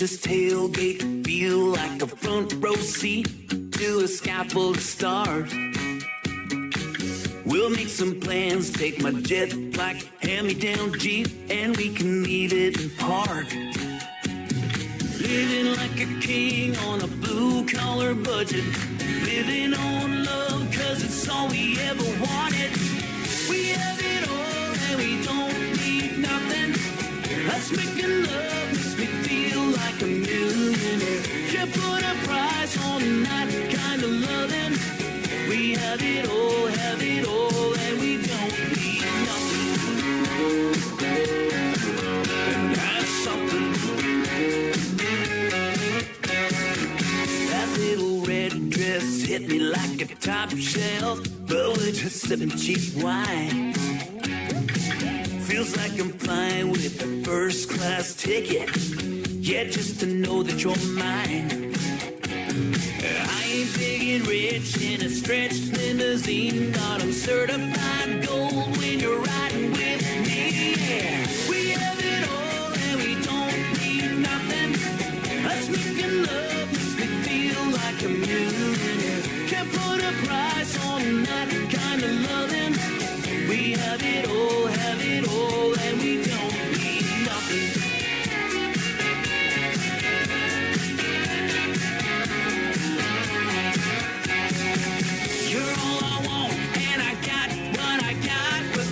this tailgate feel like a front row seat to a sky full of stars. We'll make some plans, take my jet black hand-me-down Jeep, and we can leave it in park. Living like a king on a blue-collar budget, living on love, cause it's all we ever wanted. We have it all and we don't need nothing. Us making love makes me feel like a millionaire. Can't put a price on that kind of loving. We have it all, and we don't need nothing. And that's something. That little red dress hit me like a top shelf, but we're just sipping cheap wine. Feels like I'm flying with a first class ticket. Yeah, just to know that you're mine. I ain't big and rich in a stretched limousine, but I'm certified gold when you're riding with me. Yeah, we have it all and we don't need nothing. Us making love makes me feel like a millionaire. Can't put a price on that kind of loving. We have it all, and we don't need nothing.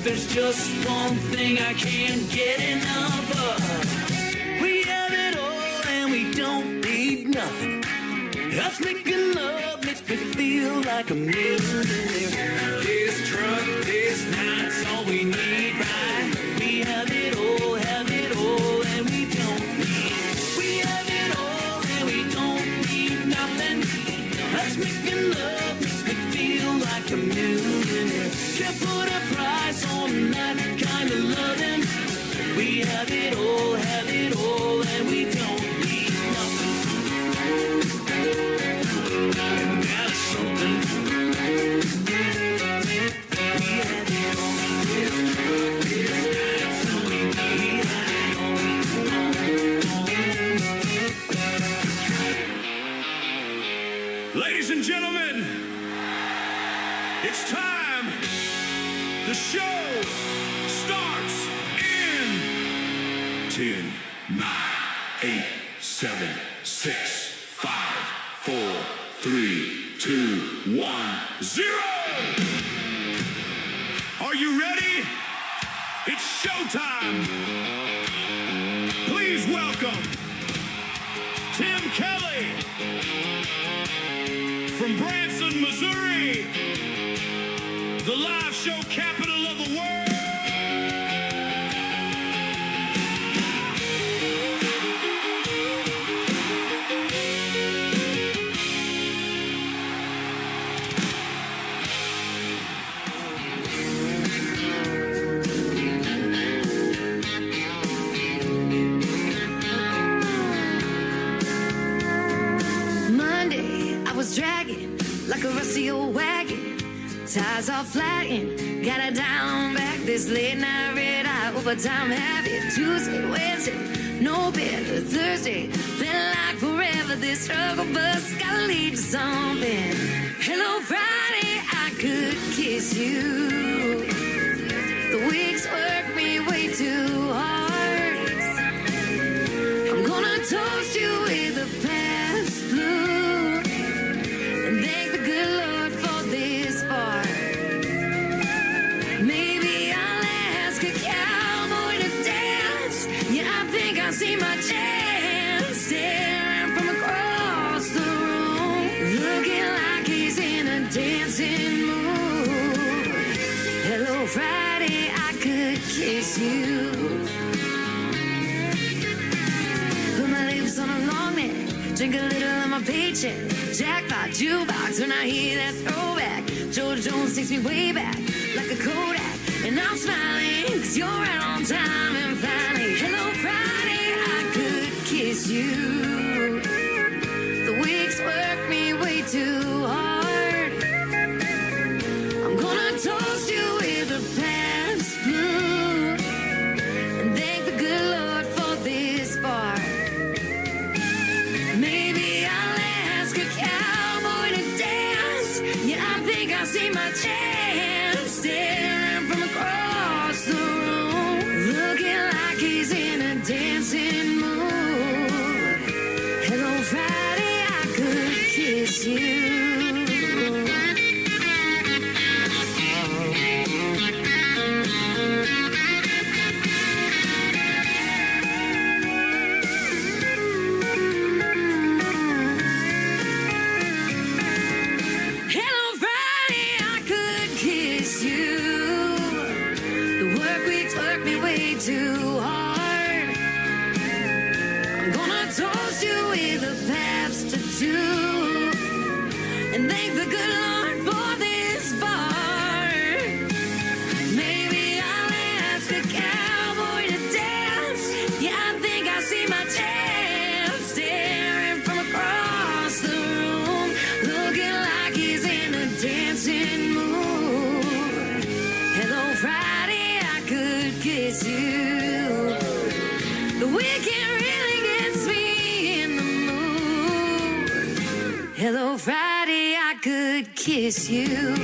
There's just one thing I can't get enough of. We have it all and we don't need nothing. Us making love makes me feel like a millionaire. This truck, this night's all we need, right? We have it all, and we don't need. We have it all and we don't need nothing. Us making love makes me feel like a millionaire. Can't put a price on that kind of loving. We have it all, and we don't need nothing. And that's something. We have it all. Ladies and gentlemen, it's time. The show starts in 10, 9, 8, 7, 6, 5, 4, 3, 2, 1, 0. Are you ready? It's showtime. Please welcome Tim Kelly from Branson, Missouri, the live show capital of the world. Monday, I was dragging like a rusty old wagon. Tires all flattened, got it down back. This late night red eye overtime habit. Tuesday, Wednesday, no better. Thursday, felt like forever. This struggle bus gotta lead to something. Hello, Friday, I could kiss you. The weeks work me way too hard. I'm gonna toast you with the past blue and thank the good Lord for this bar. Maybe I'll ask a cowboy to dance. Yeah, I think I see my chance. Staring from across the room, looking like he's in a dancing mood. Hello, Friday, I could kiss you. Put my lips on a long neck, drink a little of my paycheck. Jackpot, jukebox, when I hear that throwback. George Jones takes me way back, like a Kodak. And I'm smiling, cause you're right on time. And finally, hello Friday, I could kiss you. The weeks work me way too hard. I'm gonna toast you with a past blue and thank the good Lord for this bar. too. And thank the good Lord for this bar. Maybe I'll ask a cowboy to dance. Yeah, I think I see my chance. Staring from across the room, looking like he's in a dancing mood. Hello, Friday, I could kiss you. The weekend really gets me in the mood. Hello, Friday, I could kiss you.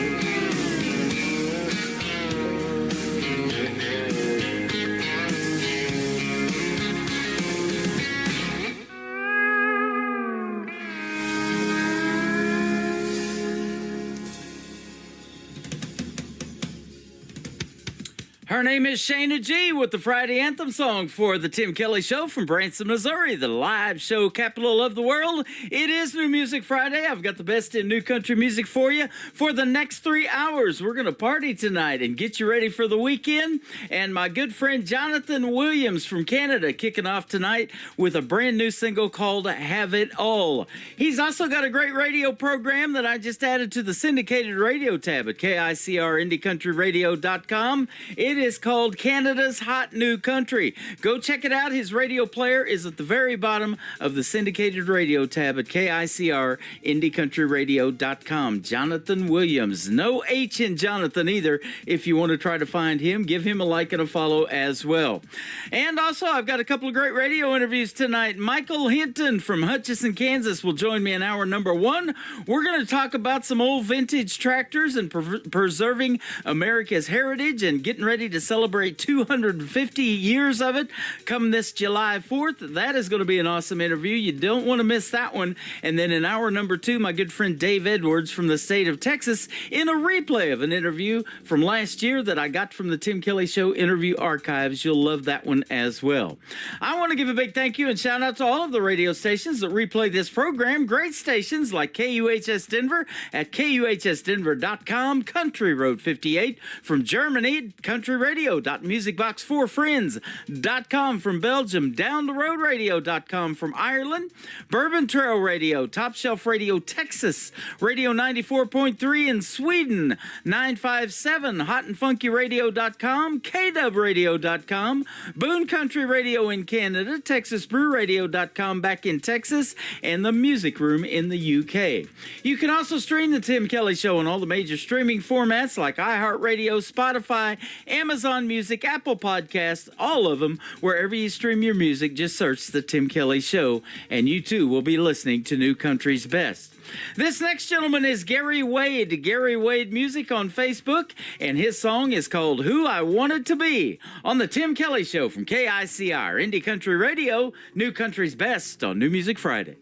Her name is Shayna G with the Friday Anthem song for the Tim Kelly Show from Branson, Missouri, the live show capital of the world. It is New Music Friday. I've got the best in new country music for you. For the next 3 hours, we're going to party tonight and get you ready for the weekend. And my good friend Jonathan Williams from Canada kicking off tonight with a brand new single called Have It All. He's also got a great radio program that I just added to the syndicated radio tab at KICRIndieCountryRadio.com. It is called Canada's Hot New Country. Go check it out. His radio player is at the very bottom of the syndicated radio tab at KICRIndieCountryRadio.com. Jonathan Williams. No H in Jonathan either. If you want to try to find him, give him a like and a follow as well. And also, I've got a couple of great radio interviews tonight. Michael Hinton from Hutchinson, Kansas will join me in hour number 1. We're going to talk about some old vintage tractors and preserving America's heritage and getting ready to celebrate 250 years of it come this July 4th. That is going to be an awesome interview. You don't want to miss that one. And then in hour number 2, my good friend Dave Edwards from the state of Texas in a replay of an interview from last year that I got from the Tim Kelly Show interview archives. You'll love that one as well. I want to give a big thank you and shout out to all of the radio stations that replay this program. Great stations like KUHS Denver at KUHSdenver.com, Country Road 58 from Germany, countryradio.musicbox4friends.com from Belgium, downtheroadradio.com from Ireland, Bourbon Trail Radio, Top Shelf Radio Texas, Radio 94.3 in Sweden, 957 hotandfunkyradio.com, KWradio.com, Boone Country Radio in Canada, TexasBrewRadio.com back in Texas, and the Music Room in the UK. You can also stream the Tim Kelly Show on all the major streaming formats like iHeartRadio, Spotify, Amazon Music, Apple Podcasts, all of them. Wherever you stream your music, just search The Tim Kelly Show, and you too will be listening to New Country's Best. This next gentleman is Gary Wade. Gary Wade Music on Facebook, and his song is called Who I Wanted to Be on The Tim Kelly Show from KICR, Indie Country Radio, New Country's Best on New Music Friday.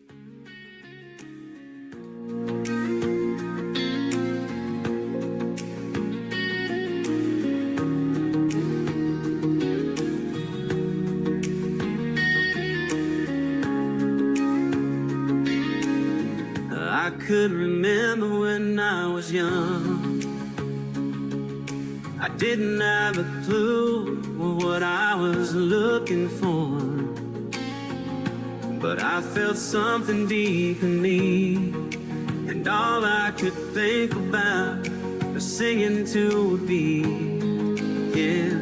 I could remember when I was young. I didn't have a clue what I was looking for, but I felt something deep in me, and all I could think about was singing to a beat. Yeah,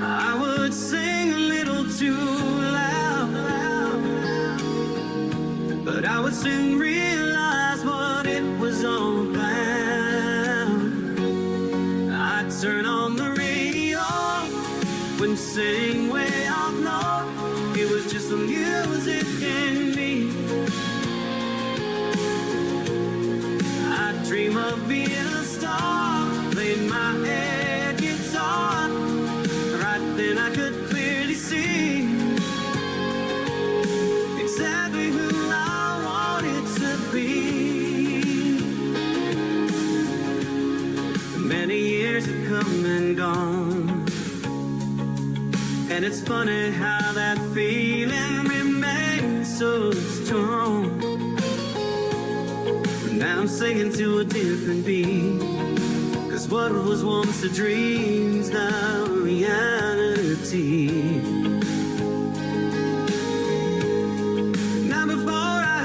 I would sing a little too loud, but I would soon realize what it was all about. I'd turn on the radio when singing way up north. It was just the music in me. I'd dream of being a star, playing my air guitar. Right then I could clearly see exactly who I wanted to be. Many years have come and gone, and it's funny how that feeling remains so strong. But now I'm singing to a different beat, 'cause what was once a dream's now a reality. Now before I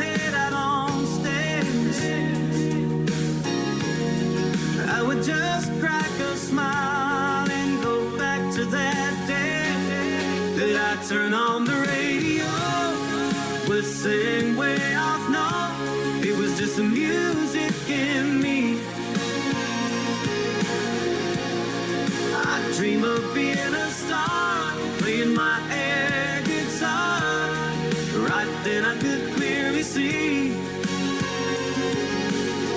I turn on the radio, was saying way off, no, it was just the music in me. I dream of being a star, playing my air guitar. Right then I could clearly see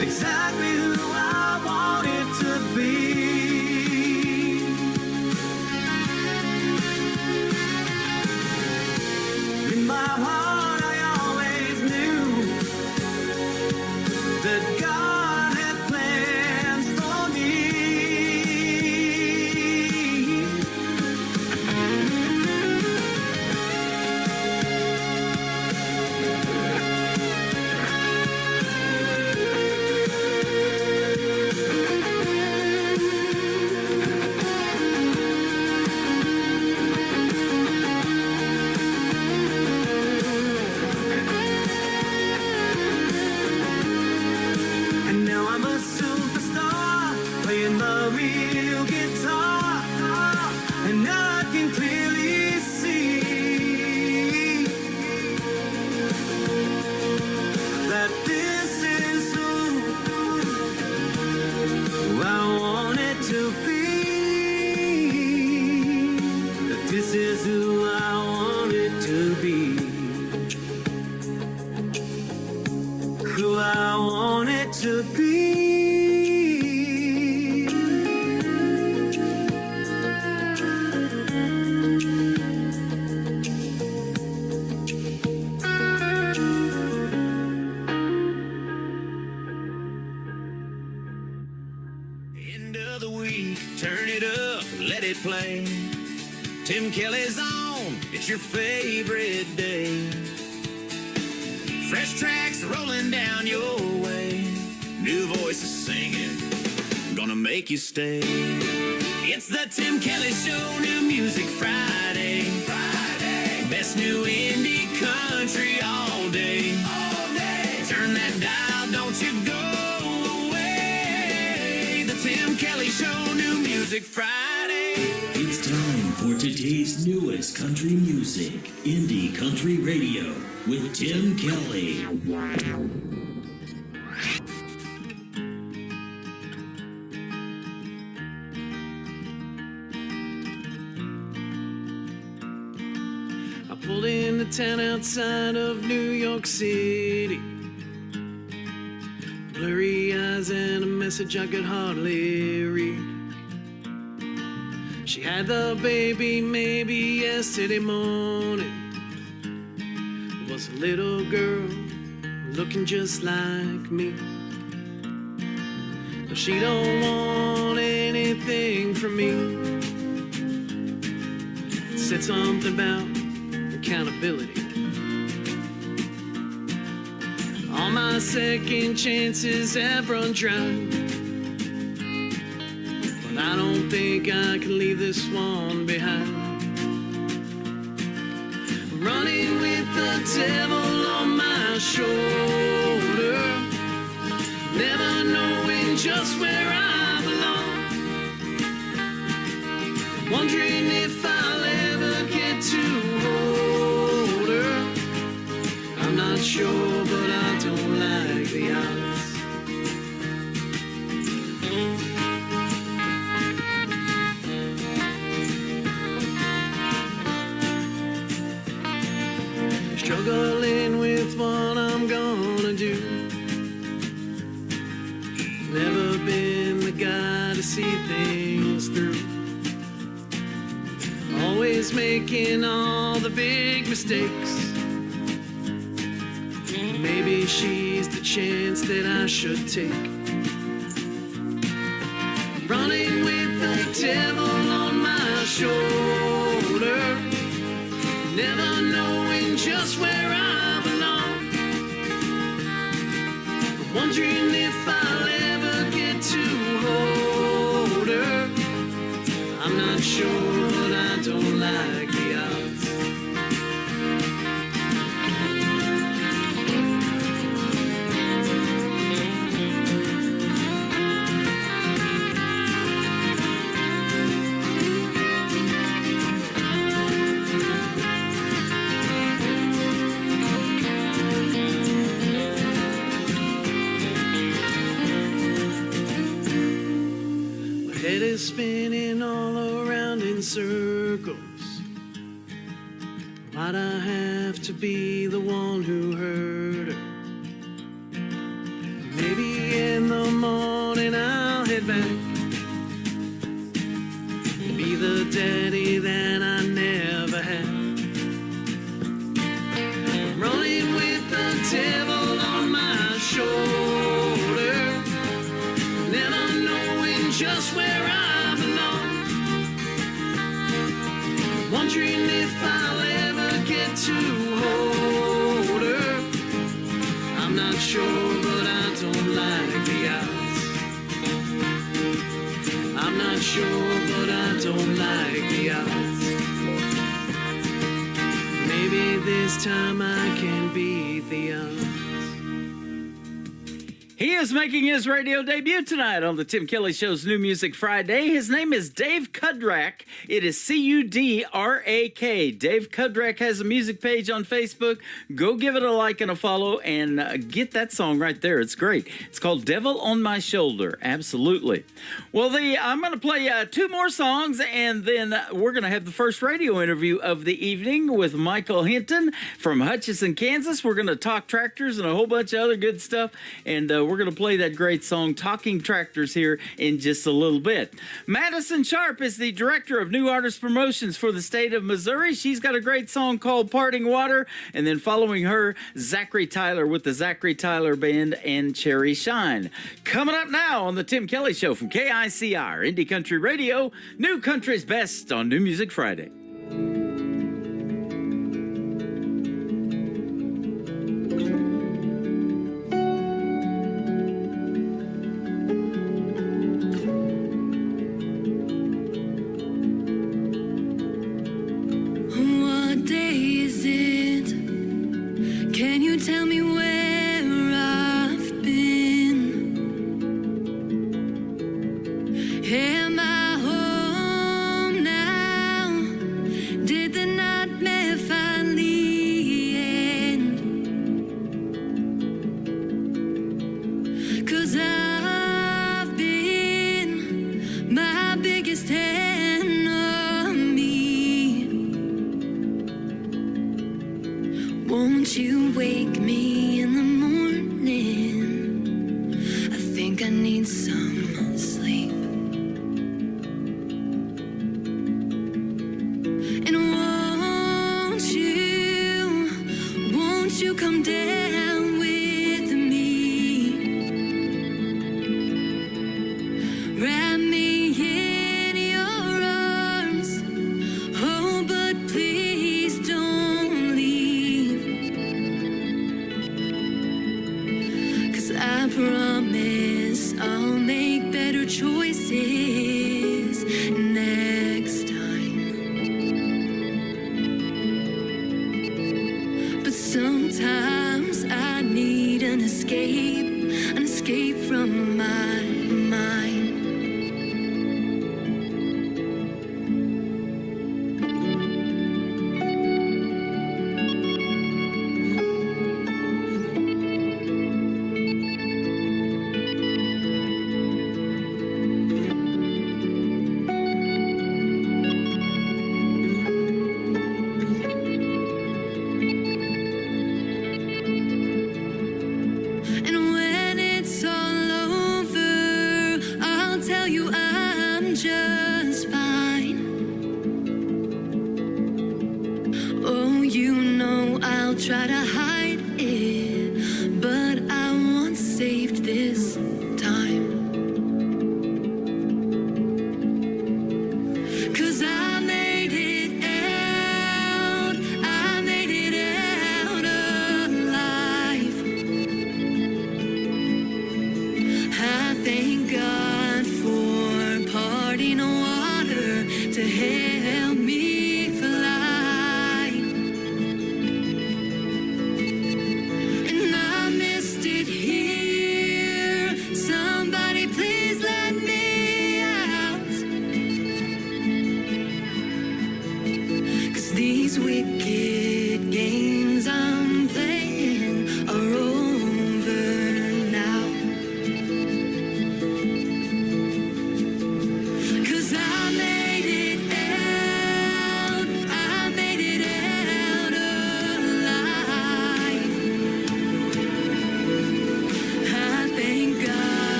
exactly who I wanted to be. In my heart I always knew that God had plans for me. And now I'm a superstar, playing the real guitar, and now I can clearly see that this is who I wanted to be. That this is who I wanted to be. Who I wanted to be. End of the week, turn it up, let it play. Tim Kelly's on, it's your favorite day. Fresh tracks rolling down your way. New voices singing, gonna make you stay. It's the Tim Kelly Show, New Music Friday. Best new indie country all day. Turn that dial, don't you go away. The Tim Kelly Show, New Music Friday. It's time for today's newest country music, Indie Country Radio, with Tim Kelly. I pulled into town outside of New York City. Blurry eyes and a message I could hardly read. She had the baby maybe yesterday morning. It was a little girl looking just like me. But she don't want anything from me. It said something about accountability. All my second chances have run dry. But I don't think I can leave this one behind. Running with the devil on my shoulder, never knowing just where I belong. Wondering if I'll ever get to hold her. I'm not sure, but I don't like the odds. Struggling with what I'm gonna do. Never been the guy to see things through. Always making all the big mistakes. Maybe she's the chance that I should take. Running with the devil on my shoulder, never knowing just where I belong. Wondering if I'll ever get to hold her. I'm not sure, but I don't like the odds. is spinning all around in circles. Why'd I have to be the one who hurt her? Maybe in the morning I'll head back, be the daddy that I never had. Running with the devil on my shoulder, never knowing just where I belong. Wondering if I'll ever get to hold her. I'm not sure, but I don't like the odds. I'm not sure, but I don't like the odds. Maybe this time I can beat the odds. He is making his radio debut tonight on the Tim Kelly Show's New Music Friday. His name is Dave Kudrak. It is C-U-D-R-A-K. Dave Kudrak has a music page on Facebook. Go give it a like and a follow and get that song right there. It's great. It's called Devil on My Shoulder. Absolutely. Well, I'm going to play 2 more songs, and then we're going to have the first radio interview of the evening with Michael Hinton from Hutchinson, Kansas. We're going to talk tractors and a whole bunch of other good stuff, and we're going to play that great song, Talking Tractors, here in just a little bit. Madison Sharp is the Director of New Artist Promotions for the state of Missouri. She's got a great song called Parting Water. And then following her, Zachary Tyler with the Zachary Tyler Band and Cherry Shine. Coming up now on the Tim Kelly Show from KICR, Indie Country Radio, New Country's Best on New Music Friday. Tell me where I've been. Am I home now? Did the nightmare finally end? 'Cause I've been my biggest enemy. Won't you wake me in the morning? I think I need some sleep. And won't you come down with me? Wrap me in your arms. Oh, but please don't leave. I promise I'll make better choices next time. But sometimes I need an escape from my mind. Try to hide it, but I want saved this time. 'Cause I made it out alive. I thank God for parting water to help me fly. These wicked games I'm playing are over now.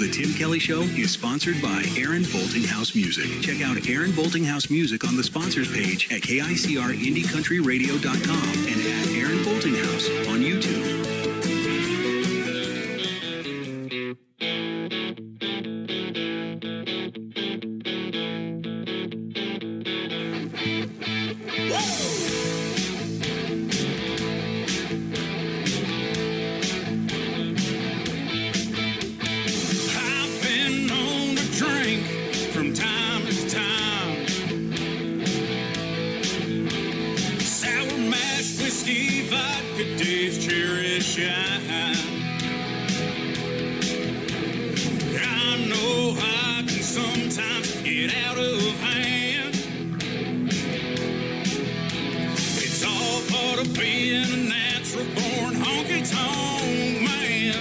The Tim Kelly Show is sponsored by Aaron Boltinghouse Music. Check out Aaron Boltinghouse Music on the sponsors page at KICRIndieCountryRadio.com and at Aaron Boltinghouse on YouTube. I've been known to drink from time to time. Sour mash, whiskey, vodka, Dave's cherry shine. I know I can sometimes get out of hand. It's all part of being a natural born honky-tonk man.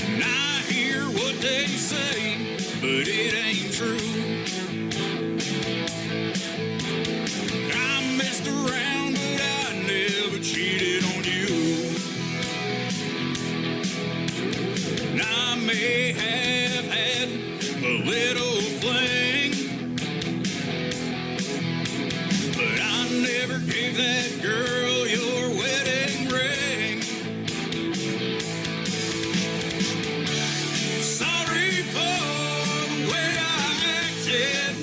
And I hear what they say, but it ain't true. I messed around, but I never cheated on you. And I may have had a little fling, but I never gave that girl your wedding ring. Sorry for the way I acted.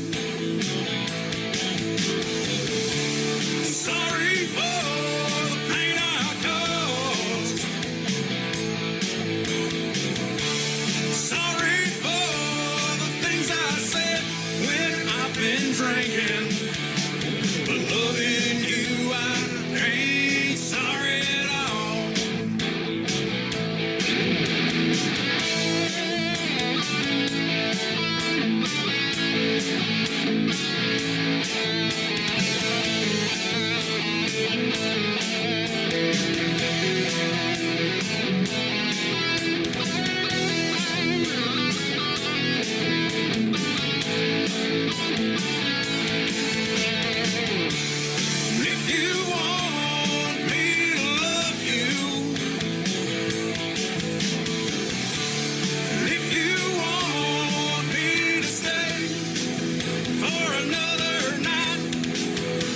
Sorry for the pain I caused. Sorry for the things I said when I've been drinking. But loving you, I ain't sorry at all. If you want me to love you, if you want me to stay for another night,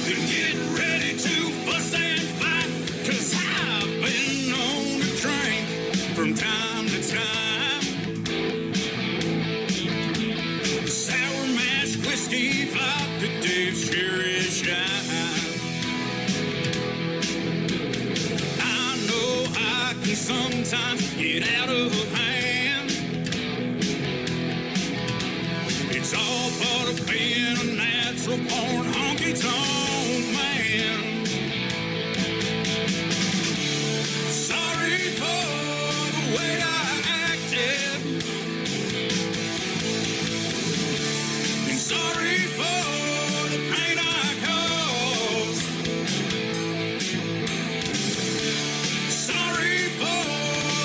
then get ready to fuss and fight. 'Cause I've been known to drink from time to time. Sour mash, whiskey, vodka, Dave's cherry shine. I know I can sometimes get out of hand. It's all part of being a natural born honky-tonk man. Sorry for the way I acted. And sorry for the pain I caused. Sorry for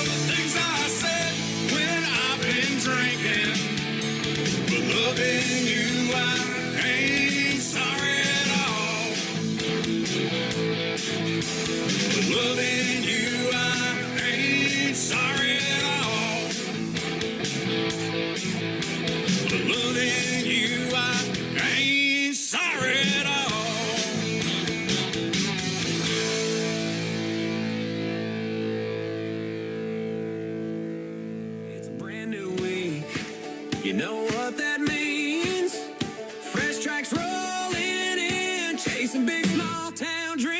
the things I said when I've been drinking. But loving you, I ain't sorry at all. But loving you, I ain't sorry at all. But loving you, I ain't sorry at all. It's a brand new week. You know what that means? Fresh tracks rolling in, chasing big small town dreams.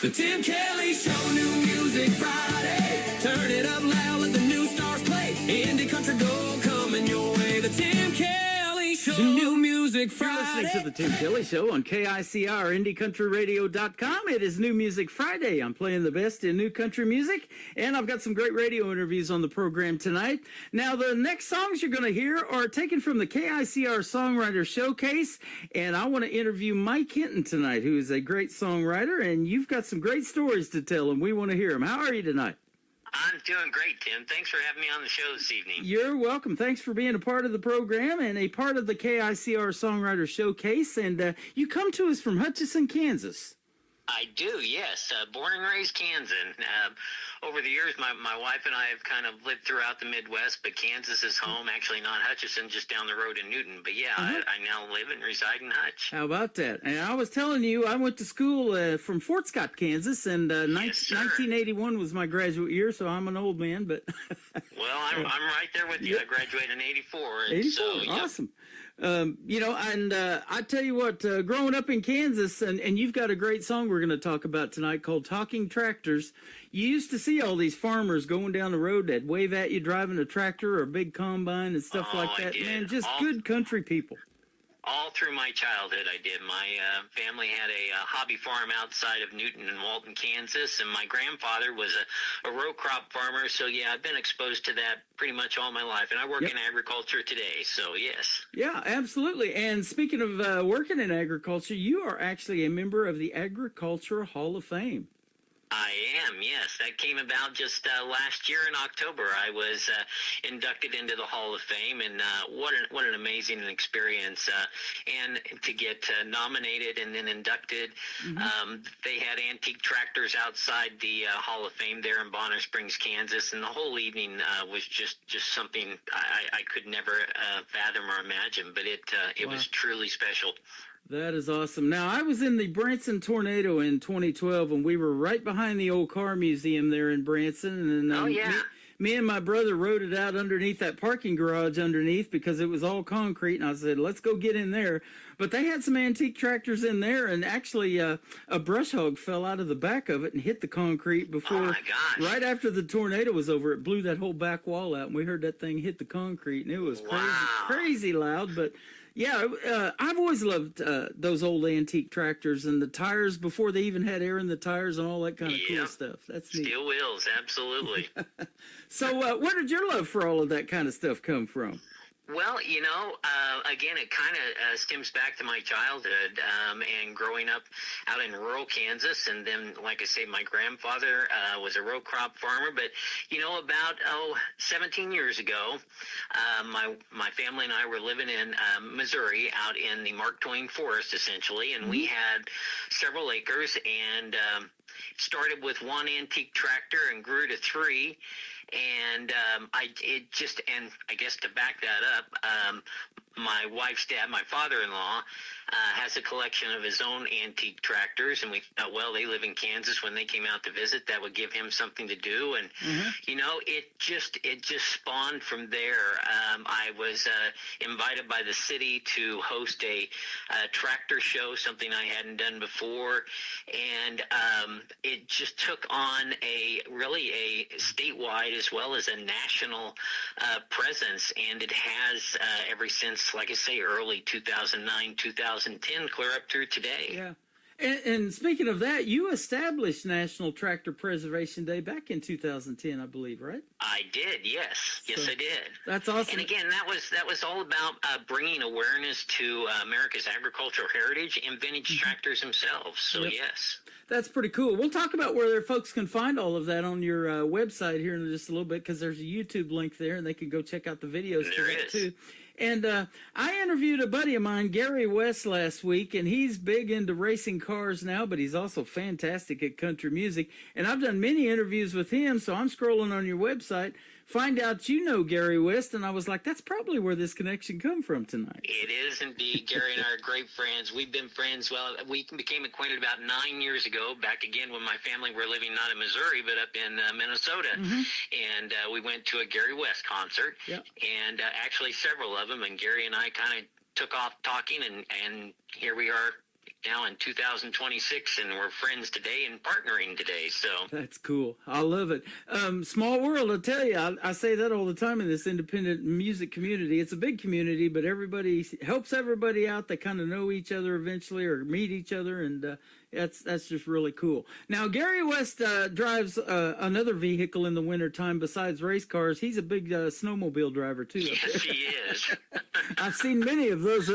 The Tim Kelly Show, new music Friday. Turn it up loud, let the new stars play. Indie country gold coming your way. The Tim Kelly Show, new music You're Friday. listening to the Tim Kelly Show on KICR IndieCountryRadio.com. It is New Music Friday. I'm playing the best in new country music, and I've got some great radio interviews on the program tonight. Now, the next songs you're going to hear are taken from the KICR Songwriter Showcase, and I want to interview Mike Hinton tonight, who is a great songwriter, and you've got some great stories to tell, and we want to hear them. How are you tonight? I'm doing great, Tim. Thanks for having me on the show this evening. You're welcome. Thanks for being a part of the program and a part of the KICR Songwriter Showcase. And you come to us from Hutchinson, Kansas. I do, yes. Born and raised Kansan. over the years, my wife and I have kind of lived throughout the Midwest, but Kansas is home. Actually, not Hutchinson, just down the road in Newton. But yeah, I now live and reside in Hutch. How about that? And I was telling you, I went to school from Fort Scott, Kansas, and Yes, sir. 1981 was my graduate year, so I'm an old man. But Well, I'm right there with you. I graduated in '84. And 84, so, yeah. awesome. You know, and I tell you what, growing up in Kansas, and you've got a great song we're going to talk about tonight called Talking Tractors. You used to see all these farmers going down the road that wave at you driving a tractor or a big combine and stuff Oh, like I that. did. Man, just All- good country people. All through my childhood, I did. My family had a hobby farm outside of Newton and Walton, Kansas, and my grandfather was a row crop farmer. So, yeah, I've been exposed to that pretty much all my life. And I work Yep. in agriculture today, so yes. Yeah, absolutely. And speaking of working in agriculture, you are actually a member of the Agricultural Hall of Fame. I am, yes. That came about just last year in October. I was inducted into the Hall of Fame, and what an amazing experience. And to get nominated and then inducted, they had antique tractors outside the Hall of Fame there in Bonner Springs, Kansas, and the whole evening was just something I could never fathom or imagine, but it Wow. was truly special. That is awesome. Now, I was in the Branson tornado in 2012, and we were right behind the old car museum there in Branson. And Oh, yeah. me and my brother rode it out underneath that parking garage underneath because it was all concrete. And I said, let's go get in there. But they had some antique tractors in there, and actually a brush hog fell out of the back of it and hit the concrete before. Oh, my gosh. Right after the tornado was over, it blew that whole back wall out, and we heard that thing hit the concrete, and it was Wow. crazy loud. But yeah, I've always loved those old antique tractors and the tires before they even had air in the tires and all that kind of Yeah. cool stuff. That's neat. Steel wheels, absolutely. So, where did your love for all of that kind of stuff come from? Well, again, it kind of stems back to my childhood and growing up out in rural Kansas. And then, like I say, my grandfather was a row crop farmer. But, about 17 years ago, my family and I were living in Missouri out in the Mark Twain Forest, essentially. And we had several acres and started with one antique tractor and grew to three. And I guess to back that up, my wife's dad, my father-in-law, has a collection of his own antique tractors, and we thought, well, they live in Kansas. When they came out to visit, that would give him something to do, and it just spawned from there. I was invited by the city to host a tractor show, something I hadn't done before, and it just took on a statewide as well as a national presence, and it has ever since, like I say, early 2009, 2010, clear up through today. Yeah. And speaking of that, you established National Tractor Preservation Day back in 2010, I believe, right? I did, yes. Yes, So- I did. That's awesome. And again, that was all about bringing awareness to America's agricultural heritage and vintage tractors themselves. So, Yep. yes. That's pretty cool. We'll talk about where their folks can find all of that on your website here in just a little bit, because there's a YouTube link there, and they can go check out the videos for There that is. too. And I interviewed a buddy of mine, Gary West, last week, and he's big into racing cars now, but he's also fantastic at country music. And I've done many interviews with him, so I'm scrolling on your website, find out you know Gary West, and I was like, that's probably where this connection come from tonight. It is indeed. Gary and I are great friends. We've been friends. Well, we became acquainted about 9 years ago, back again when my family were living not in Missouri, but up in Minnesota. And we went to a Gary West concert, Yep. and actually several of them. And Gary and I kind of took off talking, and here we are now in 2026, and we're friends today and partnering today. So That's cool. I love it. Small world, I tell you. I say that all the time in this independent music community. It's a big community, but everybody helps everybody out. They kind of know each other eventually or meet each other, and that's just really cool. Now, Gary West drives another vehicle in the wintertime besides race cars. He's a big snowmobile driver, too. yes, he is. I've seen many of those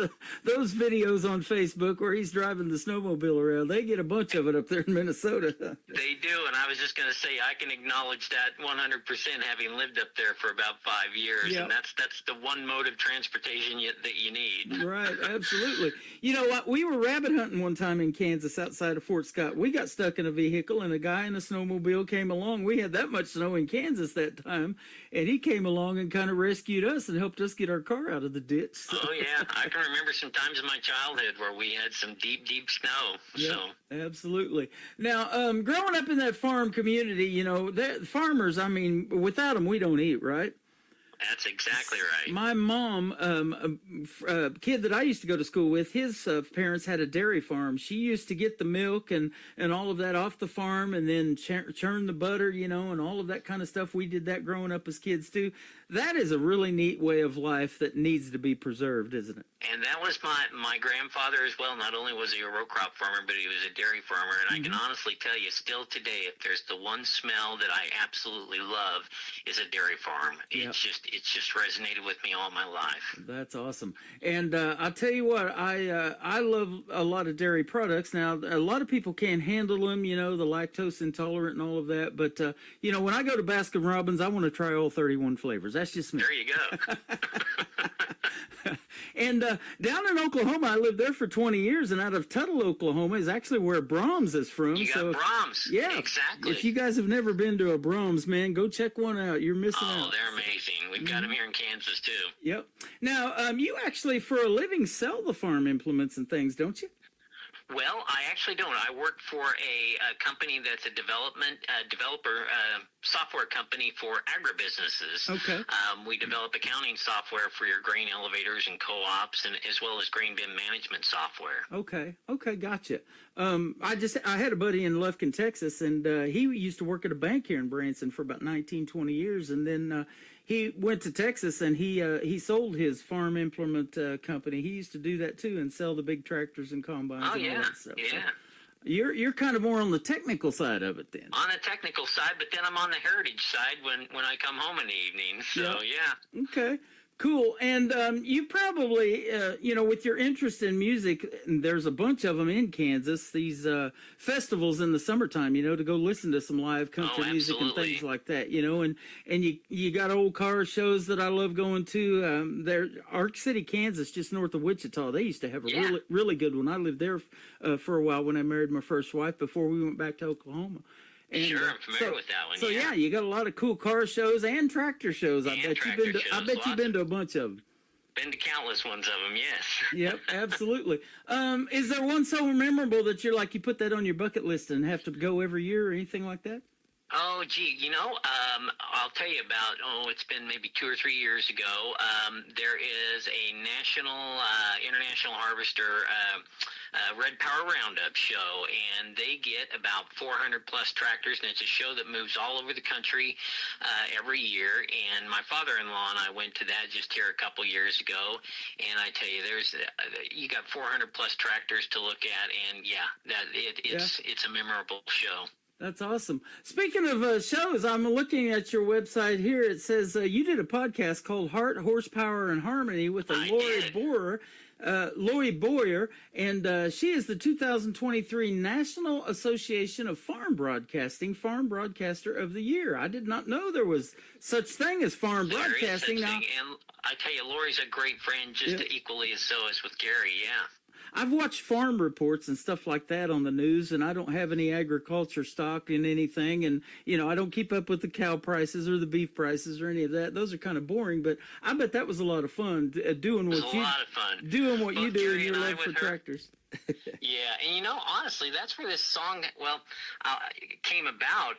videos on Facebook where he's driving the snowmobile around. They get a bunch of it up there in Minnesota. They do, and I was just going to say I can acknowledge that 100%, having lived up there for about 5 years, Yep. and that's the one mode of transportation that you need. Right, absolutely. You know what? We were rabbit hunting one time in Kansas outside of Fort Scott. We got stuck in a vehicle, and a guy in a snowmobile came along. We had that much snow in Kansas that time, and he came along and kind of rescued us and helped us get our car out of the ditch. So, Oh yeah, I can remember some times in my childhood where we had some deep snow. yeah, So absolutely. Now, growing up in that farm community, you know, the farmers, I mean, without them, we don't eat, right? that's exactly right. My mom, a kid that I used to go to school with, his parents had a dairy farm. She used to get the milk and all of that off the farm and then churn the butter, you know, and all of that kind of stuff. We did that growing up as kids too. That is a really neat way of life that needs to be preserved, isn't it? And that was my grandfather as well. Not only was he a row crop farmer, but he was a dairy farmer. And I can honestly tell you, still today, if there's the one smell that I absolutely love, is a dairy farm. Yep. It's just resonated with me all my life. That's awesome. And I'll tell you what, I love a lot of dairy products. Now, a lot of people can't handle them, you know, the lactose intolerant and all of that. But, you know, when I go to Baskin Robbins, I want to try all 31 flavors. That's just me. There you go. And down in Oklahoma, I lived there for 20 years, and out of Tuttle, Oklahoma, is actually where Brahms is from. You got Brahms. Yeah, Exactly. If you guys have never been to a Brahms, man, go check one out. You're missing Oh, out. they're amazing. We've got them here in Kansas, too. Yep. Now, you actually, for a living, sell the farm implements and things, don't you? Well, I actually don't. I work for a company that's a developer software company for agribusinesses. Okay. We develop accounting software for your grain elevators and co-ops, and as well as grain bin management software. Okay, gotcha. I had a buddy in Lufkin, Texas, and he used to work at a bank here in Branson for about 19, 20 years, and then he went to Texas and he sold his farm implement company. He used to do that too and sell the big tractors and combines Oh and all yeah, that stuff. So yeah. you're kind of more on the technical side of it then. On the technical side, but then I'm on the heritage side when I come home in the evening. So yeah. Okay, cool. And you probably, you know, with your interest in music, and there's a bunch of them in Kansas, these festivals in the summertime, you know, to go listen to some live country music and absolutely. things like that, you know, and you got old car shows that I love going to. There, Ark City, Kansas, just north of Wichita, they used to have a Yeah. really good one. I lived there for a while when I married my first wife before we went back to Oklahoma. And, Sure, I'm familiar with that one. So yeah, you got a lot of cool car shows and tractor shows. I And bet tractor you've been to. I shows, bet you've lots been to a bunch of them. Been to countless ones of them, yes. Yep, absolutely. Is there one so memorable that you're like you put that on your bucket list and have to go every year or anything like that? Oh, gee, you know, I'll tell you about, it's been maybe 2 or 3 years ago. There is a international harvester Red Power Roundup show, and they get about 400 plus tractors, and it's a show that moves all over the country every year. And my father-in-law and I went to that just here a couple years ago, and I tell you, you got 400 plus tractors to look at, and it's a memorable show. That's awesome. Speaking of shows, I'm looking at your website here. It says you did a podcast called Heart, Horsepower, and Harmony with Lori Boyer, and she is the 2023 National Association of Farm Broadcasting Farm Broadcaster of the Year. I did not know there was such thing as farm There is broadcasting. such Now, thing, and I tell you, Lori's a great friend, just equally as so as with Gary, yeah. I've watched farm reports and stuff like that on the news, and I don't have any agriculture stock in anything, and you know I don't keep up with the cow prices or the beef prices or any of that. Those are kind of boring, but I bet that was a lot of fun doing what It was a lot of fun. doing what you Both do in Gary your and I love for with her. tractors. Yeah, and you know, honestly, that's where this song, came about.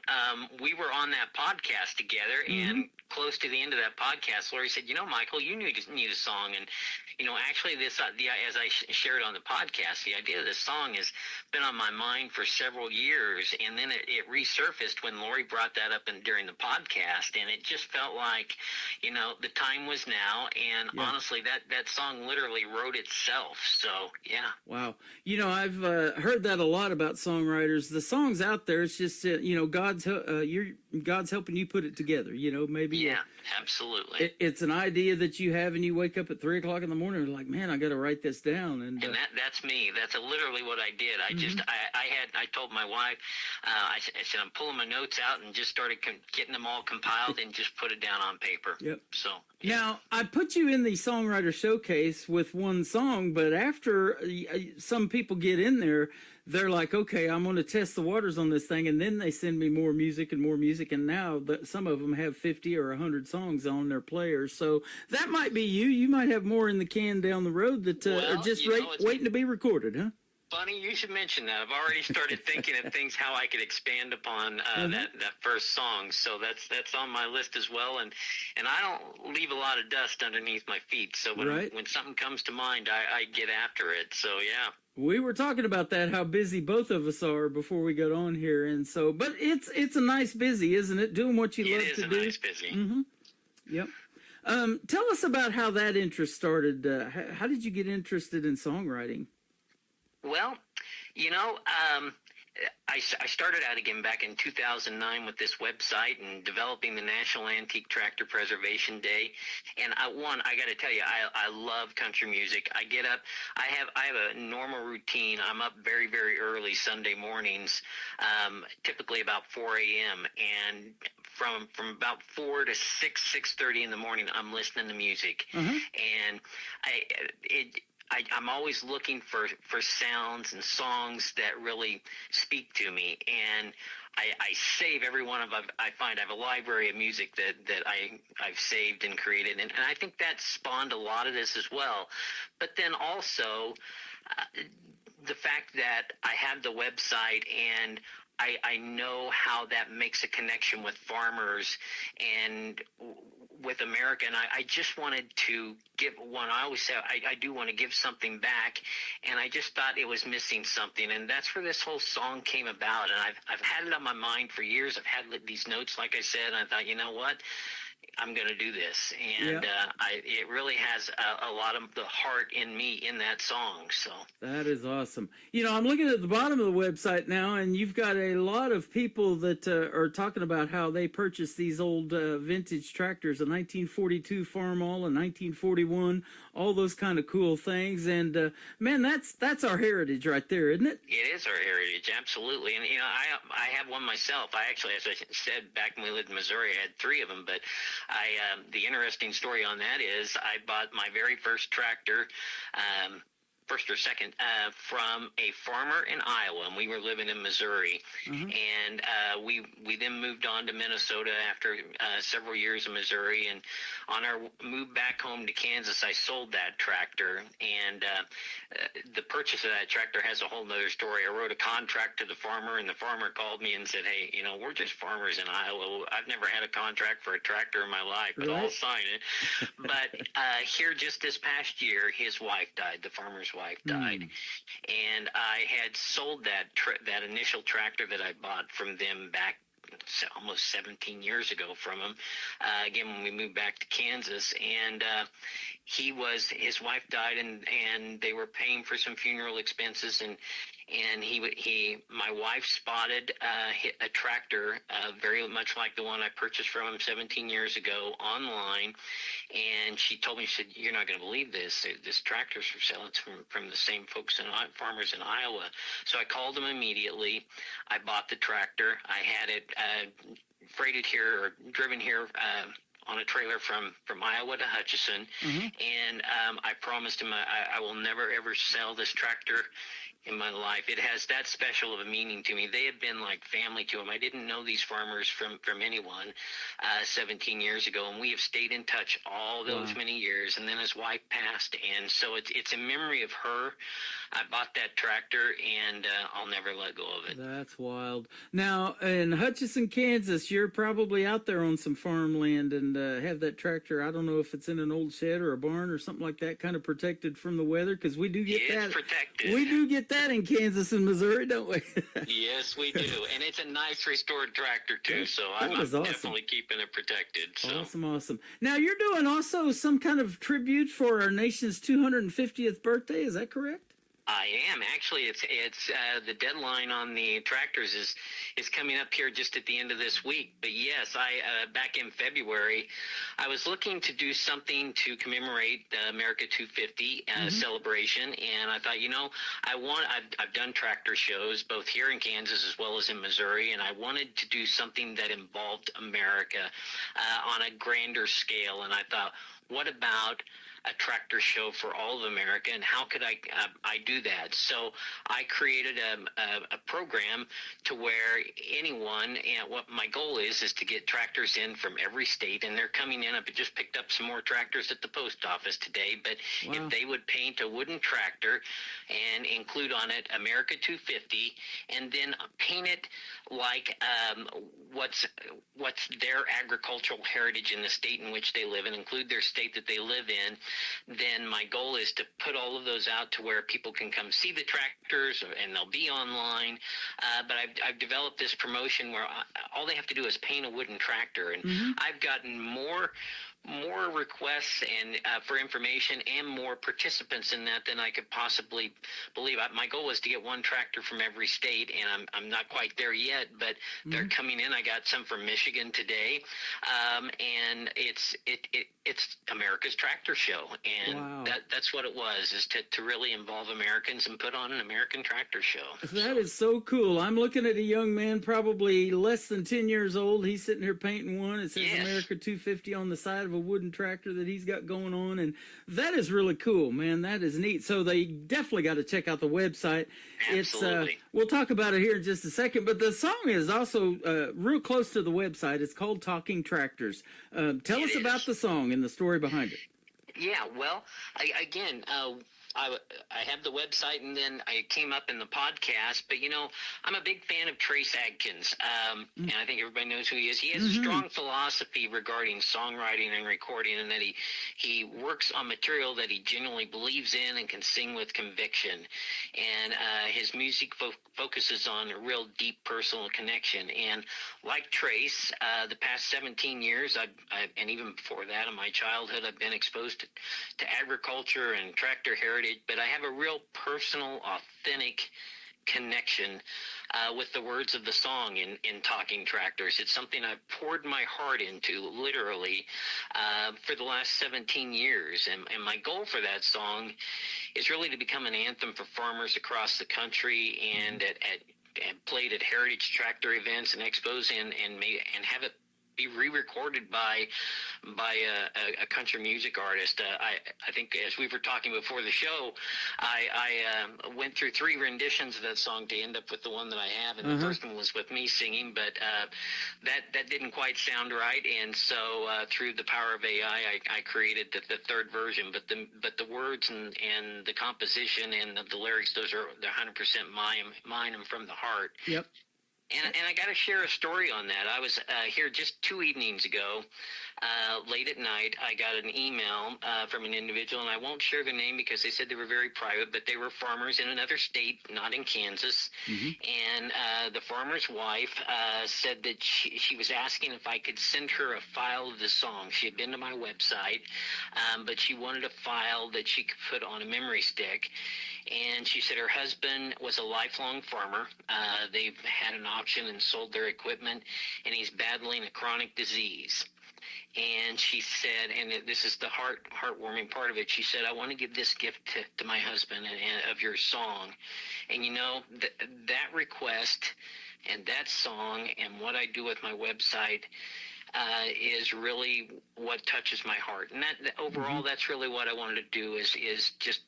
We were on that podcast together, and close to the end of that podcast, Lori said, "You know, Michael, you need a song." And you know, actually, as I shared on the podcast, the idea of this song has been on my mind for several years, and then it resurfaced when Lori brought that up during the podcast, and it just felt like, you know, the time was now, and honestly, that song literally wrote itself. So yeah. Wow. You know, I've heard that a lot about songwriters. The song's out there. It's just, you know, God's helping you put it together. You know, maybe Yeah, absolutely. It's an idea that you have, and you wake up at 3:00 in the morning and you're like, man, I got to write this down. And that's me. That's literally what I did. I told my wife, I said, I'm pulling my notes out and just started getting them all compiled and just put it down on paper. Yep. So. Yeah. Now, I put you in the Songwriter Showcase with one song, but after some people get in there, they're like, okay, I'm going to test the waters on this thing, and then they send me more music, and now some of them have 50 or 100 songs on their players. So that might be you. You might have more in the can down the road that are just waiting to be recorded, huh? Funny you should mention that. I've already started thinking of things how I could expand upon that first song. So that's on my list as well. And I don't leave a lot of dust underneath my feet. So when something comes to mind, I get after it. So yeah. We were talking about that, how busy both of us are before we got on here, and so. But it's a nice busy, isn't it? Doing what you love to do. It is a nice busy. Mm-hmm. Yep. Tell us about how that interest started. How did you get interested in songwriting? Well, I started out again back in 2009 with this website and developing the National Antique Tractor Preservation Day. And I got to tell you, I love country music. I get up, I have a normal routine. I'm up very, very early Sunday mornings, typically about 4 a.m. And from about 4 to 6:30 in the morning, I'm listening to music. Mm-hmm. And I'm always looking for sounds and songs that really speak to me, and I save every one of them. I find I have a library of music that I've saved and created, and I think that spawned a lot of this as well. But then also the fact that I have the website and I know how that makes a connection with farmers and with America, and I just wanted to give one. I always say I do want to give something back, and I just thought it was missing something, and that's where this whole song came about. And I've had it on my mind for years. I've had these notes, like I said, and I thought, you know what? I'm going to do this, and it really has a lot of the heart in me in that song. So that is awesome. I'm looking at the bottom of the website now, and you've got a lot of people that are talking about how they purchased these old vintage tractors, a 1942 Farmall, a 1941, all those kind of cool things. And man, that's our heritage right there, isn't it? It is our heritage, absolutely. And I have one myself. I actually, as I said, back when we lived in Missouri, I had 3 of them, but the interesting story on that is I bought my very first tractor, first or second, from a farmer in Iowa, and we were living in Missouri. Mm-hmm. And we then moved on to Minnesota after several years in Missouri, and on our move back home to Kansas, I sold that tractor, and the purchase of that tractor has a whole nother story. I wrote a contract to the farmer, and the farmer called me and said, hey, we're just farmers in Iowa. I've never had a contract for a tractor in my life, but I'll sign it. But here just this past year, his wife died, the farmer's wife died, and I had sold that initial tractor that I bought from them back almost 17 years ago from him, again when we moved back to Kansas, and his wife died, and they were paying for some funeral expenses, and my wife spotted a tractor very much like the one I purchased from him 17 years ago online, and she told me, she said, you're not going to believe this tractor's for sale. It's from the same folks farmers in Iowa. So I called them immediately. I bought the tractor. I had it freighted here or driven here on a trailer from Iowa to Hutchinson, mm-hmm. And I promised him I will never ever sell this tractor in my life. It has that special of a meaning to me. They have been like family to him. I didn't know these farmers from anyone 17 years ago, and we have stayed in touch all those many years. And then his wife passed, and so it's a memory of her. I bought that tractor, and I'll never let go of it. That's wild. Now, in Hutchinson, Kansas, you're probably out there on some farmland and have that tractor. I don't know if it's in an old shed or a barn or something like that, kind of protected from the weather, because we do get that. It's protected. We do get that in Kansas and Missouri, don't we? Yes, we do. And it's a nice restored tractor, too, so I'm awesome. Definitely keeping it protected. So. Awesome. Now, you're doing also some kind of tribute for our nation's 250th birthday, is that correct? I am actually. It's the deadline on the tractors is coming up here just at the end of this week. But yes, I back in February, I was looking to do something to commemorate the America 250 celebration, and I thought, I've done tractor shows both here in Kansas as well as in Missouri, and I wanted to do something that involved America on a grander scale. And I thought, what about a tractor show for all of America, and how could I do that? So I created a program to where anyone, and what my goal is to get tractors in from every state, and they're coming in. I just picked up some more tractors at the post office today, but if they would paint a wooden tractor and include on it America 250, and then paint it like what's their agricultural heritage in the state in which they live, and include their state that they live in, then my goal is to put all of those out to where people can come see the tractors, and they'll be online. But I've developed this promotion where all they have to do is paint a wooden tractor, and I've gotten more requests and for information and more participants in that than I could possibly believe. My goal is to get one tractor from every state, and I'm not quite there yet, but they're coming in. I got some from Michigan today, and it's America's Tractor Show, and that's what it was, is to really involve Americans and put on an American tractor show. That is so cool. I'm looking at a young man, probably less than 10 years old. He's sitting here painting one. It says America 250 on the side of a wooden tractor that he's got going on, and that is really cool, man. That is neat. So they definitely got to check out the website. Absolutely. We'll talk about it here in just a second, but the song is also real close to the website. It's called Talking Tractors. Tell us about the song and the story behind it. Yeah, well, I have the website, and then I came up in the podcast, but I'm a big fan of Trace Adkins, and I think everybody knows who he is. He has a strong philosophy regarding songwriting and recording, and that he works on material that he genuinely believes in and can sing with conviction, and his music focuses on a real deep personal connection. And like Trace, the past 17 years, and even before that in my childhood, I've been exposed to agriculture and tractor heritage, but I have a real personal, authentic connection with the words of the song in Talking Tractors. It's something I've poured my heart into, literally, for the last 17 years. And my goal for that song is really to become an anthem for farmers across the country, and played at heritage tractor events and expos, and have it be re-recorded by a country music artist. I think, as we were talking before the show, I went through 3 renditions of that song to end up with the one that I have, and the first one was with me singing, but that didn't quite sound right, and so through the power of AI, I created the third version. But the words and the composition and the lyrics, they're 100% mine and from the heart. Yep. And I got to share a story on that. I was here just 2 evenings ago, late at night. I got an email from an individual, and I won't share their name because they said they were very private, but they were farmers in another state, not in Kansas. And the farmer's wife said that she was asking if I could send her a file of the song. She had been to my website, but she wanted a file that she could put on a memory stick. And she said her husband was a lifelong farmer. They've had an auction and sold their equipment, and he's battling a chronic disease. And she said, and this is the heartwarming part of it, she said, I want to give this gift to my husband and of your song. And that request and that song and what I do with my website is really what touches my heart. And that overall, that's really what I wanted to do, is just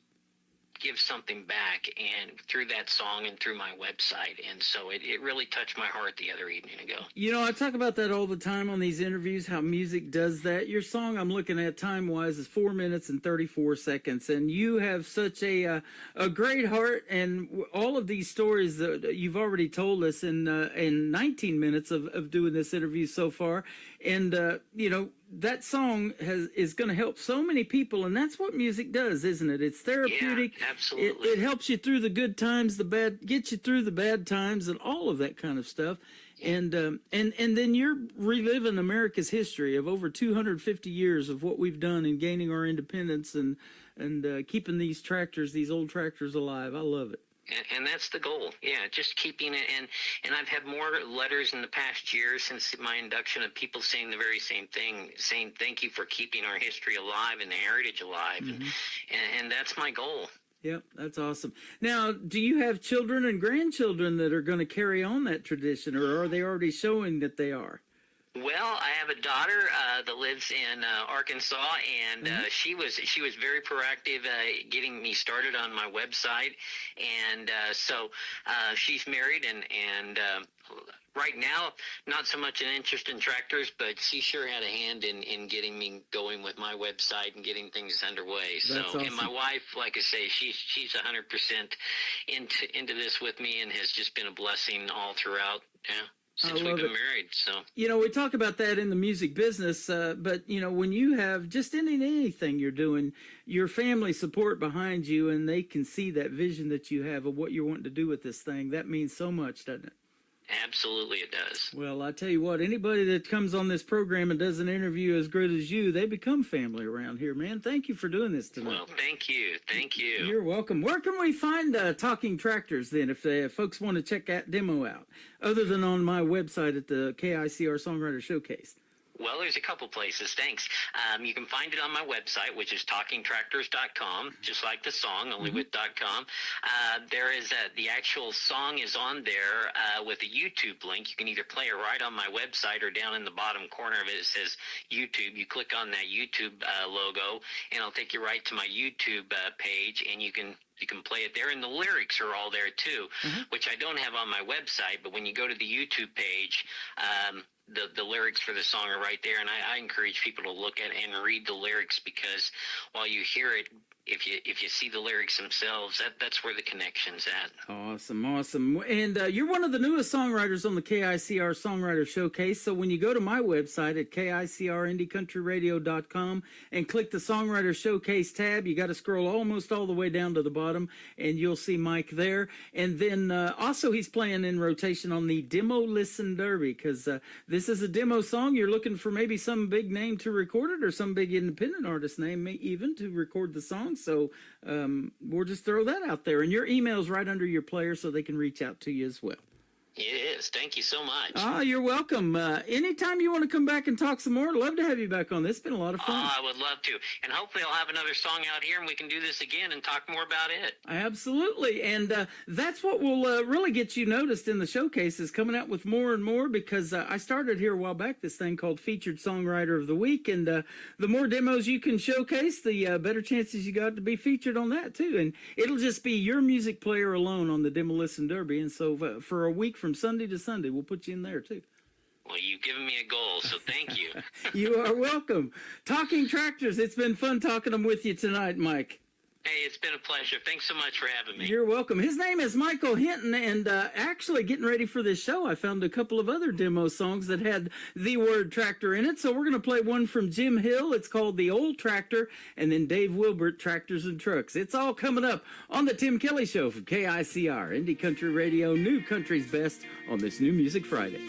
give something back, and through that song and through my website. And so it really touched my heart the other evening ago. I talk about that all the time on these interviews, how music does that. Your song, I'm looking at time-wise, is 4 minutes and 34 seconds, and you have such a great heart, and all of these stories that you've already told us in 19 minutes of doing this interview so far. And, that song is going to help so many people, and that's what music does, isn't it? It's therapeutic. Yeah, absolutely. It helps you through the good times, gets you through the bad times, and all of that kind of stuff. And then you're reliving America's history of over 250 years of what we've done in gaining our independence and keeping these old tractors alive. I love it. And that's the goal. Yeah, just keeping it. And I've had more letters in the past year since my induction of people saying the very same thing, saying thank you for keeping our history alive and the heritage alive. And that's my goal. Yep, that's awesome. Now, do you have children and grandchildren that are going to carry on that tradition, or are they already showing that they are? Well, I have a daughter that lives in Arkansas, and she was very proactive getting me started on my website, and so she's married, and right now not so much an interest in tractors, but she sure had a hand in getting me going with my website and getting things underway. That's so awesome. And my wife, like I say, she's 100% into this with me, and has just been a blessing all throughout. Yeah. Since we've been married, so. You know, we talk about that in the music business, but, you know, when you have just anything you're doing, your family support behind you, and they can see that vision that you have of what you're wanting to do with this thing, that means so much, doesn't it? Absolutely, it does. Well, I tell you what, anybody that comes on this program and does an interview as good as you, they become family around here, man. Thank you for doing this tonight. Well, thank you. Thank you. You're welcome. Where can we find Talking Tractors then if folks want to check that demo out, other than on my website at the KICR Songwriter Showcase? Well, there's a couple places. Thanks. You can find it on my website, which is talkingtractors.com, just like the song, only with .com. There is the actual song is on there with a YouTube link. You can either play it right on my website or down in the bottom corner of it. It says YouTube. You click on that YouTube logo, and it'll take you right to my YouTube page, and you can play it there, and the lyrics are all there too, which I don't have on my website. But when you go to the YouTube page, the lyrics for the song are right there, and I encourage people to look at and read the lyrics, because while you hear it, if you see the lyrics themselves, that's where the connection's at. Awesome. And you're one of the newest songwriters on the KICR Songwriter Showcase. So when you go to my website at KICRIndieCountryRadio.com and click the Songwriter Showcase tab, you got to scroll almost all the way down to the bottom, and you'll see Mike there. And then also he's playing in rotation on the Demo Listen Derby, because this is a demo song. You're looking for maybe some big name to record it, or some big independent artist name even to record the song. So we'll just throw that out there. And your email's right under your player, so they can reach out to you as well. It is. Thank you so much. Oh, you're welcome. Anytime you want to come back and talk some more, I'd love to have you back on. This has been a lot of fun. I would love to. And hopefully I'll have another song out here, and we can do this again and talk more about it. Absolutely. And that's what will really get you noticed in the showcase, is coming out with more and more, because I started here a while back this thing called Featured Songwriter of the Week. And the more demos you can showcase, the better chances you got to be featured on that, too. And it'll just be your music player alone on the Demo Listen Derby. And so for a week from Sunday to Sunday, we'll put you in there too. Well, you've given me a goal, so thank you. You are welcome. Talking Tractors, it's been fun talking them with you tonight, Mike. Hey, it's been a pleasure. Thanks so much for having me. You're welcome. His name is Michael Hinton, and actually getting ready for this show, I found a couple of other demo songs that had the word tractor in it, so we're going to play one from Jim Hill. It's called The Old Tractor, and then Dave Wilbert, Tractors and Trucks. It's all coming up on The Tim Kelly Show from KICR, Indie Country Radio, New Country's Best, on this New Music Friday.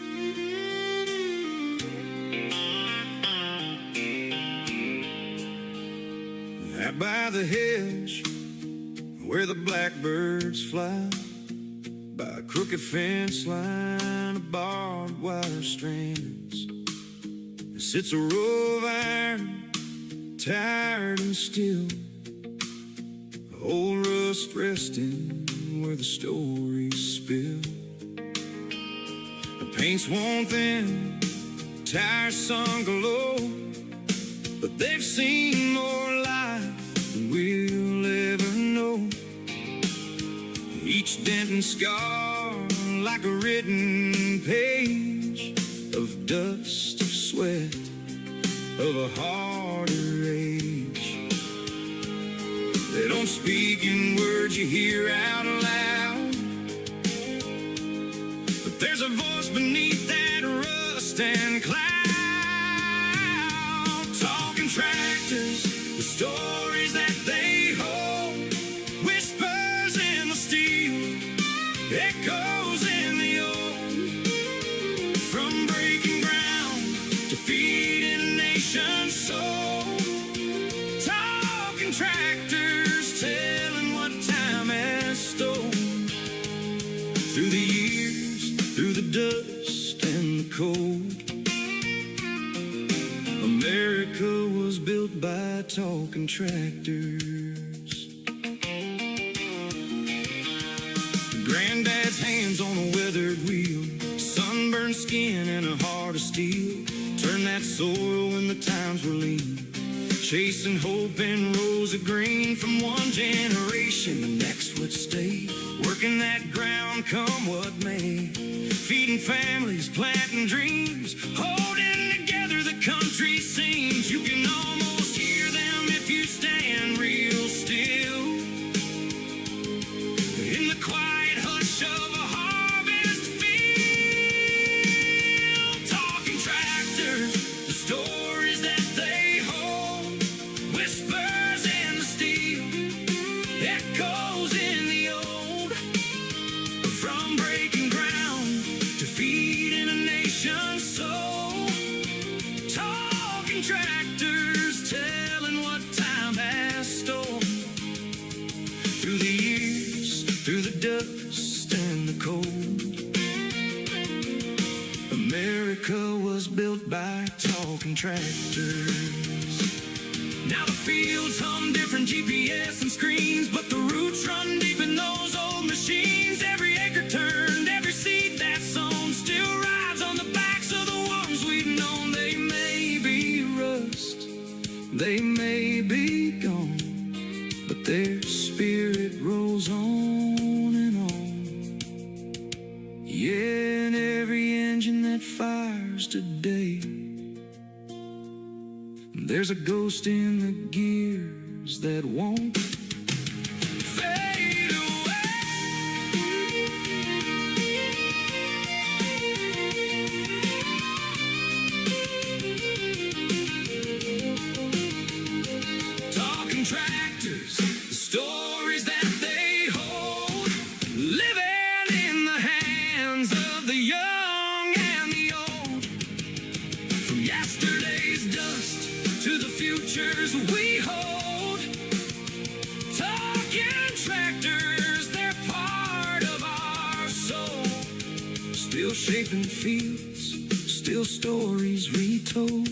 Out by the hedge where the blackbirds fly, by a crooked fence line of barbed wire strands, there sits a row of iron, tired and still, old rust resting where the stories spill. The paint's worn thin, tires sunk low, but they've seen more life than we'll ever know. Each dent and scar like a written page of dust, of sweat, of a harder age. They don't speak in words you hear out loud, but there's a voice beneath that rust and cloud. Talking tractors, the stories that they hold, whispers in the steel, echoes in the old. built by talking tractors. Granddad's hands on a weathered wheel, sunburned skin and a heart of steel. Turn that soil when the times were lean, chasing hope in rows of green. From one generation, the next would stay, working that ground come what may, feeding families, planting dreams, holding together the country seems. You can almost hear them if you stand real still, in the quiet hush of a harvest field. Talking tractors, the stories that they hold, whispers in the steel, echoes in the old. From breaking ground to feeding a nation's soul. Talking tractors, telling what time has stolen. Through the years, through the dust and the cold, America was built by talking tractors. Now the fields hum different GPS and screens, but the roots run deep in those old machines. Every acre turned, every seed that's sown still rides on the backs of the ones we've known. They may be rust, they may be gone, but their spirit rolls on and on. Yeah, and every engine that fires today, there's a ghost in the gears that won't fade away. Talking tractors, the stories that they hold, living in the hands of the young and the old. From yesterday's dust to the futures we hold. Talking tractors, they're part of our soul. Still shaping fields, still stories retold.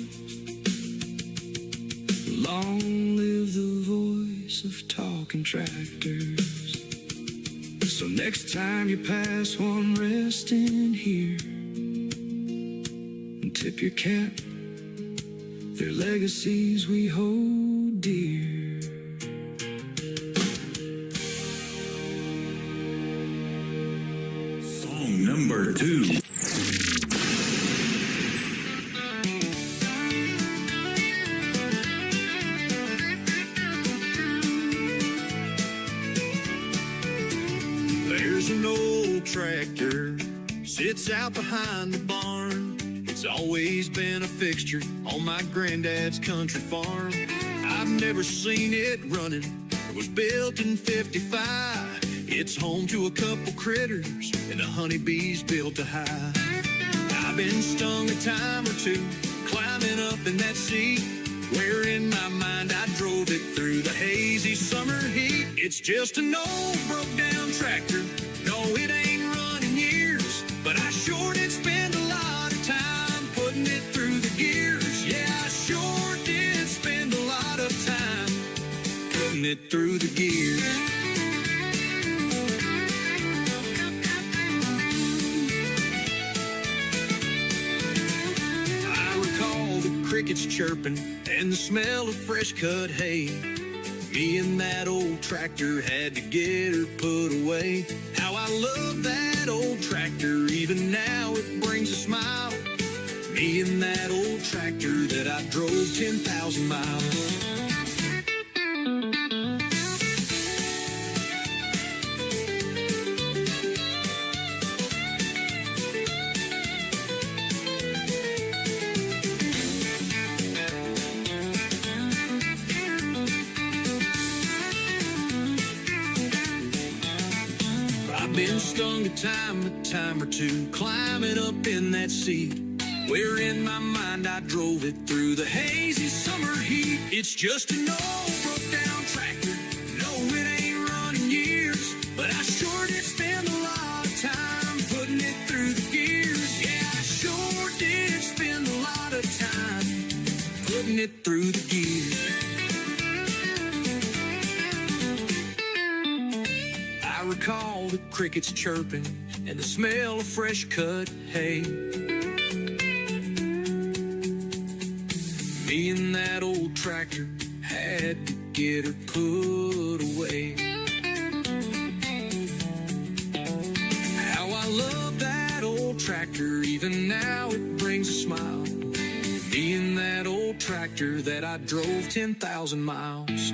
Long live the voice of talking tractors. So next time you pass one resting here, and tip your cap, their legacies we hold dear. Song number 2. There's an old tractor, sits out behind the barn. It's always been a fixture on my granddad's country farm. I've never seen it running. It was built in '55. It's home to a couple critters, and the honeybees built a hive. I've been stung a time or two, climbing up in that seat, where in my mind I drove it through the hazy summer heat. It's just an old broke-down tractor. No, it ain't run in years, but I sure did spend a lot of time putting it through the gears. Yeah, I sure did spend a lot of time putting it through the gears. I recall the crickets chirping and the smell of fresh cut hay. Me and that old tractor had to get her put away. How I love that old tractor, even now it brings a smile. Me and that old tractor that I drove 10,000 miles. Been stung a time or two, climbing up in that seat, where in my mind I drove it through the hazy summer heat. It's just an old broke-down tractor. No, it ain't run in years, but I sure did spend a lot of time putting it through the gears. Yeah, I sure did spend a lot of time putting putting it through the gears. I recall the crickets chirping and the smell of fresh cut hay. Me and that old tractor had to get her put away. How I love that old tractor, even now it brings a smile. Me and that old tractor that I drove 10,000 miles.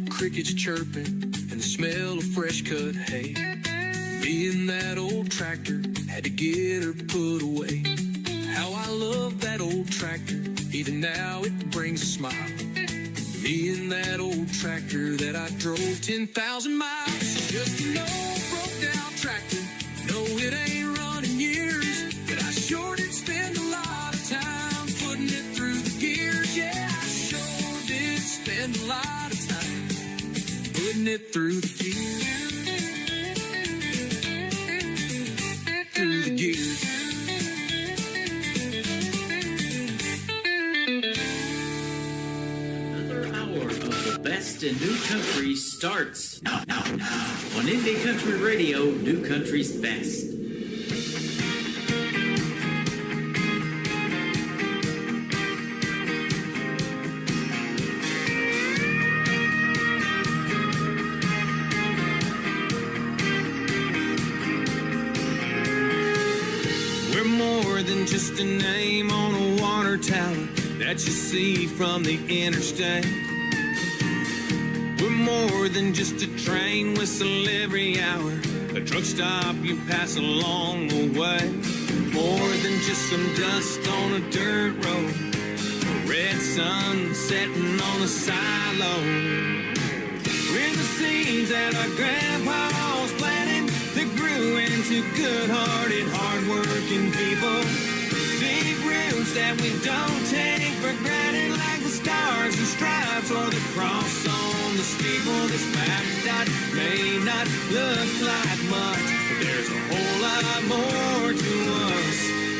Crickets chirping and the smell of fresh cut hay. Me and that old tractor had to get her put away. How I love that old tractor, even now it brings a smile. Me and that old tractor that I drove 10,000 miles. It's just an old broke down tractor. No, it ain't running years, but I sure did spend a lot of time putting it through the gears. Yeah, I sure did spend a lot of time putting it through the gears. Through the gears. Another hour of the best in new country starts now. On Indie Country Radio, New Country's Best. Just a name on a water tower that you see from the interstate. We're more than just a train whistle every hour, a truck stop you pass along the way. More than just some dust on a dirt road, a red sun setting on a silo. We're the seeds that our grandpa's planted that grew into good-hearted, hard-working people. Deep roots that we don't take for granted, like the stars and stripes or the cross on the steeple. This map dot may not look like much, but there's a whole lot more to us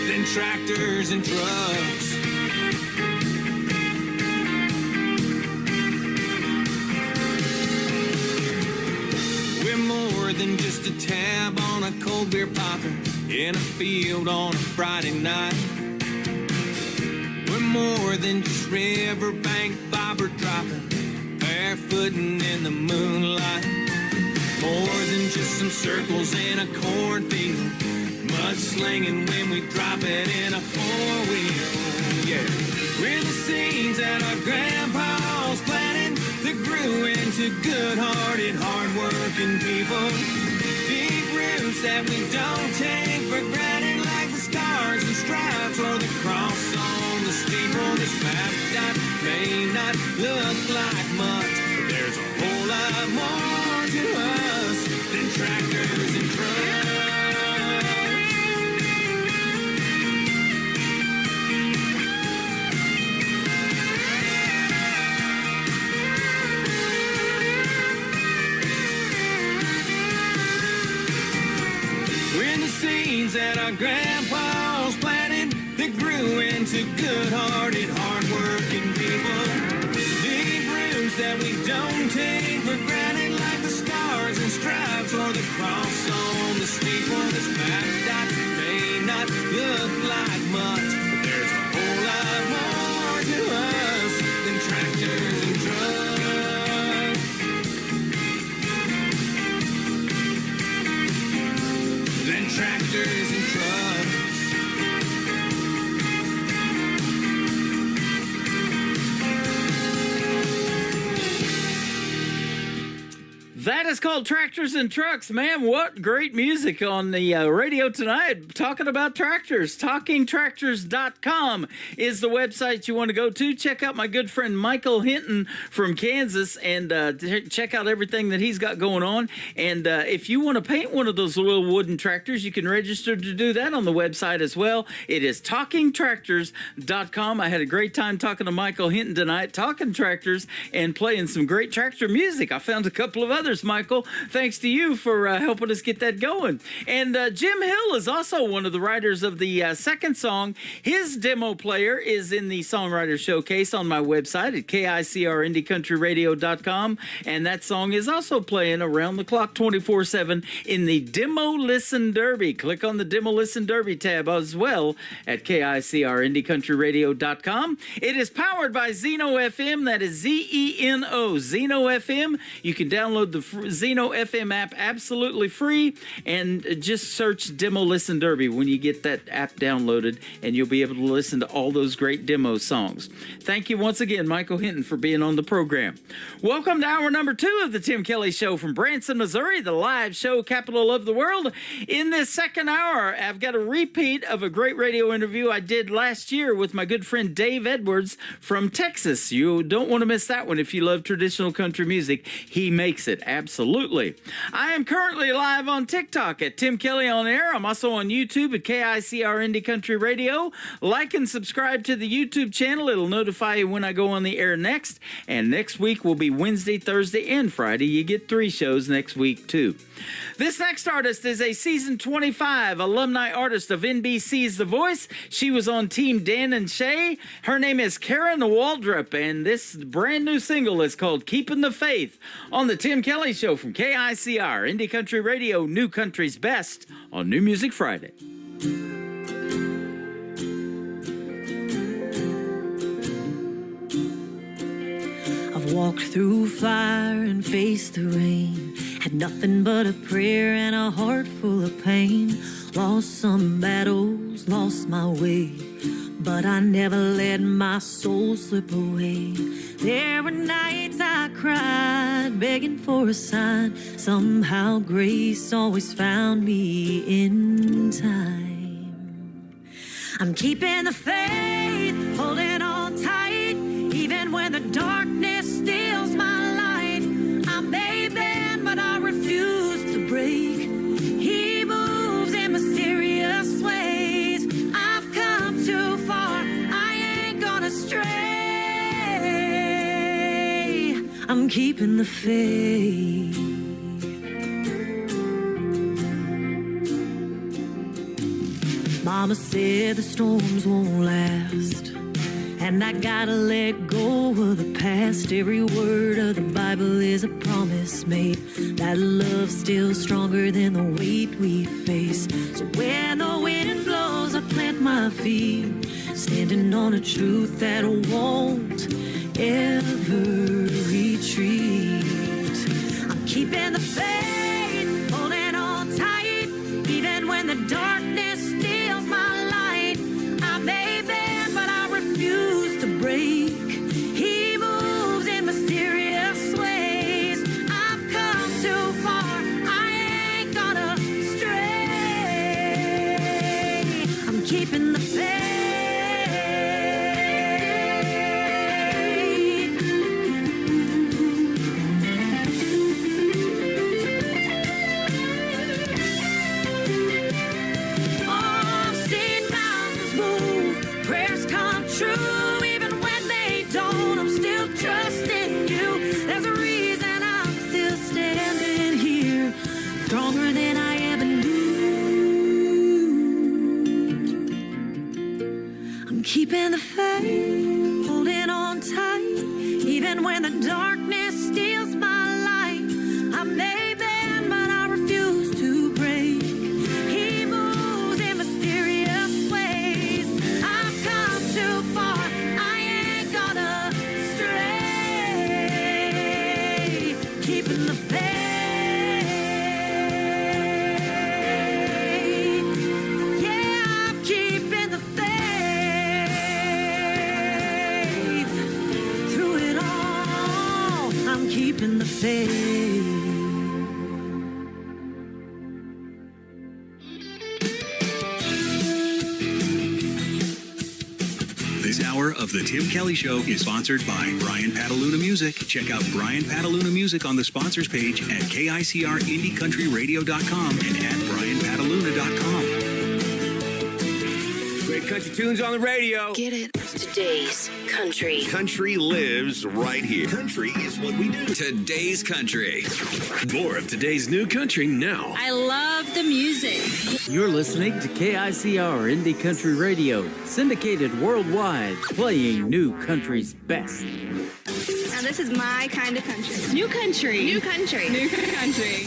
than tractors and trucks. We're more than just a tab on a cold beer popping in a field on a Friday night. We're more than just riverbank bobber dropping, barefooting in the moonlight. More than just some circles in a cornfield, mudslinging when we drop it in a four-wheel. Yeah, we're the seeds that our grandpa's planted that grew into good-hearted, hard-working people. Deep roots that we don't take for granted, like the stars and stripes or the cross on the steeple. This map dot may not look like much, but there's a whole lot more to us than tractors and trucks. Seeds that our grandpa's planted that grew into good-hearted, hard-working people. Deep roots that we don't take for granted, like the stars and stripes or the cross on the steeple. This map dot may not look like much, but there's a whole lot more to us than tractors and trucks. Tractors and trucks. That is called Tractors and Trucks. Man, what great music on the radio tonight. Talking about tractors. TalkingTractors.com is the website you want to go to. Check out my good friend Michael Hinton from Kansas and check out everything that he's got going on. And if you want to paint one of those little wooden tractors, you can register to do that on the website as well. It is TalkingTractors.com. I had a great time talking to Michael Hinton tonight, talking tractors and playing some great tractor music. I found a couple of others, Michael. Thanks to you for helping us get that going. And Jim Hill is also one of the writers of the second song. His demo player is in the Songwriter Showcase on my website at KICRIndieCountryRadio.com. And that song is also playing around the clock 24/7 in the Demo Listen Derby. Click on the Demo Listen Derby tab as well at KICRIndieCountryRadio.com. It is powered by Zeno FM. That is ZENO, Zeno FM. You can download the Zeno FM app absolutely free and just search Demo Listen Derby when you get that app downloaded, and you'll be able to listen to all those great demo songs. Thank you once again, Michael Hinton, for being on the program. Welcome to hour number 2 of the Tim Kelly Show from Branson, Missouri, the live show capital of the world. In this second hour, I've got a repeat of a great radio interview I did last year with my good friend Dave Edwards from Texas. You don't want to miss that one if you love traditional country music. He makes it, absolutely. I am currently live on TikTok at Tim Kelly On Air. I'm also on YouTube at KICR Indie Country Radio. Like and subscribe to the YouTube channel. It'll notify you when I go on the air next. And next week will be Wednesday, Thursday, and Friday. You get 3 shows next week, too. This next artist is a season 25 alumni artist of NBC's The Voice. She was on Team Dan and Shay. Her name is Karen Waldrop, and this brand new single is called Keeping the Faith on the Tim Kelly Show from KICR, Indie Country Radio, New Country's Best on New Music Friday. I've walked through fire and faced the rain, had nothing but a prayer and a heart full of pain. Lost some battles, lost my way, but I never let my soul slip away. There were nights I cried, begging for a sign. Somehow grace always found me in time. I'm keeping the faith, holding on tight, even when the darkness steals my light. I may bend, but I refuse to break. He moves in mysterious ways. I've come too far, I ain't gonna stray. I'm keeping the faith. Mama said the storms won't last, and I gotta let go of the past. Every word of the Bible is a promise made, that love's still stronger than the weight we face. So when the wind blows, I plant my feet, standing on a truth that won't ever retreat. I'm keeping the faith, holding on tight, even when the darkness steals my light. I may bend, but I refuse to break. He moves in mysterious ways. I've come too far, I ain't gonna stray. I'm keeping the faith. Oh, I've seen mountains move, prayers come true, even when they don't. I'm still trusting you. There's a reason I'm still standing here, stronger than I ever knew. I'm keeping the faith, holding on tight, even when the darkness steals my light. I may bend, but I refuse to break. He moves in mysterious ways. I've come too far, I ain't gonna stray. Keeping the faith. Yeah, I'm keeping the faith. Through it all, I'm keeping the faith. This hour of The Tim Kelly Show is sponsored by Brian Pataluna Music. Check out Brian Pataluna Music on the sponsors page at KICRIndieCountryRadio.com and at BrianPataluna.com. Great country tunes on the radio. Get it? Today's country. Country lives right here. Country is what we do. Today's country. More of today's new country now. I love the music. You're listening to KICR Indie Country Radio, syndicated worldwide, playing new country's best. Now this is my kind of country. New country. New country. New country.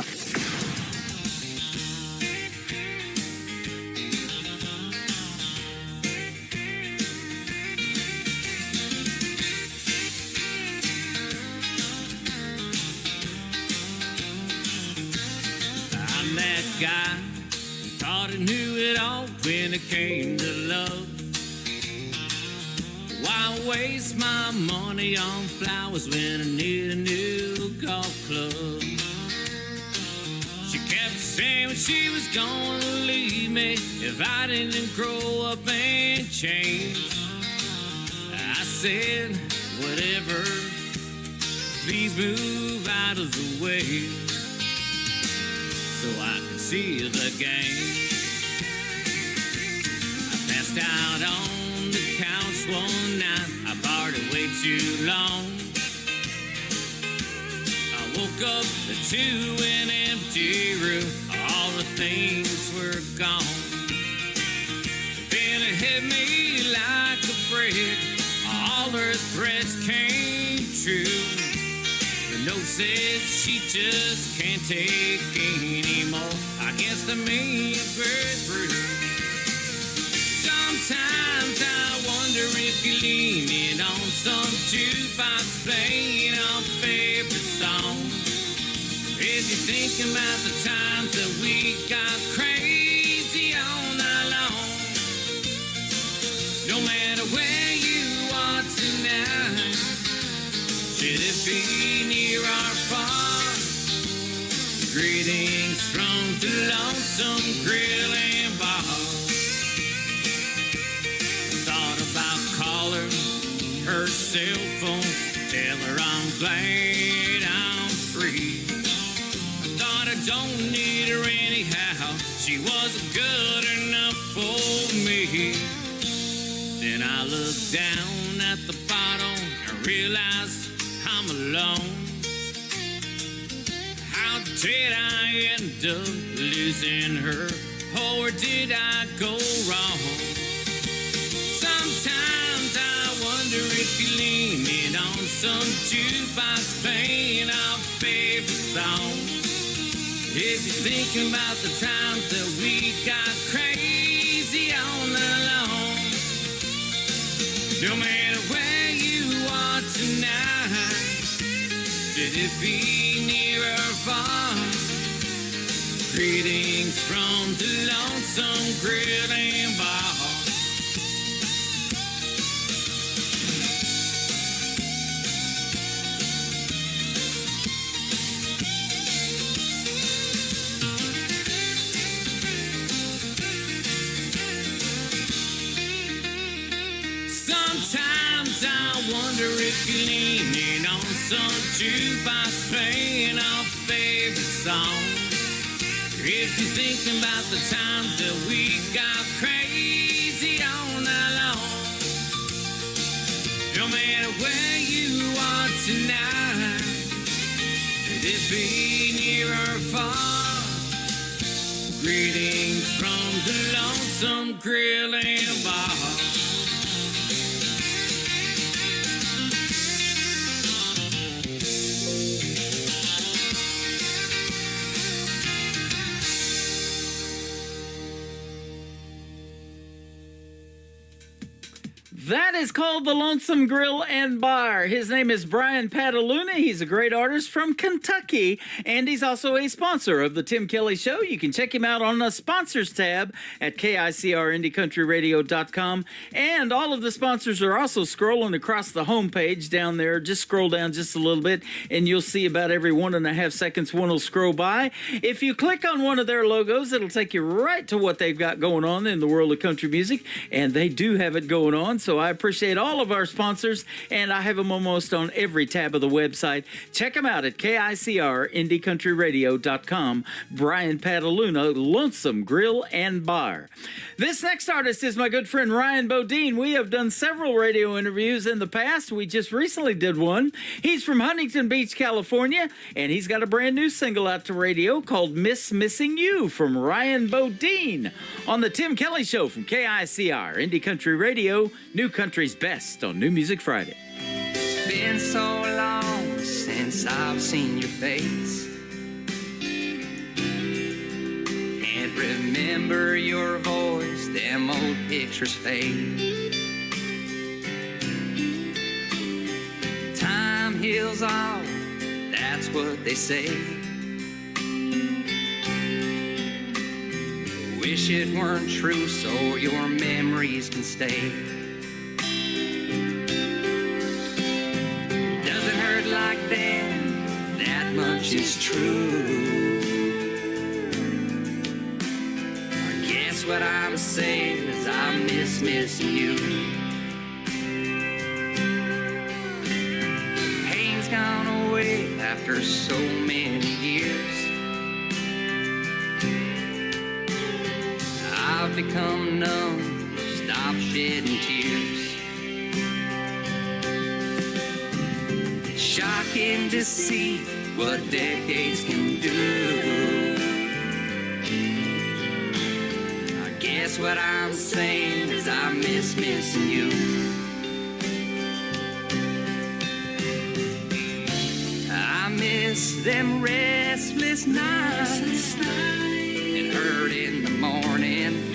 I'm that guy who thought he knew it all when it came to love. Why waste my money on flowers when I need a new golf club? She kept saying when she was gonna leave me if I didn't grow up and change. I said, whatever, please move out of the way so I can see the game. I passed out on the couch one night. I partied way too long. I woke up to an empty room. All the things were gone. Then it hit me like a brick. All her threats came true. The note says she just can't take anymore. I guess the mean bird through. Sometimes I wonder if you're leaning on some jukebox playing our favorite song. If you're thinking about the times that we got crazy all night long. No matter where you are tonight, should it be near or far? Greetings from the Lonesome Grill and Bar. Thought about calling her cell phone, tell her I'm glad I'm free. I thought I don't need her anyhow, she wasn't good enough for me. Then I looked down at the bottle and realized I'm alone. How did I end up losing her? Or did I go wrong? Sometimes I wonder if you're leaning on some jukebox playing our favorite song. If you're thinking about the times that we got crazy all night long. No matter where you are tonight, should it be near or far? Greetings from the Lonesome Grill and Bar. Sometimes I wonder if you're leaning on some jukebox playing our favorite song. If you're thinking about the times that we got crazy all night long. No matter where you are tonight, should it be near or far? Greetings from the Lonesome Grill and Bar. That is called the Lonesome Grill and Bar. His name is Brian Pataluna. He's a great artist from Kentucky, and he's also a sponsor of the Tim Kelly Show. You can check him out on the sponsors tab at KICRIndieCountryRadio.com. And all of the sponsors are also scrolling across the homepage down there. Just scroll down just a little bit, and you'll see about every 1.5 seconds one will scroll by. If you click on one of their logos, it'll take you right to what they've got going on in the world of country music, and they do have it going on. So I appreciate appreciate all of our sponsors, and I have them almost on every tab of the website. Check them out at KICR, IndieCountryRadio.com. Brian Pataluna, Lonesome Grill and Bar. This next artist is my good friend Ryan Bodine. We have done several radio interviews in the past. We just recently did one. He's from Huntington Beach, California, and he's got a brand new single out to radio called Miss Missing You from Ryan Bodine on the Tim Kelly Show from KICR, Indie Country Radio, New Country's best on New Music Friday. It's been so long since I've seen your face. Can't remember your voice, them old pictures fade. Time heals all, that's what they say. Wish it weren't true so your memories can stay. Doesn't hurt like then, that much is true. I guess what I'm saying is I miss missing you. Pain's gone away after so many years. I've become numb, stop shedding tears. It's shocking to see what decades can do. I guess what I'm saying is I miss missing you. I miss them restless nights and hurt in the morning.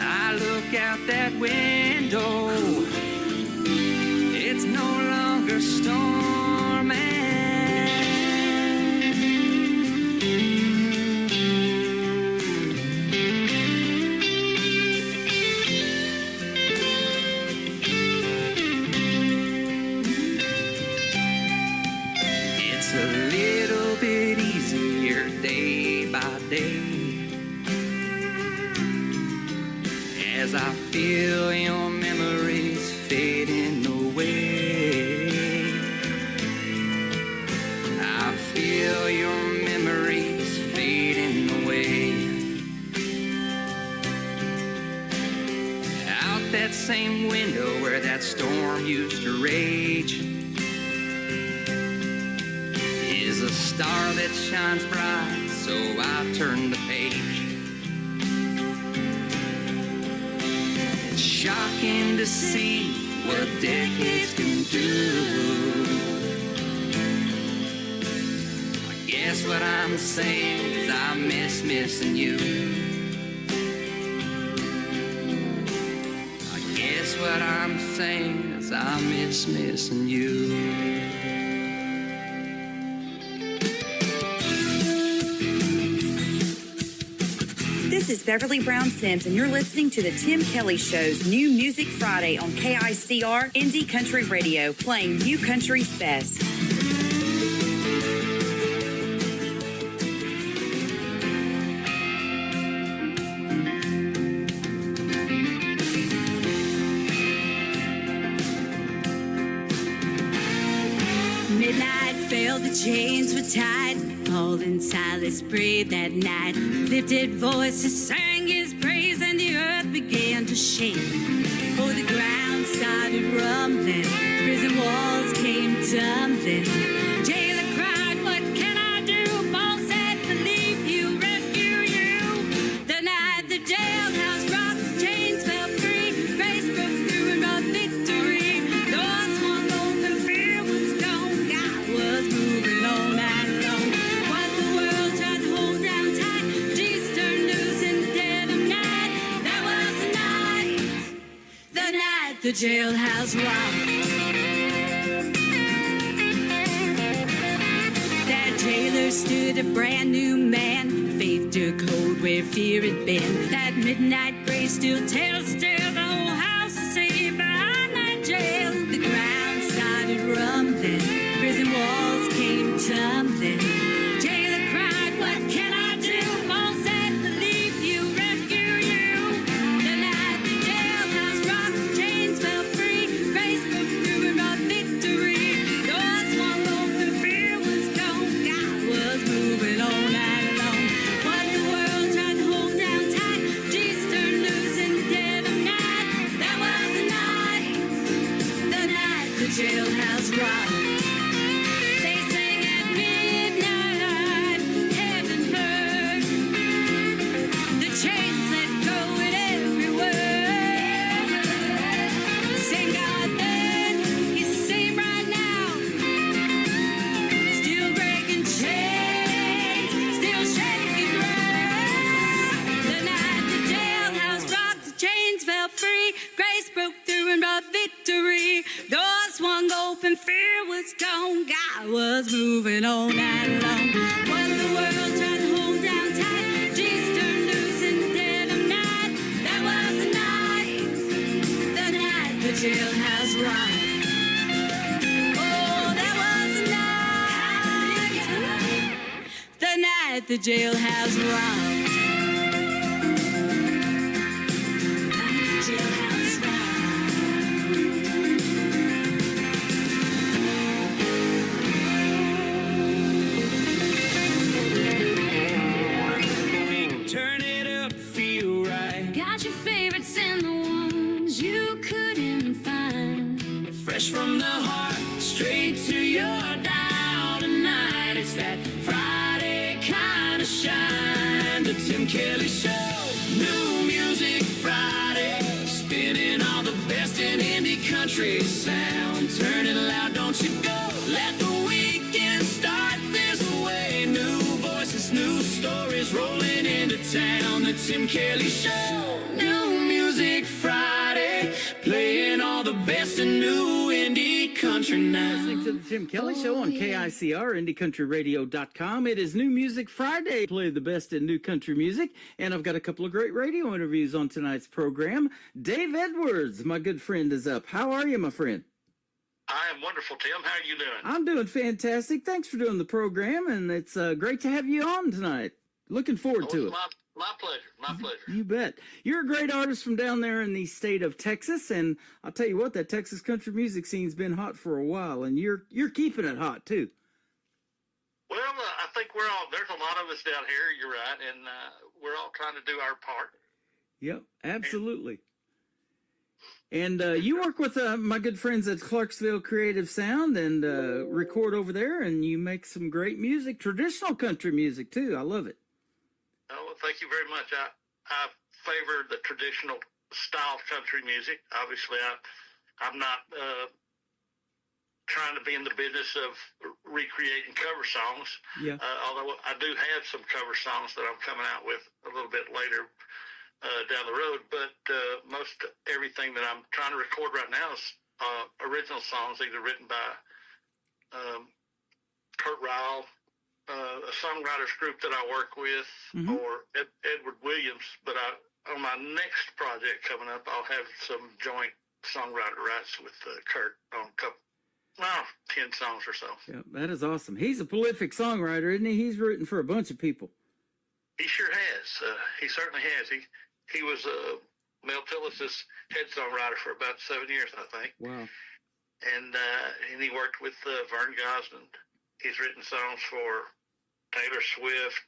I look out that window, it's no longer storming. It's a little bit easier day by day as I feel your memories fading away. I feel your memories fading away. Out that same window where that storm used to rage is a star that shines bright, so I turn the page. Shocking to see what decades can do. I guess what I'm saying is I miss missing you. I guess what I'm saying is I miss missing you. This is Beverly Brown Sims, and you're listening to the Tim Kelly Show's New Music Friday on KICR Indie Country Radio, playing New Country's best. Midnight fell, the chains were tied. Paul and Silas prayed that night. Lifted voices sang his praise, and the earth began to shake. Oh, the ground started rumbling, prison walls came tumbling. Jailer cried, "What can I do?" Paul said, "Believe he'll rescue you." The night the jailhouse rocked, the chains fell free. Grace broke through and brought victory. Doors swung open, fear was gone. God was moving on and on. What the world tried to hold down tight, Jesus turned loose in the dead of night. That was the night the jailhouse rocked. That jailer stood a brand new man. Faith took hold where fear had been. That midnight grace still tells the tale. The whole house is safe behind that jail. The ground started rumbling, prison walls came tumbling. Jailer cried, "What can I do?" Paul said, "Believe you, rescue you." The night the jailhouse rocked, jailhouse rock. They sing at midnight, heaven heard. The chains that go in every word. Sing God then, he's the same right now. Still breaking chains, still shaking ground. The night the jailhouse rocked, the chains fell free. Grace broke through and brought victory. Doors swung open, fear was gone. God was moving all night long. When the world tried to hold down tight, Jesus turned loose in the dead of night. That was the night the jailhouse rocked. Oh, that was the night the jailhouse rocked. Jailhouse rocked. Turn it up, feel right. Got your favorites and the ones you couldn't find. Fresh from the heart, straight to your dial tonight. It's that Friday kind of shine. The Tim Kelly Show. New Music Friday. Spinning all the best in indie country sound. Turn it loud, don't you go. Let the weekend start this way. New voices, new stories rolling into town. The Tim Kelly Show. New Music Friday. Playing all the best in new indie country now. Listening to the Tim Kelly Show on KICR, IndieCountryRadio.com. It is New Music Friday. Play the best in new country music. And I've got a couple of great radio interviews on tonight's program. Dave Edwards, my good friend, is up. How are you, my friend? I am wonderful, Tim. How are you doing? I'm doing fantastic. Thanks for doing the program, and it's great to have you on tonight. Looking forward to it. My pleasure. My pleasure. You bet. You're a great artist from down there in the state of Texas, and I'll tell you what, that Texas country music scene's been hot for a while, and you're keeping it hot too. Well, I think there's a lot of us down here, you're right, and we're all trying to do our part. Yep, absolutely. And you work with my good friends at Clarksville Creative Sound and record over there, and you make some great music, traditional country music too. I love it. Oh, well, thank you very much. I favor the traditional style of country music. Obviously, I'm not trying to be in the business of recreating cover songs. Yeah. Although I do have some cover songs that I'm coming out with a little bit later down the road. But most everything that I'm trying to record right now is original songs, either written by Kurt Ryle, a songwriters group that I work with, or Edward Williams. But on my next project coming up, I'll have some joint songwriter rights with Kurt on a couple, 10 songs or so. Yeah, that is awesome. He's a prolific songwriter, isn't he? He's written for a bunch of people. He sure has. He certainly has. He was Mel Tillis's head songwriter for about 7 years, I think. Wow. And he worked with Vern Gosdin. He's written songs for Taylor Swift,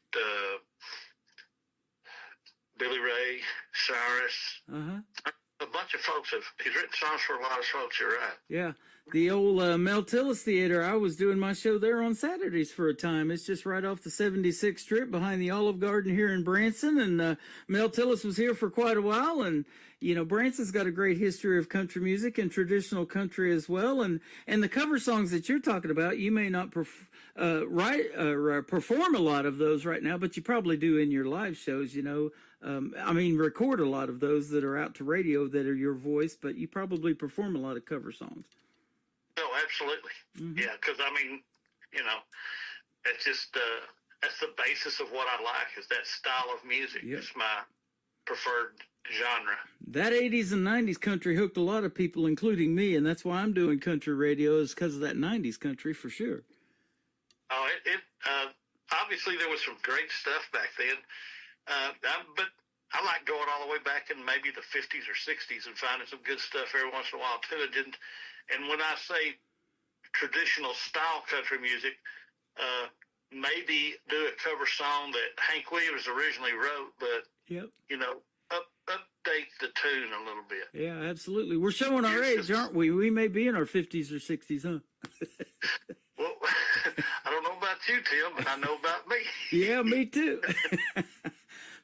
Billy Ray Cyrus. A bunch of folks he's written songs for a lot of folks, you're right. Yeah. The old Mel Tillis Theater, I was doing my show there on Saturdays for a time. It's just right off the 76th Strip behind the Olive Garden here in Branson. And Mel Tillis was here for quite a while. And, you know, Branson's got a great history of country music and traditional country as well. And the cover songs that you're talking about, you may not perform a lot of those right now, but you probably do in your live shows, you know. Record a lot of those that are out to radio that are your voice, but you probably perform a lot of cover songs. Oh, absolutely. Yeah, because, it's just, that's the basis of what I like, is that style of music. Yep. It's my preferred genre. That 80s and 90s country hooked a lot of people, including me, and that's why I'm doing country radio, is because of that 90s country for sure. Oh, obviously there was some great stuff back then. But I like going all the way back in maybe the 50s or 60s and finding some good stuff every once in a while too. And when I say traditional style country music, maybe do a cover song that Hank Williams originally wrote, but yep. you know, up update the tune a little bit. Yeah, absolutely. We're showing our age, aren't we? We may be in our 50s or 60s, huh? Well, I don't know about you, Tim, but I know about me. Yeah, me too.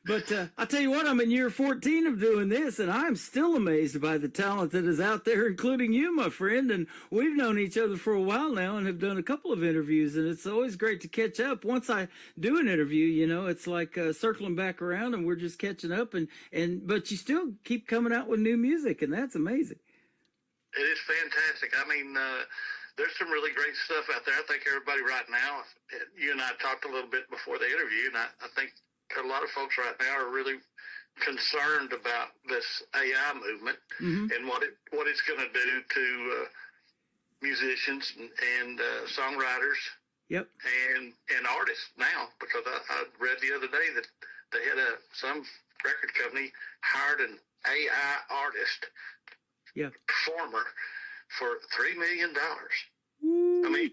But I tell you what, I'm in year 14 of doing this, and I'm still amazed by the talent that is out there, including you, my friend. And we've known each other for a while now and have done a couple of interviews, and it's always great to catch up. Once I do an interview, you know, it's like circling back around, and we're just catching up. But you still keep coming out with new music, and that's amazing. It is fantastic. I mean, there's some really great stuff out there. I think everybody right now, you and I talked a little bit before the interview, and I think a lot of folks right now are really concerned about this AI movement and what it's going to do to musicians and songwriters and artists now. Because I read the other day that they had some record company hired an AI artist performer for $3 million. I mean,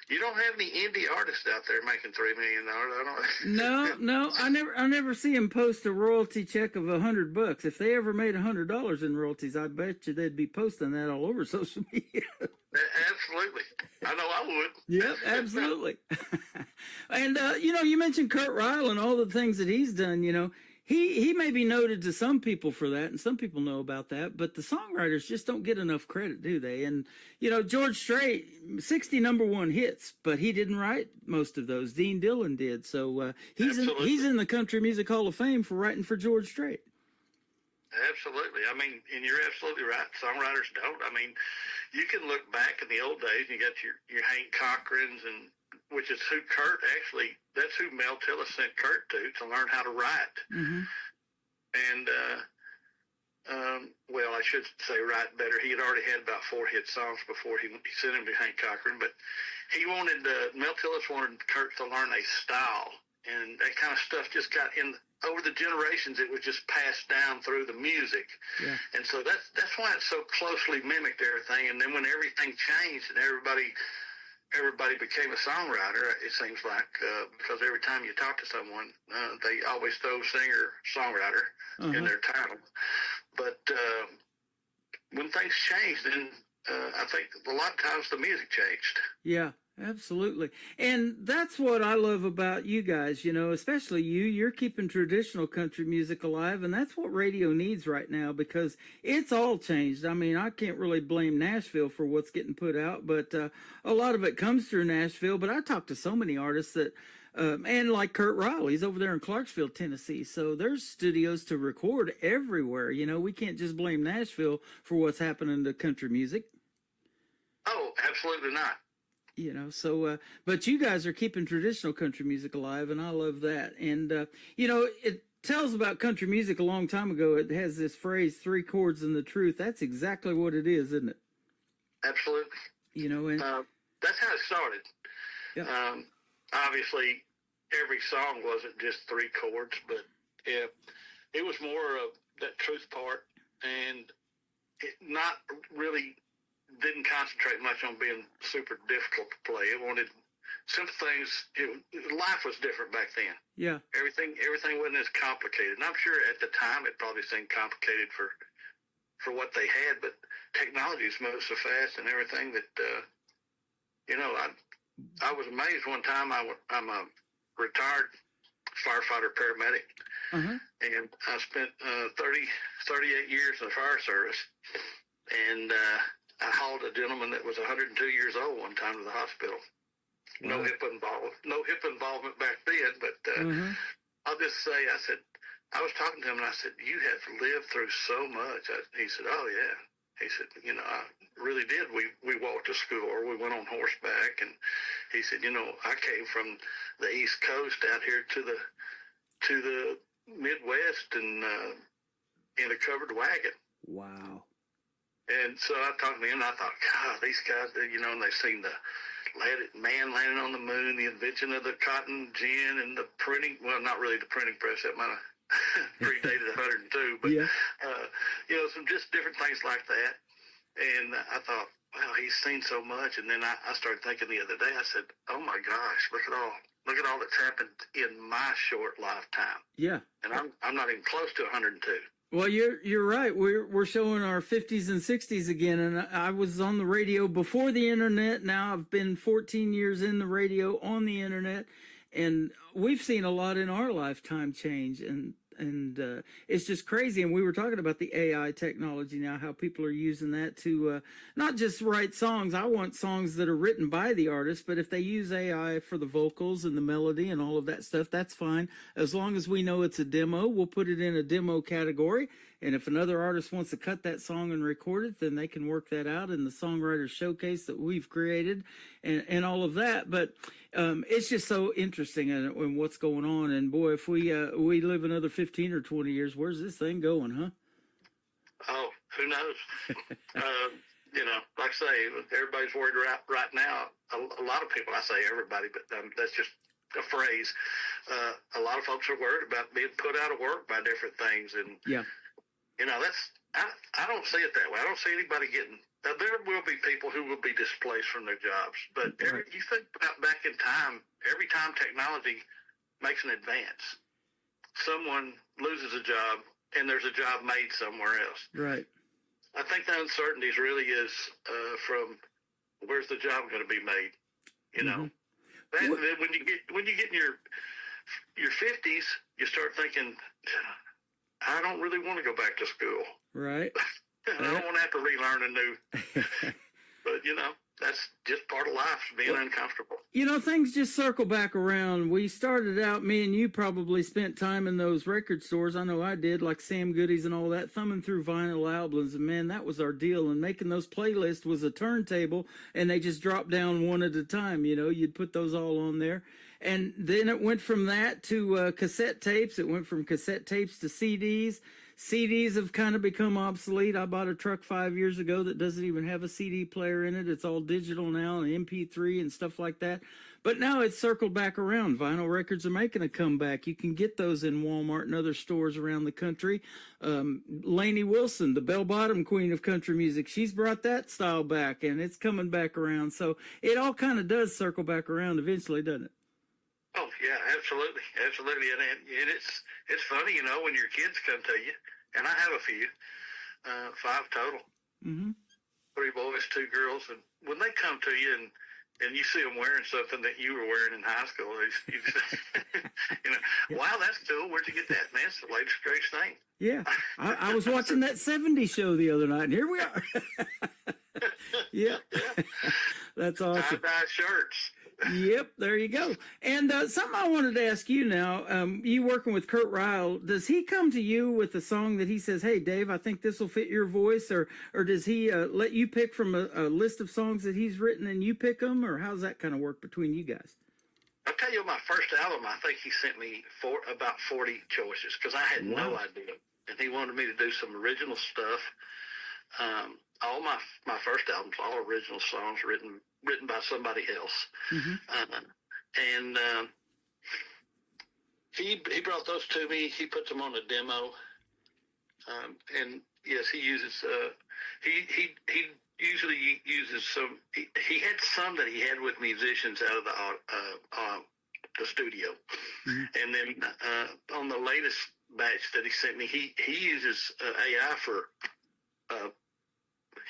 you don't have any indie artists out there making $3 million. I don't. No, I never see them post a royalty check of $100. If they ever made $100 in royalties, I bet you they'd be posting that all over social media. Absolutely, I know I would. Yep, absolutely. And you know, you mentioned Kurt Ryle and all the things that he's done. You know, he may be noted to some people for that, and some people know about that, but the songwriters just don't get enough credit, do they? And, you know, George Strait, 60 number one hits, but he didn't write most of those. Dean Dillon did. So he's in the Country Music Hall of Fame for writing for George Strait. Absolutely. I mean, and you're absolutely right. Songwriters don't. I mean, you can look back in the old days, and you got your Hank Cochran's, and which is who Kurt actually, that's who Mel Tillis sent Kurt to learn how to write. And, well, I should say write better. He had already had about 4 hit songs before he sent him to Hank Cochran, but he wanted, Mel Tillis wanted Kurt to learn a style, and that kind of stuff just got in, over the generations, it was just passed down through the music. And so that's why it's so closely mimicked everything. And then when everything changed and everybody became a songwriter, it seems like, because every time you talk to someone, they always throw singer-songwriter in their title. But when things changed, then I think a lot of times the music changed. Yeah, absolutely. And that's what I love about you guys, you know, especially you. You're keeping traditional country music alive, and that's what radio needs right now, because it's all changed. I mean, I can't really blame Nashville for what's getting put out, but a lot of it comes through Nashville. But I talk to so many artists that, and like Kurt Ryle, he's over there in Clarksville, Tennessee. So there's studios to record everywhere. You know, we can't just blame Nashville for what's happening to country music. Oh, absolutely not. You know, so, but you guys are keeping traditional country music alive, and I love that. And, you know, it tells about country music a long time ago. It has this phrase, 3 chords and the truth. That's exactly what it is, isn't it? Absolutely. You know, and that's how it started. Yeah. Obviously, every song wasn't just 3 chords, but it was more of that truth part, and it not really didn't concentrate much on being super difficult to play. It wanted simple things. Life was different back then. Yeah. Everything wasn't as complicated. And I'm sure at the time it probably seemed complicated for what they had, but technology's moved so fast and everything that, you know, I was amazed one time. I'm a retired firefighter paramedic, and I spent 38 years in the fire service, and I hauled a gentleman that was 102 years old one time to the hospital. No hip involvement back then, but I'll just say, I was talking to him, and I said, "You have lived through so much." He said, "Oh yeah." He said, "You know, I really did. We walked to school, or we went on horseback." And he said, "You know, I came from the East Coast out here to the Midwest and in a covered wagon." Wow. And so I talked to him, and I thought, God, these guys, you know, and they've seen the man landing on the moon, the invention of the cotton gin, and the printing, well, not really the printing press, that might have predated 102, but, you know, some just different things like that. And I thought, wow, he's seen so much. And then I started thinking the other day, I said, oh my gosh, look at all that's happened in my short lifetime. Yeah. And I'm not even close to 102. Well, you're right. We're showing our 50s and 60s again, and I was on the radio before the internet. Now I've been 14 years in the radio on the internet, and we've seen a lot in our lifetime change, and it's just crazy. And we were talking about the AI technology now, how people are using that to not just write songs. I want songs that are written by the artist, but if they use AI for the vocals and the melody and all of that stuff, that's fine. As long as we know it's a demo, we'll put it in a demo category. And if another artist wants to cut that song and record it, then they can work that out in the Songwriter Showcase that we've created and all of that. But it's just so interesting in what's going on. And boy, if we live another 15 or 20 years, where's this thing going, huh? Oh, who knows? You know, like I say, everybody's worried right now. A lot of people, I say everybody, but that's just a phrase. A lot of folks are worried about being put out of work by different things. And, yeah. You know, I don't see it that way. I don't see anybody getting. Now, there will be people who will be displaced from their jobs, but you think about back in time, every time technology makes an advance, someone loses a job and there's a job made somewhere else. Right. I think the uncertainties really is from where's the job going to be made. You know, when you get in your 50s, you start thinking, I don't really want to go back to school. Right. I don't want to have to relearn anew. But, you know, that's just part of life, being uncomfortable. You know, things just circle back around. We started out, me and you probably spent time in those record stores. I know I did, like Sam Goody's and all that, thumbing through vinyl albums. And, man, that was our deal. And making those playlists was a turntable, and they just dropped down one at a time. You know, you'd put those all on there. And then it went from that to cassette tapes. It went from cassette tapes to CDs. CDs have kind of become obsolete. I bought a truck 5 years ago that doesn't even have a CD player in it. It's all digital now and MP3 and stuff like that. But now it's circled back around. Vinyl records are making a comeback. You can get those in Walmart and other stores around the country. Lainey Wilson, the bell-bottom queen of country music, she's brought that style back, and it's coming back around. So it all kind of does circle back around eventually, doesn't it? Oh, yeah, absolutely. Absolutely. And it's funny, you know, when your kids come to you, and I have a few, 5 total, 3 boys, 2 girls, and when they come to you and you see them wearing something that you were wearing in high school, you know, wow, that's cool. Where'd you get that, man? It's the latest greatest thing. Yeah. I was watching that 70s show the other night, and here we are. Yeah. That's awesome. Tie-dye shirts. Yep, there you go. And something I wanted to ask you now, you working with Kurt Ryle, does he come to you with a song that he says, hey, Dave, I think this will fit your voice, or does he let you pick from a list of songs that he's written and you pick them, or how's that kind of work between you guys? I'll tell you, my first album, I think he sent me about 40 choices because I had no idea. And he wanted me to do some original stuff. All my first albums, all original songs written by somebody else. And he brought those to me. He puts them on a demo. And yes, he uses he usually uses some. He had some that he had with musicians out of the studio. And then on the latest batch that he sent me, he uses AI for.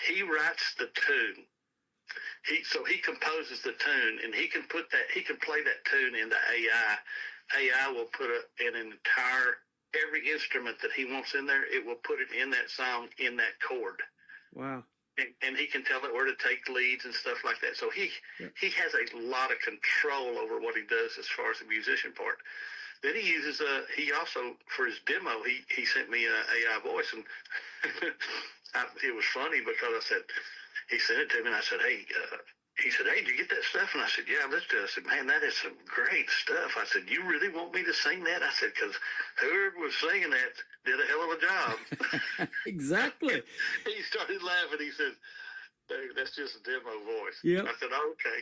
He writes the tune. So he composes the tune, and he can play that tune into AI. AI will put an entire, every instrument that he wants in there, it will put it in that song in that chord. Wow. And he can tell it where to take leads and stuff like that. So he has a lot of control over what he does as far as the musician part. Then he uses he also, for his demo, he sent me an AI voice, and it was funny because he sent it to me, and I said, hey, he said, hey, did you get that stuff? And I said, yeah, let's do it. I said, man, that is some great stuff. I said, you really want me to sing that? I said, because whoever was singing that did a hell of a job. Exactly. He started laughing. He said, that's just a demo voice. Yep. I said, oh, okay.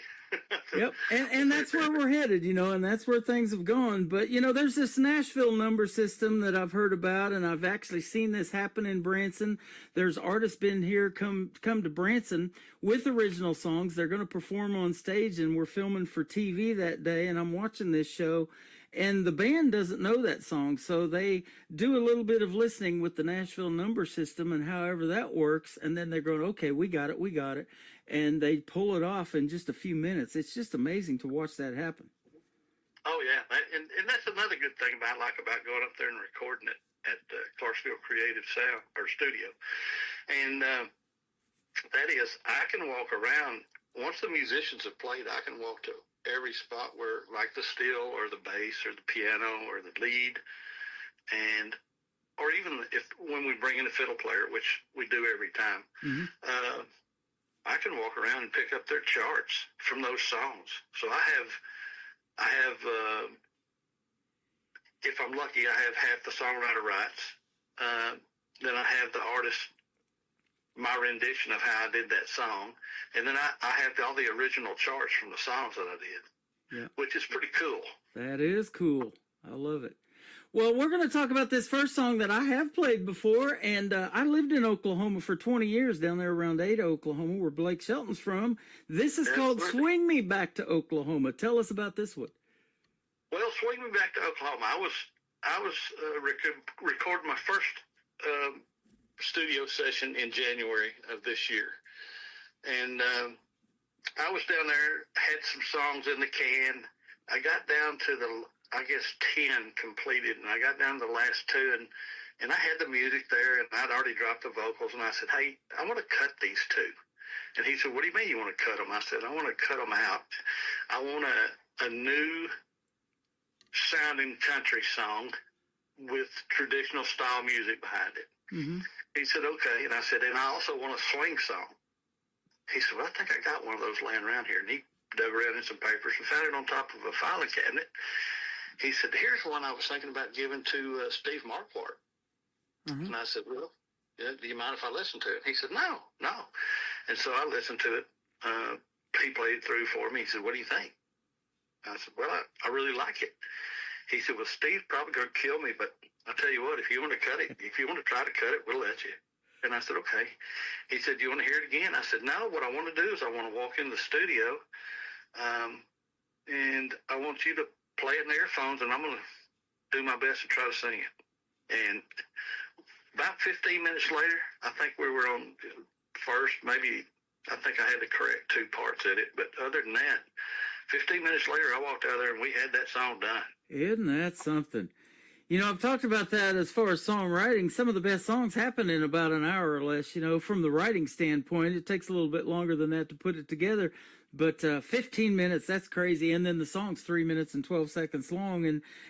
Yep. And that's where we're headed, you know, and that's where things have gone. But, you know, there's this Nashville number system that I've heard about, and I've actually seen this happen in Branson. There's artists been here, come to Branson with original songs. They're going to perform on stage, and we're filming for TV that day, and I'm watching this show. and the band doesn't know that song, so they do a little bit of listening with the Nashville number system and however that works, and then they're going, okay, we got it, and they pull it off in just a few minutes. It's just amazing to watch that happen. Oh yeah, and that's another good thing I like about going up there and recording it at Clarksville Creative Sound or Studio, and that is, I can walk around. Once the musicians have played, I can walk to every spot where, like the steel or the bass or the piano or the lead, and or even when we bring in a fiddle player, which we do every time, I can walk around and pick up their charts from those songs. So I have if I'm lucky, I have half the songwriter rights. Then I have the artist, my rendition of how I did that song, and then I have all the original charts from the songs that I did, which is pretty cool. That is cool. I love it. Well, we're going to talk about this first song that I have played before, and I lived in Oklahoma for 20 years down there around Ada, Oklahoma, where Blake Shelton's from. This is called Swing Me Back to Oklahoma. Tell us about this one. Well, Swing Me Back to Oklahoma. I was recording my first studio session in January of this year, and I was down there, had some songs in the can. I got down to 10 completed, and I got down to the last two, and I had the music there, and I'd already dropped the vocals, and I said, hey, I want to cut these two. And he said, what do you mean you want to cut them? I said, I want to cut them out. I want a new sounding country song with traditional style music behind it. He said, okay. And I said, and I also want a swing song. He said, well, I think I got one of those laying around here. And he dug around in some papers and found it on top of a filing cabinet. He said, here's one I was thinking about giving to Steve Marquardt. And I said, well, do you mind if I listen to it? He said, no. And so I listened to it. He played it through for me. He said, what do you think? I said, well, I really like it. He said, well, Steve's probably going to kill me, but I'll tell you what, if you want to cut it, if you want to try to cut it, we'll let you. And I said, okay. He said, do you want to hear it again? I said, no, what I want to do is I want to walk in the studio, and I want you to play it in the earphones, and I'm going to do my best to try to sing it. And about 15 minutes later, I think we were on first, maybe I think I had to correct 2 parts in it, but other than that, 15 minutes later, I walked out there and we had that song done. Isn't that something? You know, I've talked about that as far as songwriting. Some of the best songs happen in about an hour or less, you know, from the writing standpoint. It takes a little bit longer than that to put it together. But 15 minutes, that's crazy. And then the song's 3 minutes and 12 seconds long.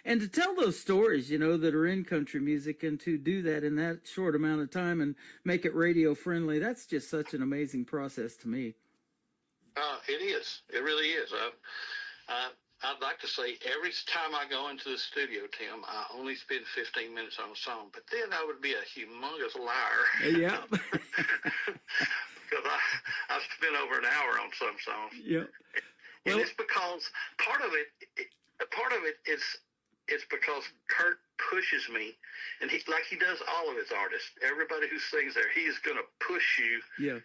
And to tell those stories, you know, that are in country music, and to do that in that short amount of time and make it radio friendly, that's just such an amazing process to me. It is. It really is. I'd like to say every time I go into the studio, Tim, I only spend 15 minutes on a song, but then I would be a humongous liar. Yeah. Because I've spent over an hour on some songs. Yeah. And it's because part of it is it's because Kurt pushes me, and he does all of his artists. Everybody who sings there, he is going to push you. Yeah.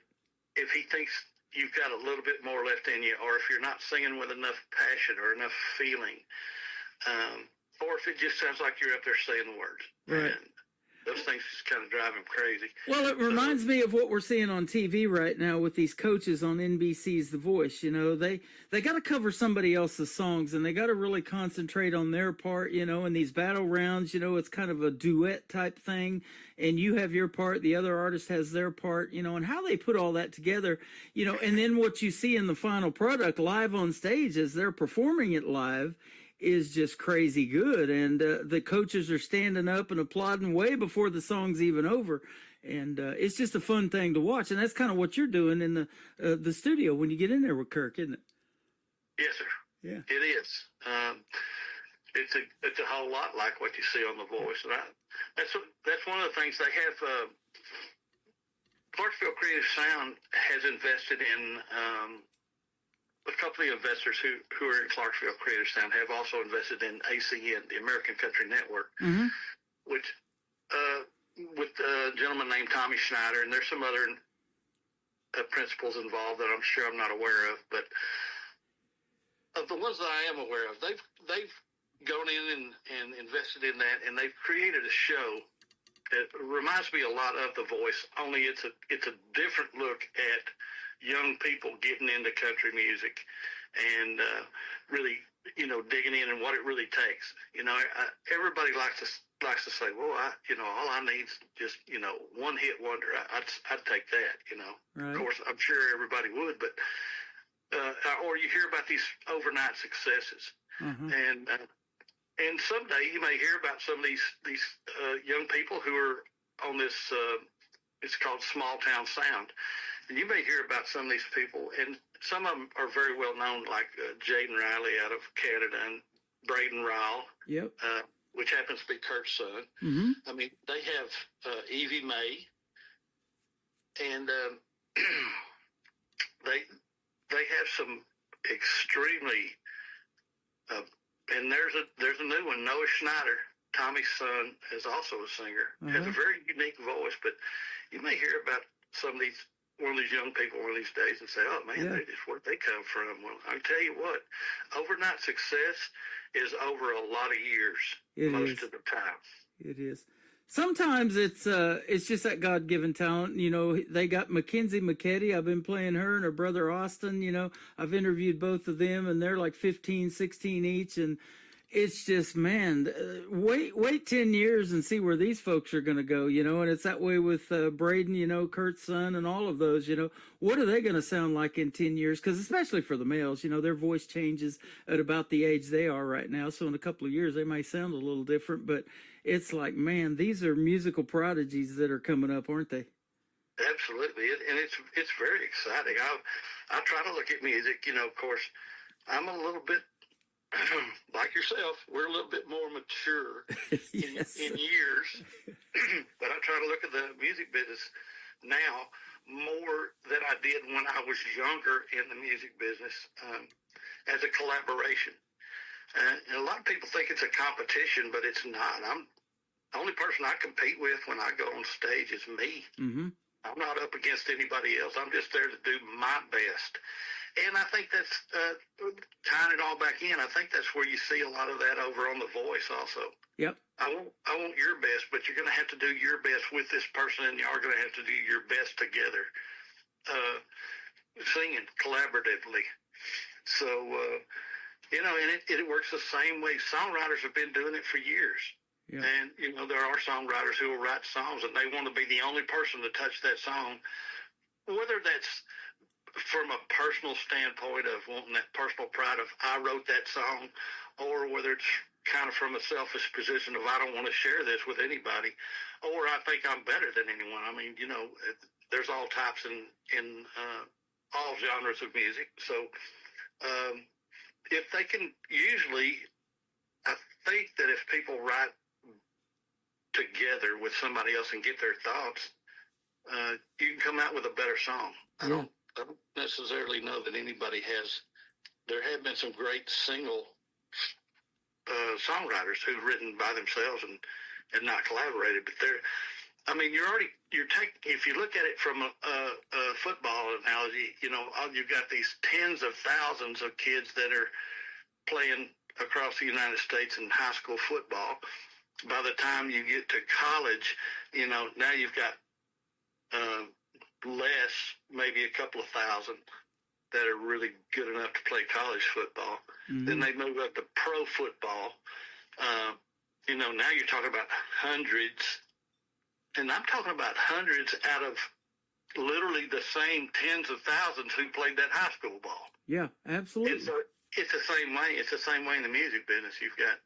If he thinks you've got a little bit more left in you, or if you're not singing with enough passion or enough feeling, or if it just sounds like you're up there saying the words. Right. And those things just kind of drive him crazy. Well, it reminds me of what we're seeing on TV right now with these coaches on NBC's The Voice. You know, they got to cover somebody else's songs, and they got to really concentrate on their part, you know, in these battle rounds. You know, it's kind of a duet type thing, and you have your part, the other artist has their part, you know, and how they put all that together, you know, and then what you see in the final product live on stage as they're performing it live is just crazy good. And the coaches are standing up and applauding way before the song's even over. And it's just a fun thing to watch. And that's kind of what you're doing in the studio when you get in there with Kirk, isn't it? Yes, sir. Yeah. It is. It's a whole lot like what you see on The Voice. And that's one of the things they have. Clarksville Creative Sound has invested in a couple of investors who are in Clarksville Creative Sound have also invested in ACN, the American Country Network, which with a gentleman named Tommy Schneider, and there's some other principals involved that I'm sure I'm not aware of, but of the ones that I am aware of, they've gone in and invested in that, and they've created a show that reminds me a lot of The Voice, only it's a different look at young people getting into country music and really, digging in and what it really takes. Everybody likes to say, well, all I need is just, one hit wonder. I'd take that, Right. Of course, I'm sure everybody would, but, or you hear about these overnight successes. Uh-huh. And someday you may hear about some of these young people who are on this, it's called Small Town Sound. And you may hear about some of these people, and some of them are very well known, like Jaden Riley out of Canada and Braden Ryle, Yep. which happens to be Kurt's son. Mm-hmm. I mean, they have Evie May, and they have some extremely and there's a new one, Noah Schneider, Tommy's son, is also a singer, has a very unique voice. But you may hear about one of these young people one of these days and say, oh man, where'd they come from? Well, I tell you what, overnight success is over a lot of years most of the time. It is. Sometimes it's just that God-given talent. They got Mackenzie McKetty. I've been playing her and her brother Austin. I've interviewed both of them, and they're like 15, 16 each. And it's just, man, wait 10 years and see where these folks are going to go, And it's that way with Braden, Kurt's son, and all of those, What are they going to sound like in 10 years? Because especially for the males, their voice changes at about the age they are right now. So in a couple of years, they may sound a little different, but it's like, man, these are musical prodigies that are coming up, aren't they? Absolutely, and it's very exciting. I try to look at music. Of course, I'm a little bit like yourself. We're a little bit more mature in years, but I try to look at the music business now more than I did when I was younger in the music business as a collaboration. And a lot of people think it's a competition, but it's not. The only person I compete with when I go on stage is me. Mm-hmm. I'm not up against anybody else. I'm just there to do my best. And I think that's tying it all back in. I think that's where you see a lot of that over on The Voice also. Yep. I want your best, but you're going to have to do your best with this person, and you are going to have to do your best together, singing collaboratively. So, and it works the same way. Songwriters have been doing it for years. Yeah. And, there are songwriters who will write songs, and they want to be the only person to touch that song, whether that's from a personal standpoint of wanting that personal pride of I wrote that song, or whether it's kind of from a selfish position of I don't want to share this with anybody, or I think I'm better than anyone. I mean, there's all types in all genres of music. So if they can, usually I think that if people write together with somebody else and get their thoughts, you can come out with a better song. I don't necessarily know that anybody has. There have been some great single songwriters who've written by themselves and not collaborated, but if you look at it from a football analogy, you've got these tens of thousands of kids that are playing across the United States in high school football. By the time you get to college, now you've got less, maybe a couple of thousand that are really good enough to play college football. Mm-hmm. Then they move up to pro football. Now you're talking about hundreds, and I'm talking about hundreds out of literally the same tens of thousands who played that high school ball. Yeah, absolutely. And so it's the same way. It's the same way in the music business. You've got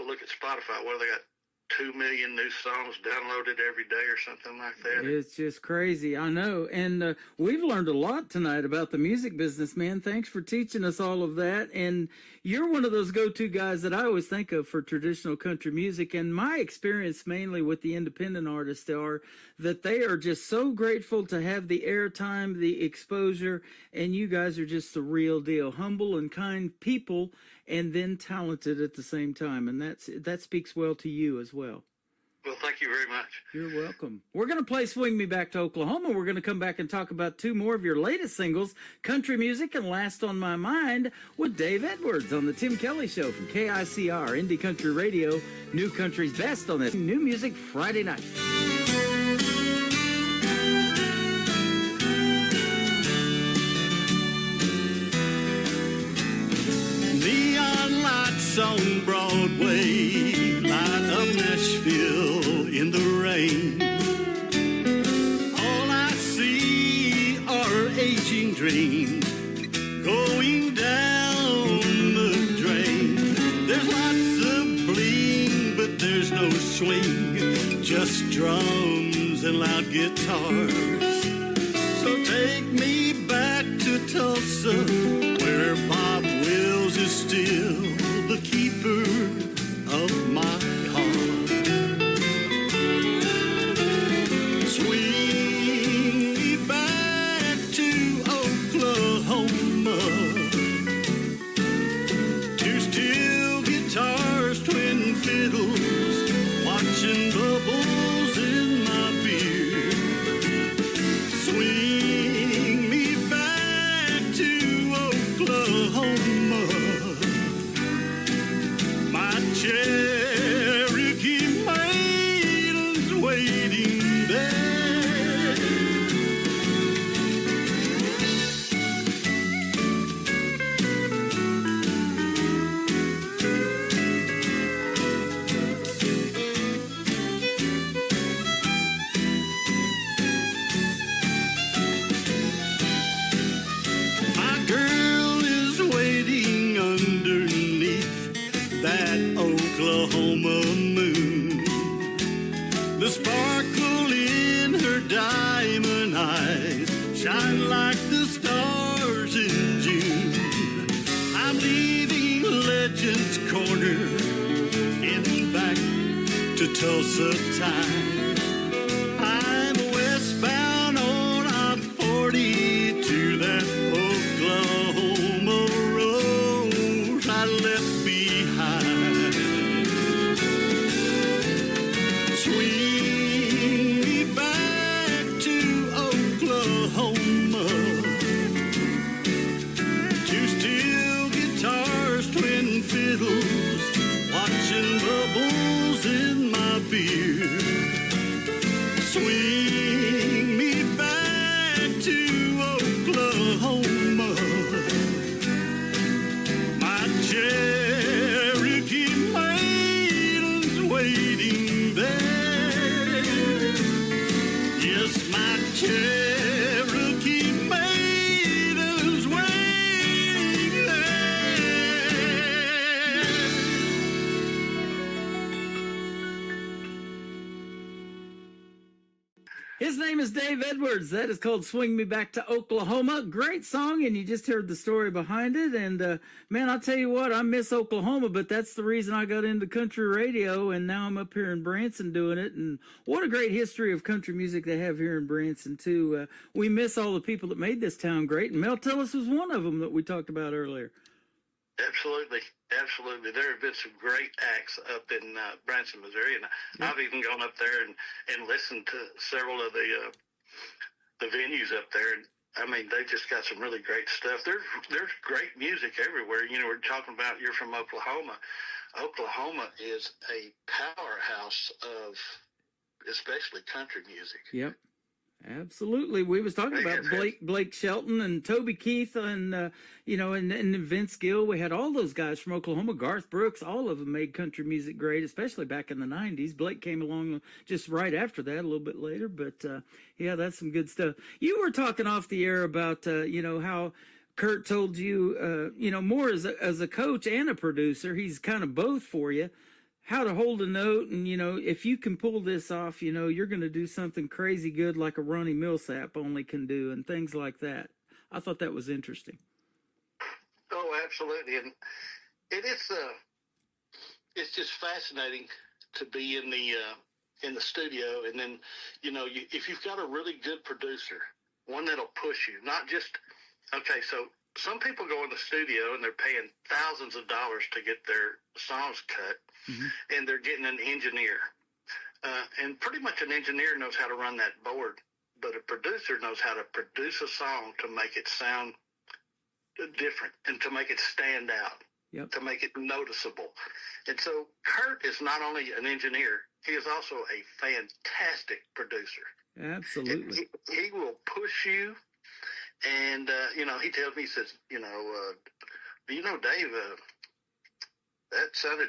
look at Spotify. What do they got? 2 million new songs downloaded every day or something like that. It's just crazy. I know. And we've learned a lot tonight about the music business, man. Thanks for teaching us all of that. And you're one of those go-to guys that I always think of for traditional country music. And my experience mainly with the independent artists are that they are just so grateful to have the airtime, the exposure, and you guys are just the real deal. Humble and kind people, and then talented at the same time. And that speaks well to you as well. Well, thank you very much. You're welcome. We're going to play Swing Me Back to Oklahoma. We're going to come back and talk about two more of your latest singles, Country Music and Last on My Mind, with Dave Edwards on the Tim Kelly Show from KICR, Indie Country Radio, New Country's Best on this New Music Friday night. Neon lights on Broadway light up Nashville in the rain. All I see are aging dreams going down the drain. There's lots of bling, but there's no swing, just drums and loud guitars. So take me back to Tulsa, where Bob Wills is still the keeper of my heart. Swing me back to Oklahoma, two steel guitars, twin fiddles, watching bubbles in my beer. Swing me back to Oklahoma, my Cherokee maiden's waiting there. My girl is waiting underneath that Oklahoma moon. The sparkle in her diamond eyes shine like the stars in June. I'm leaving Legends Corner, getting back to Tulsa time. I'm westbound on I-40 to that Oklahoma road I left behind. Swing me back to Oklahoma, two steel guitars, twin fiddles, watching bubbles in my beer. Swing me back to Oklahoma, my Cherokee maiden's waiting there. Yes, my Cherokee maiden's waiting there. His name is Dave Edwards. That is called Swing Me Back to Oklahoma. Great song, and you just heard the story behind it. And, man, I'll tell you what, I miss Oklahoma, but that's the reason I got into country radio, and now I'm up here in Branson doing it. And what a great history of country music they have here in Branson, too. We miss all the people that made this town great, and Mel Tillis was one of them that we talked about earlier. Absolutely. Absolutely. There have been some great acts up in Branson, Missouri, and I've even gone up there and listened to several of the venues up there. And I mean, they've just got some really great stuff. There's great music everywhere. You know, we're talking about, you're from Oklahoma. Oklahoma is a powerhouse of especially country music. Yep. Absolutely. We was talking about Blake Shelton and Toby Keith and, you know, and Vince Gill. We had all those guys from Oklahoma. Garth Brooks, all of them made country music great, especially back in the 90s. Blake came along just right after that, a little bit later. But, yeah, that's some good stuff. You were talking off the air about, you know, how Kurt told you, you know, more as a coach and a producer. He's kind of both for you. How to hold a note, and, you know, if you can pull this off, you know, you're going to do something crazy good like a Ronnie Millsap only can do, and things like that. I thought that was interesting. Oh, absolutely. And it's just fascinating to be in the studio, and then, you know, if you've got a really good producer, one that'll push you, not just, okay, so some people go in the studio and they're paying thousands of dollars to get their songs cut, and they're getting an engineer, And pretty much an engineer knows how to run that board, but a producer knows how to produce a song to make it sound different and to make it stand out, to make it noticeable. And so Kurt is not only an engineer, he is also a fantastic producer. Absolutely. He will push you. And, he tells me, he says, Dave, that sounded,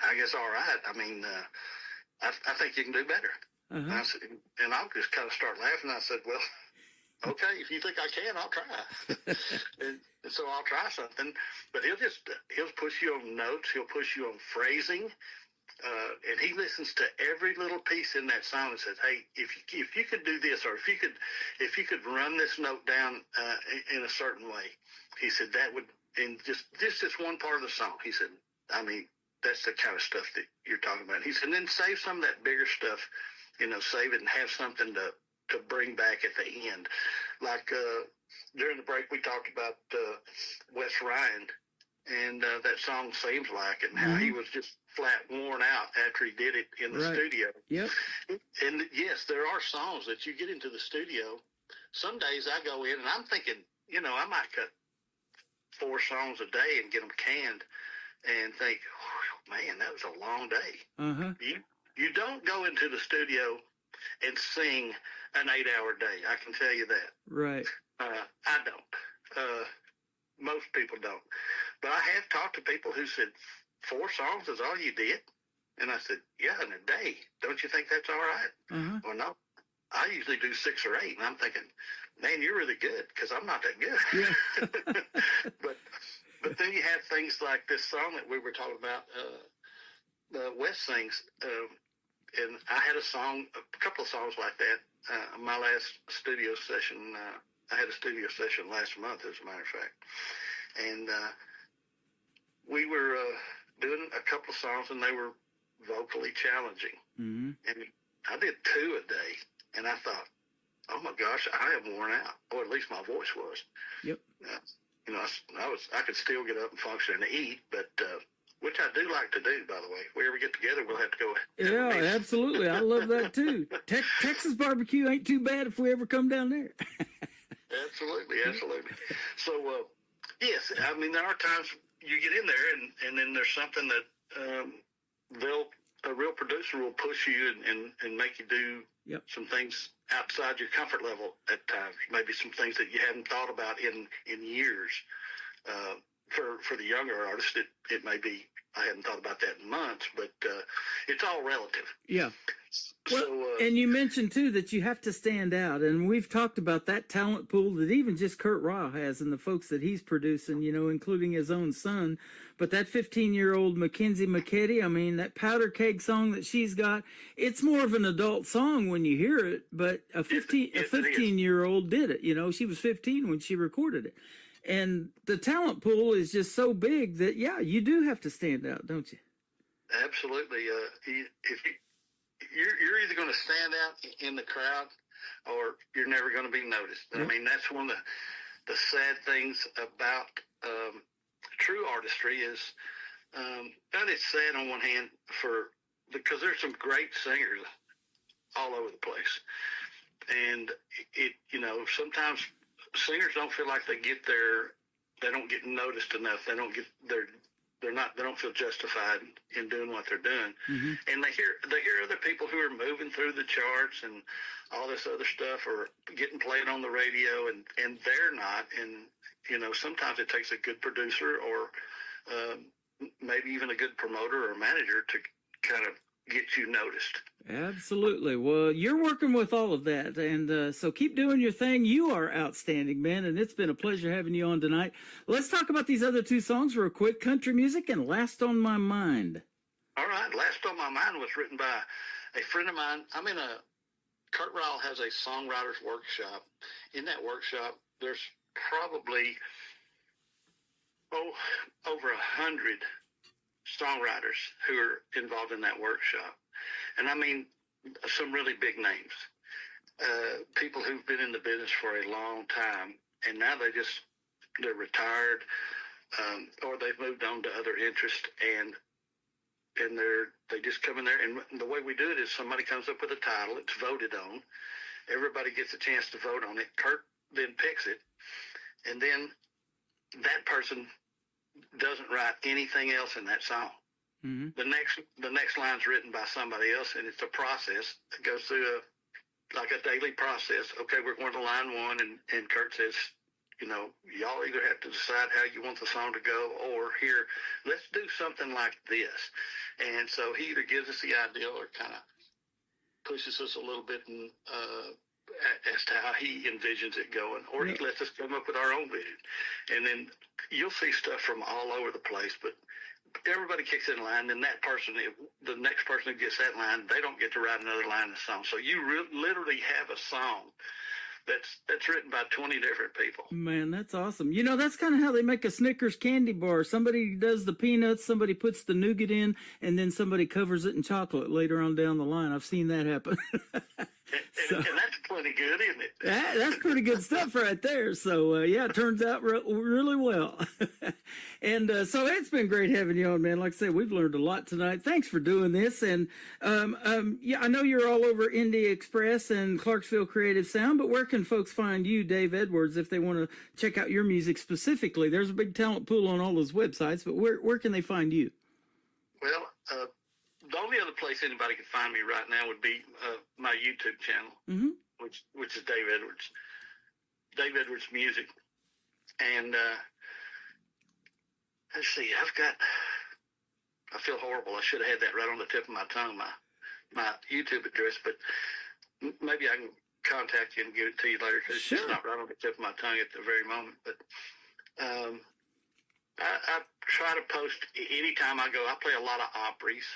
I guess, all right. I mean, I think you can do better. And I'll just kind of start laughing. I said, well, okay, if you think I can, I'll try. and so I'll try something. But he'll push you on notes. He'll push you on phrasing. And he listens to every little piece in that song and says, hey, if you could do this, or if you could run this note down in a certain way, he said that would, and just this is one part of the song. He said, I mean, that's the kind of stuff that you're talking about. He said, and then save some of that bigger stuff, save it and have something to bring back at the end. Like during the break, we talked about Wes Ryan and that song Seems Like, and how he was just flat worn out after he did it in the studio. Yep. And yes, there are songs that you get into the studio. Some days I go in and I'm thinking, I might cut 4 songs a day and get them canned and think, man, that was a long day. You don't go into the studio and sing an 8-hour day. I can tell you that. Right. I don't. Most people don't. But I have talked to people who said 4 songs is all you did. And I said, yeah, in a day. Don't you think that's all right? Well, no. I usually do 6 or 8. And I'm thinking, man, you're really good, because I'm not that good. Yeah. But then you have things like this song that we were talking about, Wes sings, and I had a couple of songs like that. My last studio session, I had a studio session last month, as a matter of fact. And we were doing a couple of songs, and they were vocally challenging. And I did 2 a day, and I thought, oh my gosh, I am worn out, or at least my voice was. Yep. I could still get up and function and eat, but which I do like to do, by the way. If we ever get together, we'll have to go. Yeah, absolutely. I love that too. Texas barbecue ain't too bad if we ever come down there. Absolutely. So, yes, I mean, there are times you get in there, and then there's something that a real producer will push you and make you do some things outside your comfort level at times. Maybe some things that you hadn't thought about in years. For the younger artists, it may be, I hadn't thought about that in months, but it's all relative. Yeah. Well, and you mentioned, too, that you have to stand out. And we've talked about that talent pool that even just Kurt Ryle has and the folks that he's producing, including his own son. But that 15-year-old Mackenzie McKetty, I mean, that Powder Keg song that she's got, it's more of an adult song when you hear it. But a 15-year-old did it. She was 15 when she recorded it. And the talent pool is just so big that, you do have to stand out, don't you? Absolutely. You're either going to stand out in the crowd or you're never going to be noticed. I mean, that's one of the sad things about true artistry is that it's sad on one hand because there's some great singers all over the place. And sometimes singers don't feel like they don't get noticed enough. They don't get they don't feel justified in doing what they're doing. And they hear other people who are moving through the charts and all this other stuff or getting played on the radio and they're not. And, sometimes it takes a good producer or maybe even a good promoter or manager to kind of get you noticed. Absolutely. Well, you're working with all of that, and so keep doing your thing. You are outstanding, man, and it's been a pleasure having you on tonight. Let's talk about these other 2 songs real quick, Country Music and Last on My Mind. All right. Last on My Mind was written by a friend of mine. Kurt Ryle has a songwriter's workshop. In that workshop, there's probably over 100 songwriters who are involved in that workshop. And I mean, some really big names, people who've been in the business for a long time, and now they're retired, or they've moved on to other interests. And and they just come in there, and the way we do it is somebody comes up with a title, it's voted on, everybody gets a chance to vote on it. Kurt then picks it, and then that person doesn't write anything else in that song. Mm-hmm. The next line's written by somebody else, and it's a process that goes through like a daily process. Okay, we're going to line one, and Kurt says, y'all either have to decide how you want the song to go, or here, let's do something like this. And so he either gives us the idea or kind of pushes us a little bit as to how he envisions it going, or he lets us come up with our own vision. And then you'll see stuff from all over the place, but everybody kicks in line, and that person, the next person who gets that line, they don't get to write another line in the song. So you literally have a song that's written by 20 different people. Man, that's awesome. That's kind of how they make a Snickers candy bar. Somebody does the peanuts, somebody puts the nougat in, and then somebody covers it in chocolate later on down the line. I've seen that happen. And that's plenty good, isn't it? That's pretty good stuff right there. So, it turns out really well. And so it's been great having you on, man. Like I said, we've learned a lot tonight. Thanks for doing this. And, I know you're all over Indie Express and Clarksville Creative Sound, but where can folks find you, Dave Edwards, if they want to check out your music specifically? There's a big talent pool on all those websites, but where can they find you? Well, the only other place anybody can find me right now would be my YouTube channel, which is Dave Edwards. Dave Edwards Music. And let's see, I feel horrible. I should have had that right on the tip of my tongue, my YouTube address, but maybe I can contact you and give it to you later, because it's just not right on the tip of my tongue at the very moment. But I try to post anytime I go. I play a lot of Opries.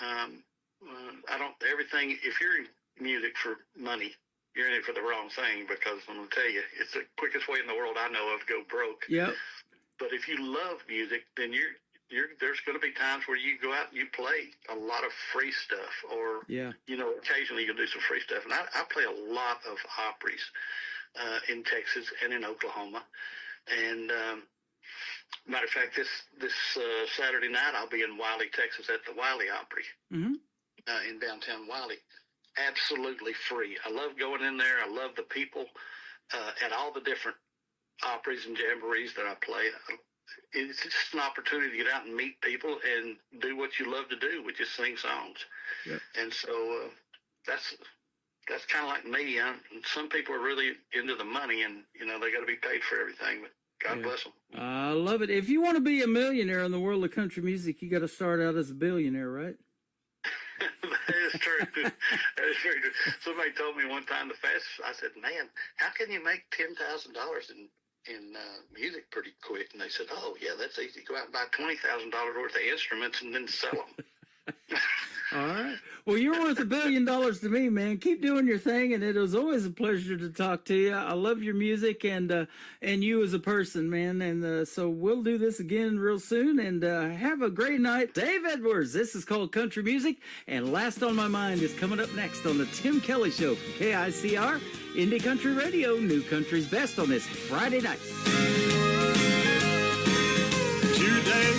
I don't, everything, if you're in music for money, you're in it for the wrong thing, because I'm going to tell you, it's the quickest way in the world I know of to go broke. Yep. But if you love music, then there's going to be times where you go out and you play a lot of free stuff, or, occasionally you'll do some free stuff. And I play a lot of Opries in Texas and in Oklahoma. And matter of fact, this Saturday night I'll be in Wiley, Texas at the Wiley Opry in downtown Wiley. Absolutely free. I love going in there. I love the people at all the different Opries and jamborees that I play. It's just an opportunity to get out and meet people and do what you love to do, which is sing songs. Yep. And so that's kind of like me. Some people are really into the money, and they got to be paid for everything. But God bless them. I love it. If you want to be a millionaire in the world of country music, you got to start out as a billionaire, right? That is true. That is very true. Somebody told me one time I said, man, how can you make $10,000 in music pretty quick? And they said, oh, yeah, that's easy. Go out and buy $20,000 worth of instruments and then sell them. All right. Well, you're worth $1 billion to me, man. Keep doing your thing, and it was always a pleasure to talk to you. I love your music and you as a person, man. And so we'll do this again real soon. And have a great night, Dave Edwards. This is called Country Music, and Last on My Mind is coming up next on the Tim Kelly Show from KICR, Indie Country Radio, New Country's Best on this Friday night. Today,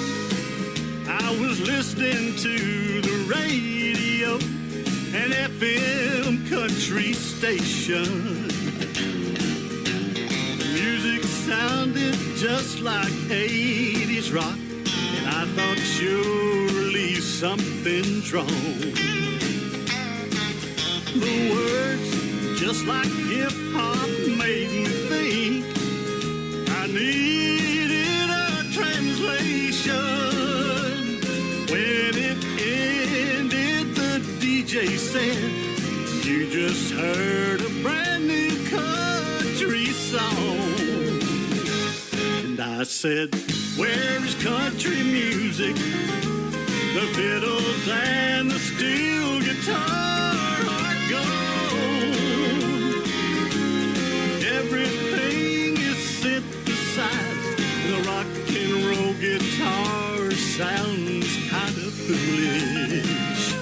I was listening to the radio, an FM country station. The music sounded just like 80s rock, and I thought surely something's wrong. The words, just like hip-hop, made me think I needed a translation. When it ended, the DJ said, you just heard a brand new country song. And I said, where is country music? The fiddles and the steel guitar are gone. Everything is synthesized. The rock and roll guitar sounds kind of foolish.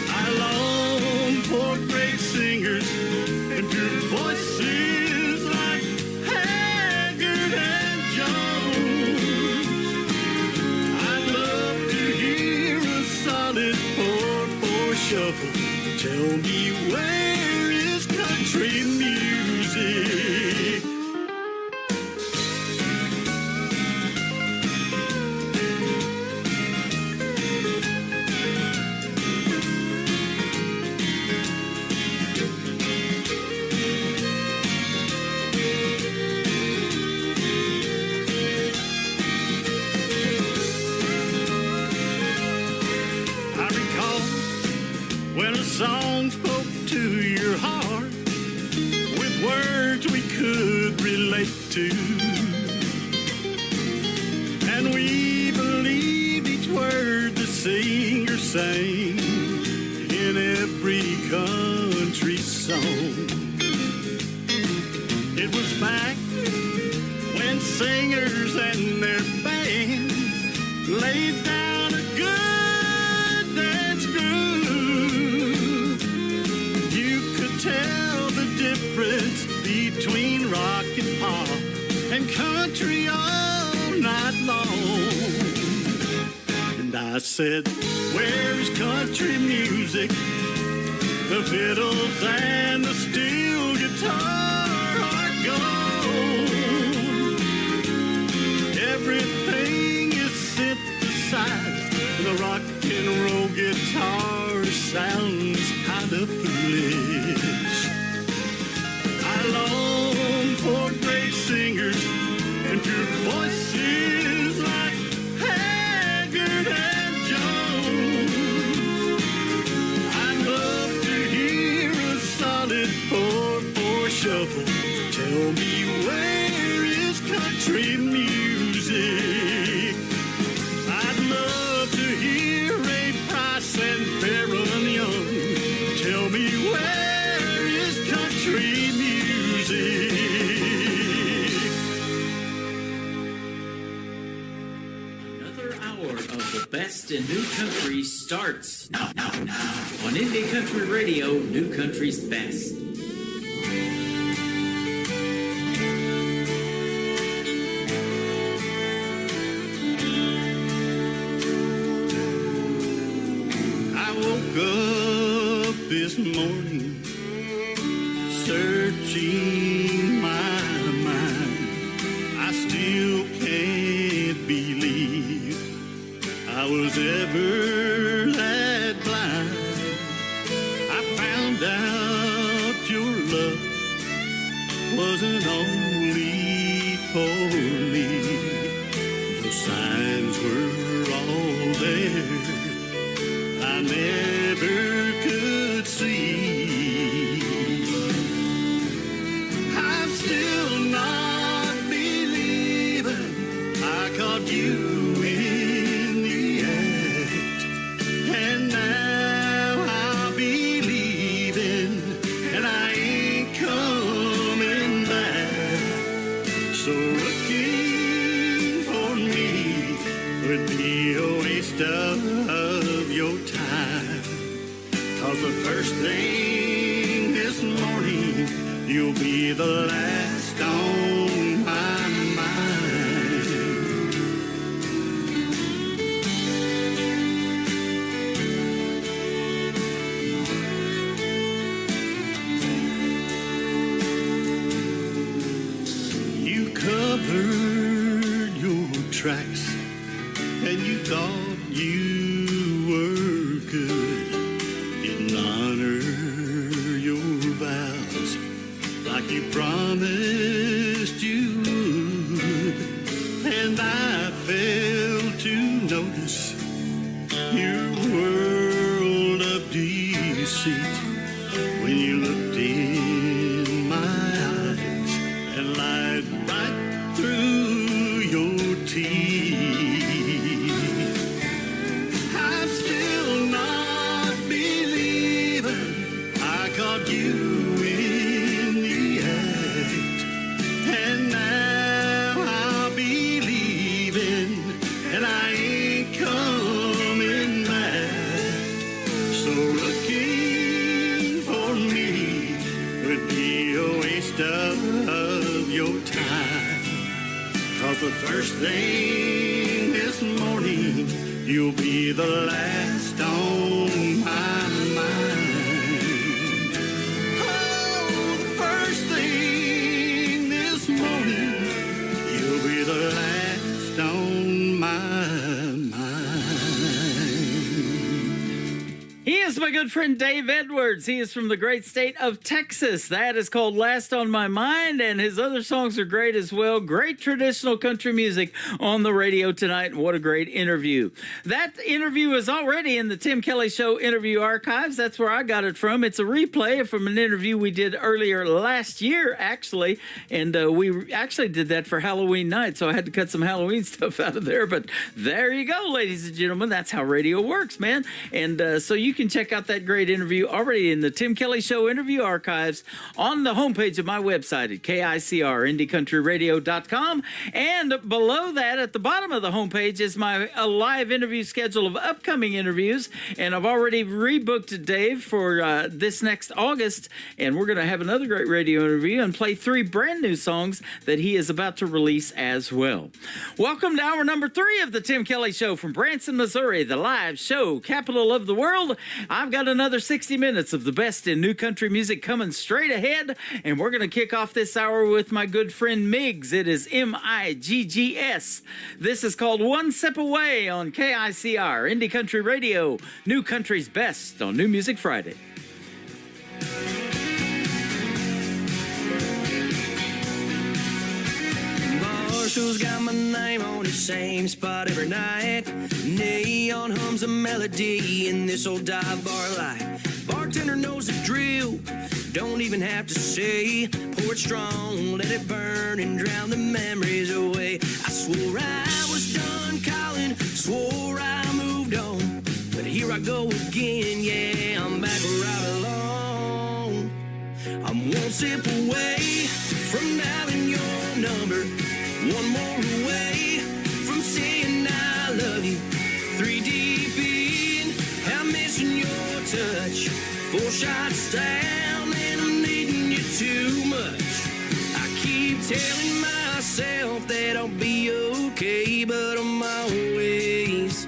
I long for great singers and pure voices like Haggard and Jones. I'd love to hear it too. And we believed each word the singer sang in every country song. It was back when singers and their bands laid down a good dance groove. You could tell the difference between rock and pop and country all night long. And I said, where's country music? The fiddles and the steel guitar are gone. Everything is synthesized. The rock and roll guitar sounds kind of foolish. I long for great singers and pure voices like Haggard and Jones. I'd love to hear a solid 4/4 shuffle. Tell me, where is country music? I'd love to hear Ray Price and Baron Young. Tell me, where is country music? Another hour of the best in new country starts now on Indie Country Radio, New Country's Best. I woke up this morning searching my mind. I still can't believe I was ever that blind. I found out your love wasn't only for me. The signs were all there I never could see. I'm still not believing I caught you in the act, and now I'm believing, and I ain't coming back. So looking for me would be a waste of your time. 'Cause the first thing this morning, you'll be the last on my mind. You covered your tracks and you thought you were good. Didn't honor your vows like you promised you would. And I failed to notice your world of deceit when you looked in my eyes and lied right through your teeth. I'm still not believing I caught you in the act, and now I'll be leaving, and I ain't coming back. So looking for me would be a waste of your time. 'Cause the first thing this morning, you'll be the last on my mind. Oh, the first thing this morning, you'll be the last on my mind. He is my good friend Dave Edwards. He is from the great state of Texas. That is called Last on My Mind, and his other songs are great as well. Great traditional country music on the radio tonight, and what a great interview. That interview is already in the Tim Kelly Show interview archives. That's where I got it from. It's a replay from an interview we did earlier last year, actually, and we actually did that for Halloween night, so I had to cut some Halloween stuff out of there, but there you go, ladies and gentlemen. That's how radio works, man. And so you can check out that great interview already in the Tim Kelly Show interview archives on the homepage of my website at KICR, IndieCountryRadio.com. And below that, at the bottom of the homepage, is my live interview schedule of upcoming interviews. And I've already rebooked Dave for this next August. And we're going to have another great radio interview and play 3 brand new songs that he is about to release as well. Welcome to hour number 3 of the Tim Kelly Show from Branson, Missouri, the live show capital of the world. I've got another 60 minutes of the best in new country music coming straight ahead, and we're going to kick off this hour with my good friend Miggs. It is Miggs. This is called One Sip Away on KICR, Indie Country Radio, New Country's Best on New Music Friday. Marshall's got my name on the same spot every night. Neon hums a melody in this old dive bar light. Bartender knows the drill, don't even have to say. Pour it strong, let it burn and drown the memories away. I swore I was done calling, swore I moved on, but here I go again, yeah, I'm back where I belong. I'm one sip away from dialing your number, one more away from saying I love you. 3 deep in, I'm missing your touch. 4 shots down and I'm needing you too much. I keep telling myself that I'll be okay, but I'm always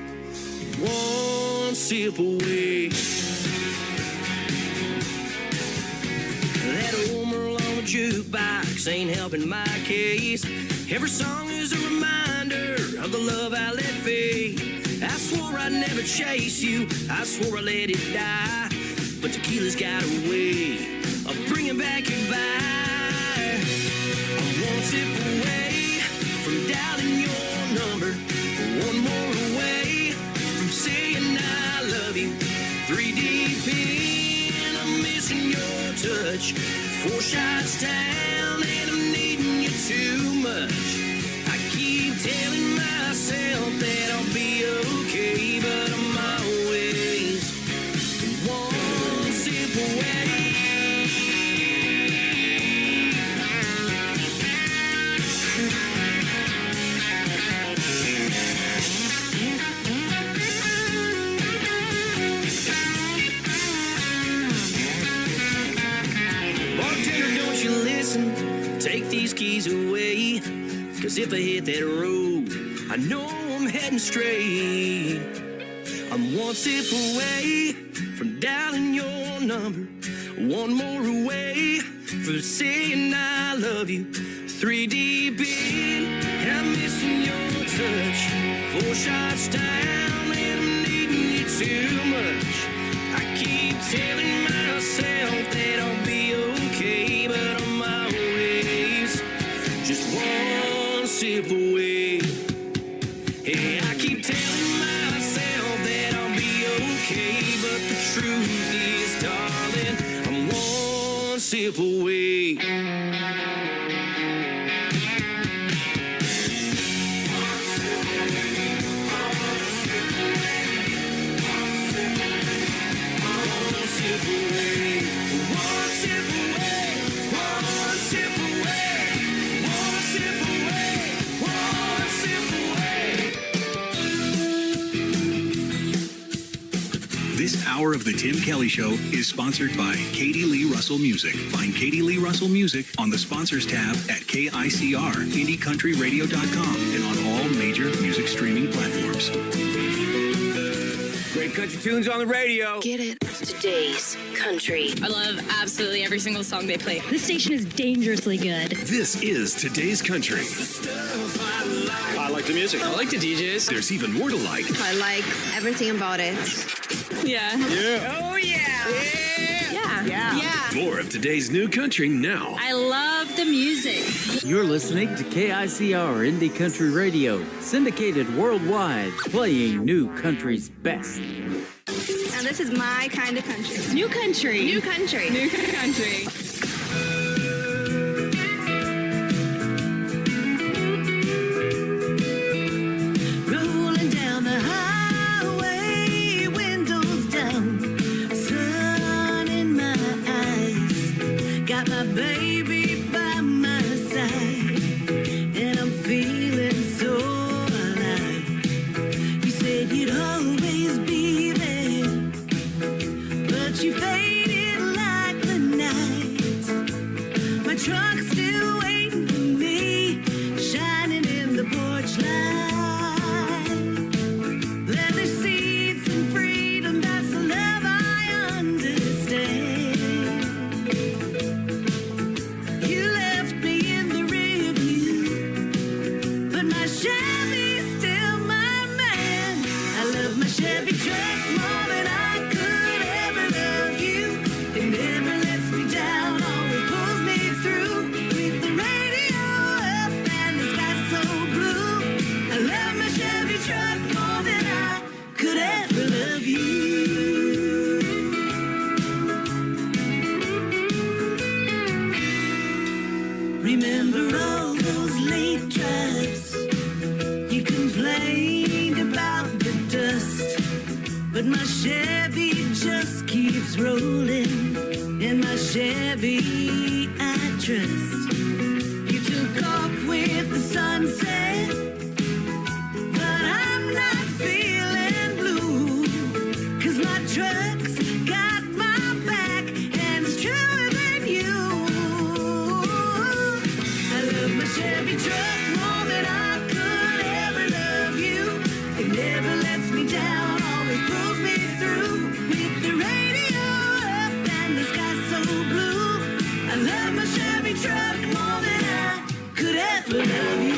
one sip away. That old Merlot jukebox ain't helping my case. Every song is a reminder of the love I let fade. I swore I'd never chase you, I swore I let it die, but tequila's got a way of bringing back your vibe. I'm one sip away from dialing your number, one more away from saying I love you. 3 deep in, I'm missing your touch. 4 shots down and I'm needing you too much. I keep telling myself that I'll be okay, but I'm always one sip away. Bartender, don't you listen, take these keys away, 'cause if I hit that road, I know I'm heading straight. I'm one sip away from dialing your number, one more away from saying I love you. 3 deep in, I'm missing your touch. 4 shots down and I'm needing you too much. I keep telling myself that I'll be okay, but I'm always just one sip away. Hey, I keep telling myself that I'll be okay, but the truth is, darling, I'm one sip away. This hour of the Tim Kelly Show is sponsored by Katie Lee Russell Music. Find Katie Lee Russell Music on the sponsors tab at KICR, IndieCountryRadio.com, and on all major music streaming platforms. Great country tunes on the radio. Get it. Today's country. I love absolutely every single song they play. This station is dangerously good. This is Today's Country. I like the music. I like the DJs. There's even more to like. I like everything about it. Yeah. Yeah. Oh, yeah. More of today's new country now. I love the music. You're listening to KICR Indie Country Radio, syndicated worldwide, playing new country's best. Now this is my kind of country. New country. New country. New country. Rolling down the highway, windows down, sun in my eyes. Got my baby by my side, and I'm feeling so alive. You said you'd always be there, but you faded like the night. My truck's still waiting for me, shining in the porch light. Leather seats and freedom, that's the love I understand. You left me in the rear view, but my Chevy's still my man. I love my Chevy truck more than I could ever love you. It never lets me down, always pulls me through. With the radio up and the sky so blue, I love my Chevy truck more than I could ever love you. Remember all those late drives? You complained about the dust, but my Chevy just keeps rolling. In my Chevy I trust. You took off with the sunset, but I'm not feeling blue, 'cause my truck's got my back and it's truer than you. I love my Chevy truck more than I could ever love you. It never lets me down, always pulls me through. With the radio up and the sky so blue, I love my Chevy truck more than I could ever love you.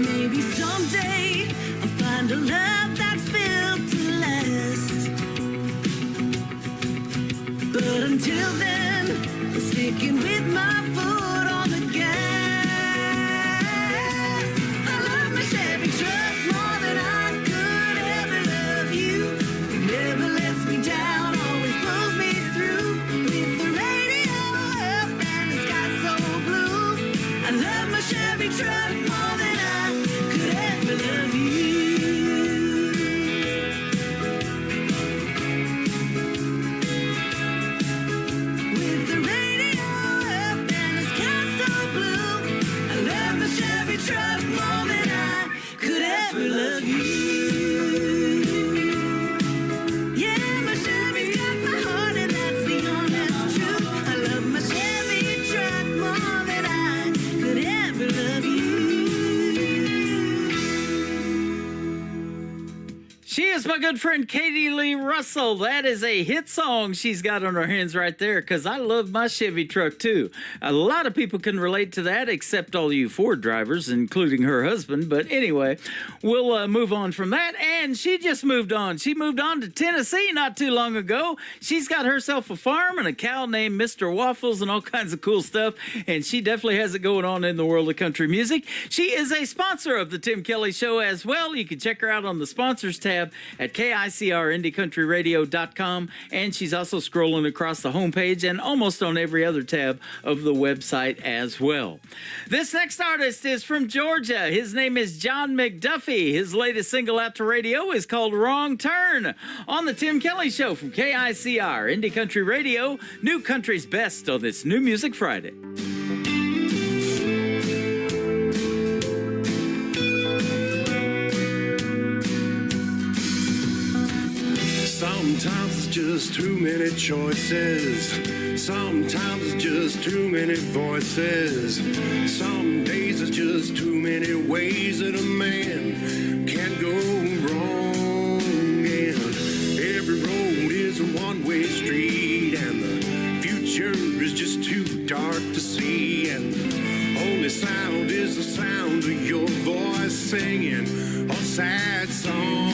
Maybe someday I'll find a love that's built to last. But until then, I'm sticking with my foot on the gas. I love my Chevy truck more than I could ever love you. It never lets me down, always pulls me through. With the radio up and the sky so blue, I love my Chevy truck more than I could ever love you. With the radio up and the sky so blue, I love my Chevy truck more than I could ever love you. Yeah, my Chevy's got my heart and that's the honest truth. I love my Chevy truck more than I could ever love you. She is my good friend Katie Lee Russell. That is a hit song she's got on her hands right there, because I love my Chevy truck too. A lot of people can relate to that, except all you Ford drivers, including her husband. But anyway, we'll move on from that. And she just moved on. She moved on to Tennessee not too long ago. She's got herself a farm and a cow named Mr. Waffles and all kinds of cool stuff. And she definitely has it going on in the world of country music. She is a sponsor of the Tim Kelly Show as well. You can check her out on the sponsors tab at KICRIndieCountryRadio.com, and she's also scrolling across the homepage and almost on every other tab of the website as well. This next artist is from Georgia. His name is John McDuffie. His latest single out to radio is called Wrong Turn on the Tim Kelly Show from KICR Indie Country Radio, new country's best on this New Music Friday. Sometimes it's just too many choices. Sometimes it's just too many voices. Some days it's just too many ways that a man can go wrong. And every road is a one-way street, and the sound of your voice singing a sad song.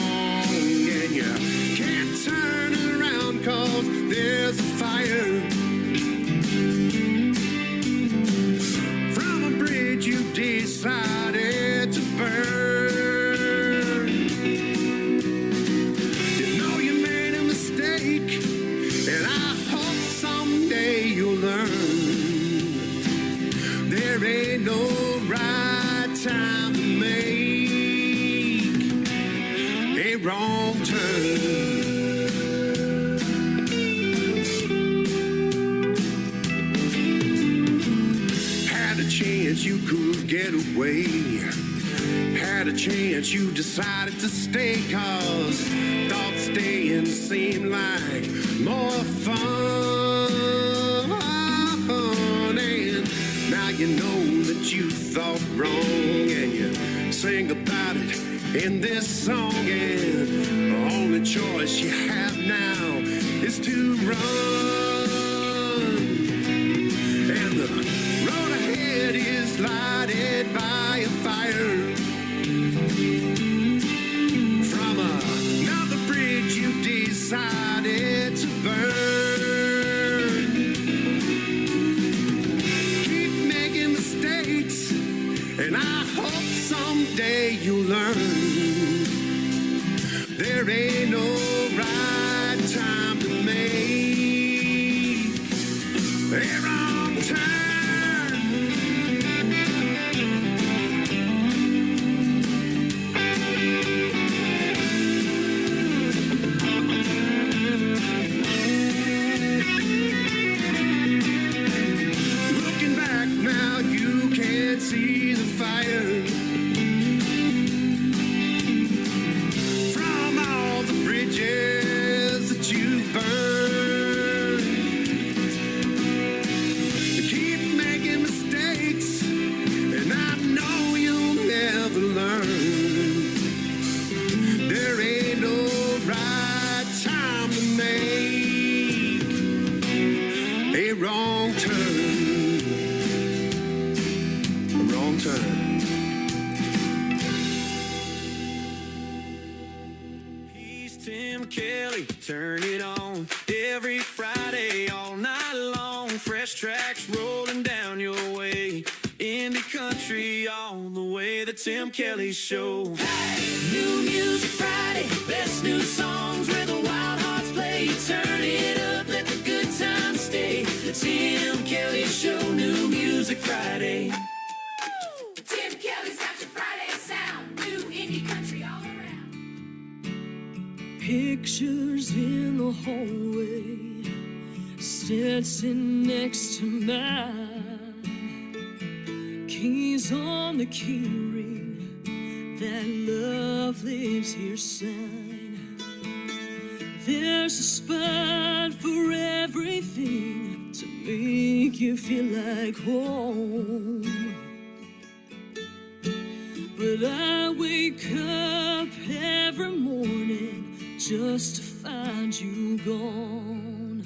And you can't turn around 'cause there's a fire. From a bridge you decided to burn. You know you made a mistake, and I hope someday you'll learn. There ain't no right time to make a wrong turn. Had a chance you could get away. Had a chance you decided to stay 'cause thought staying seemed like more fun. And now you know that you thought wrong, and you sing about it in this song. And the only choice you have now is to run. And the road ahead is lighted by a fire. From another bridge you decided to burn. Keep making mistakes, and I hope someday you'll learn. There ain't no right time to make a wrong turn. Looking back now, you can't see the fire. From all the bridges that you've burned. You keep making mistakes, and I know you'll never learn. There ain't no right time to make a wrong turn. A wrong turn. He's Tim Kelly, turn it on every Friday, all night long. Fresh tracks rolling down your way. Indie country all the way. The Tim Kelly Show. New Music Friday, best new songs where the wild hearts play. Turn it up, let the good times stay. The Tim Kelly Show, New Music Friday. Tim Kelly's got your Friday sound. New indie country all around. Pictures in the hallway, sitting next to mine. Keys on the key ring, that love lives here sign. There's a spot for everything to make you feel like home. But I wake up every morning just to find you gone.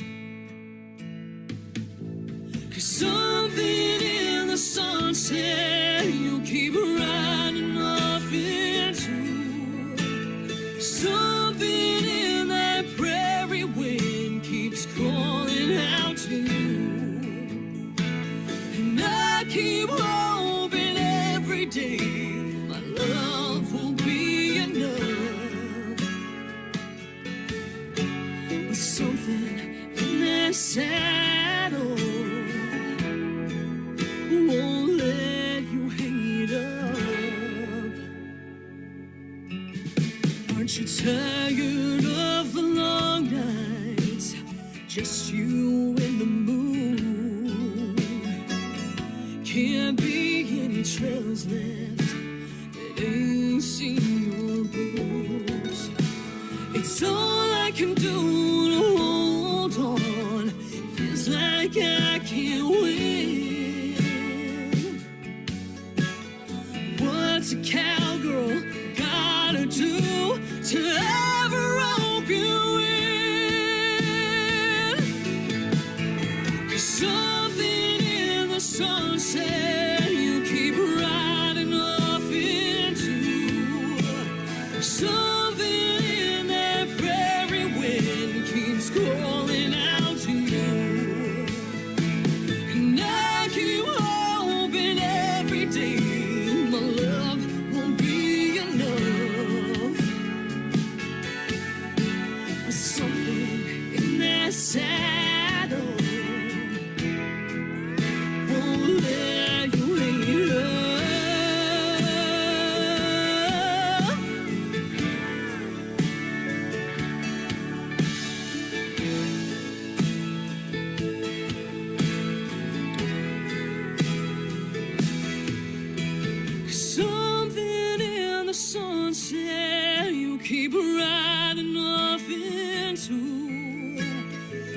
'Cause something in the sunset you keep riding off into. Something in that prairie wind keeps calling out to you. And I keep hoping every day my love will be enough. But something in that saddle won't let you hang it up. Aren't you tired of the long nights? Just you and the moon. Can't be any trails left that ain't seen your boots. It's all I can do to hold on. Feels like I can't win. What's a cowgirl gotta do to ever rope you in? 'Cause something in the sunset you keep riding Something in the sunset you keep riding off into.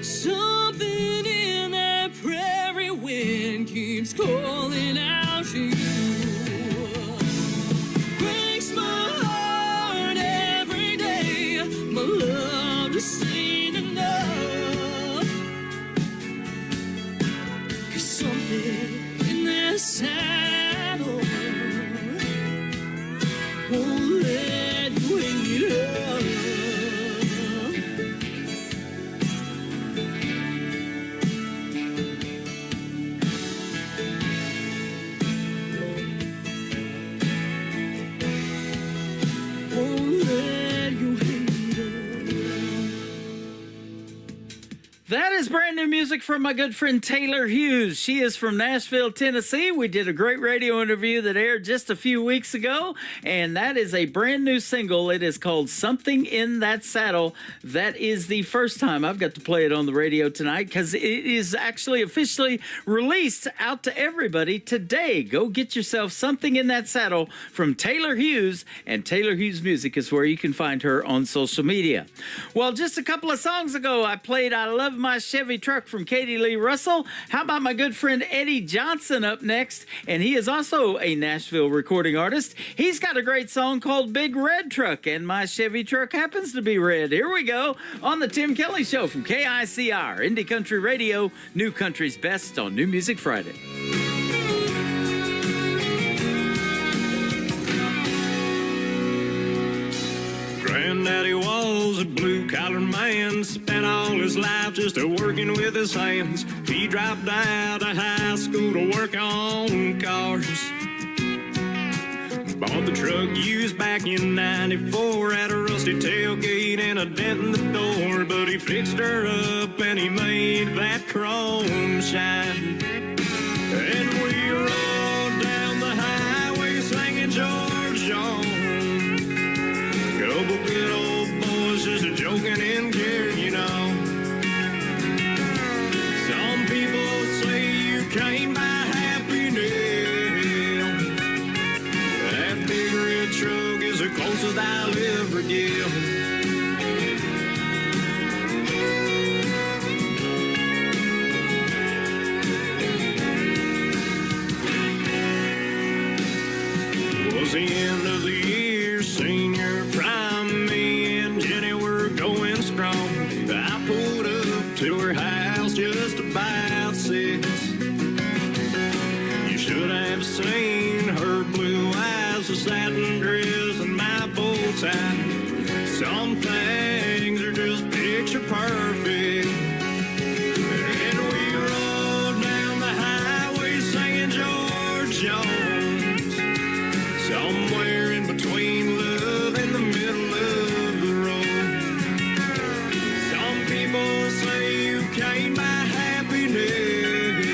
Something in that prairie wind keeps calling out to you. Breaks my heart every day, my love just ain't enough. 'Cause something in that saddle won't let you wait up. Won't let you wait up. That is brand new music from my good friend Taylor Hughes. She is from Nashville, Tennessee. We did a great radio interview that aired just a few weeks ago, and that is a brand new single. It is called Something in That Saddle. That is the first time I've got to play it on the radio tonight because it is actually officially released out to everybody today. Go get yourself Something in That Saddle from Taylor Hughes, and Taylor Hughes Music is where you can find her on social media. Well, just a couple of songs ago, I played I Love My Chevy Truck from Katie Lee Russell. How about my good friend Eddie Johnson up next? And he is also a Nashville recording artist. He's got a great song called Big Red Truck, and my Chevy truck happens to be red. Here we go on the Tim Kelly Show from KICR, Indie Country Radio, New Country's Best on New Music Friday. Granddaddy was a blue-collar man, spent all his life just working with his hands. He dropped out of high school to work on cars. Bought the truck used back in '94, had a rusty tailgate and a dent in the door. But he fixed her up and he made that chrome shine. And we rolled down the highway singing George Jones. Couple good old boys just joking and carrying on. Some people say you can't buy happiness. That big red truck is the closest I'll ever give. Was the end of the year, senior prime, me and Jenny were going strong. I pulled up to her house just about 6. You should have seen her blue eyes, the satin dress and my bow tie. Some things are just picture perfect. And we rolled down the highway singing George Jones. Somewhere in between love and the middle of the road. Some people say you can't buy happiness.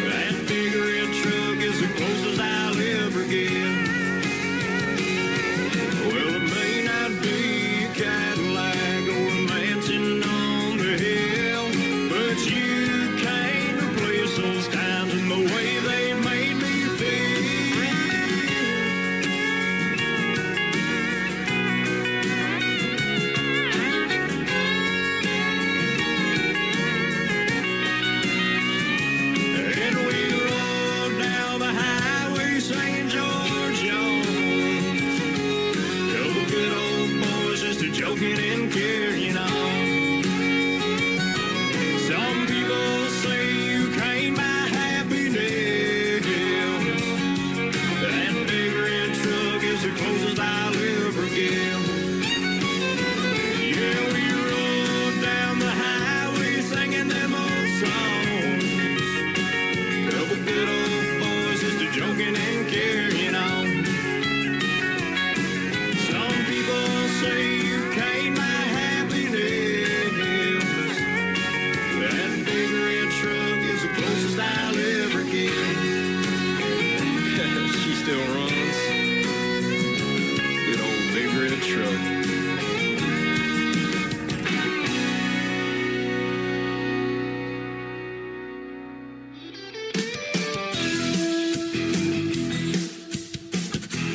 That big red truck is the closest I'll ever get. Well, it may not be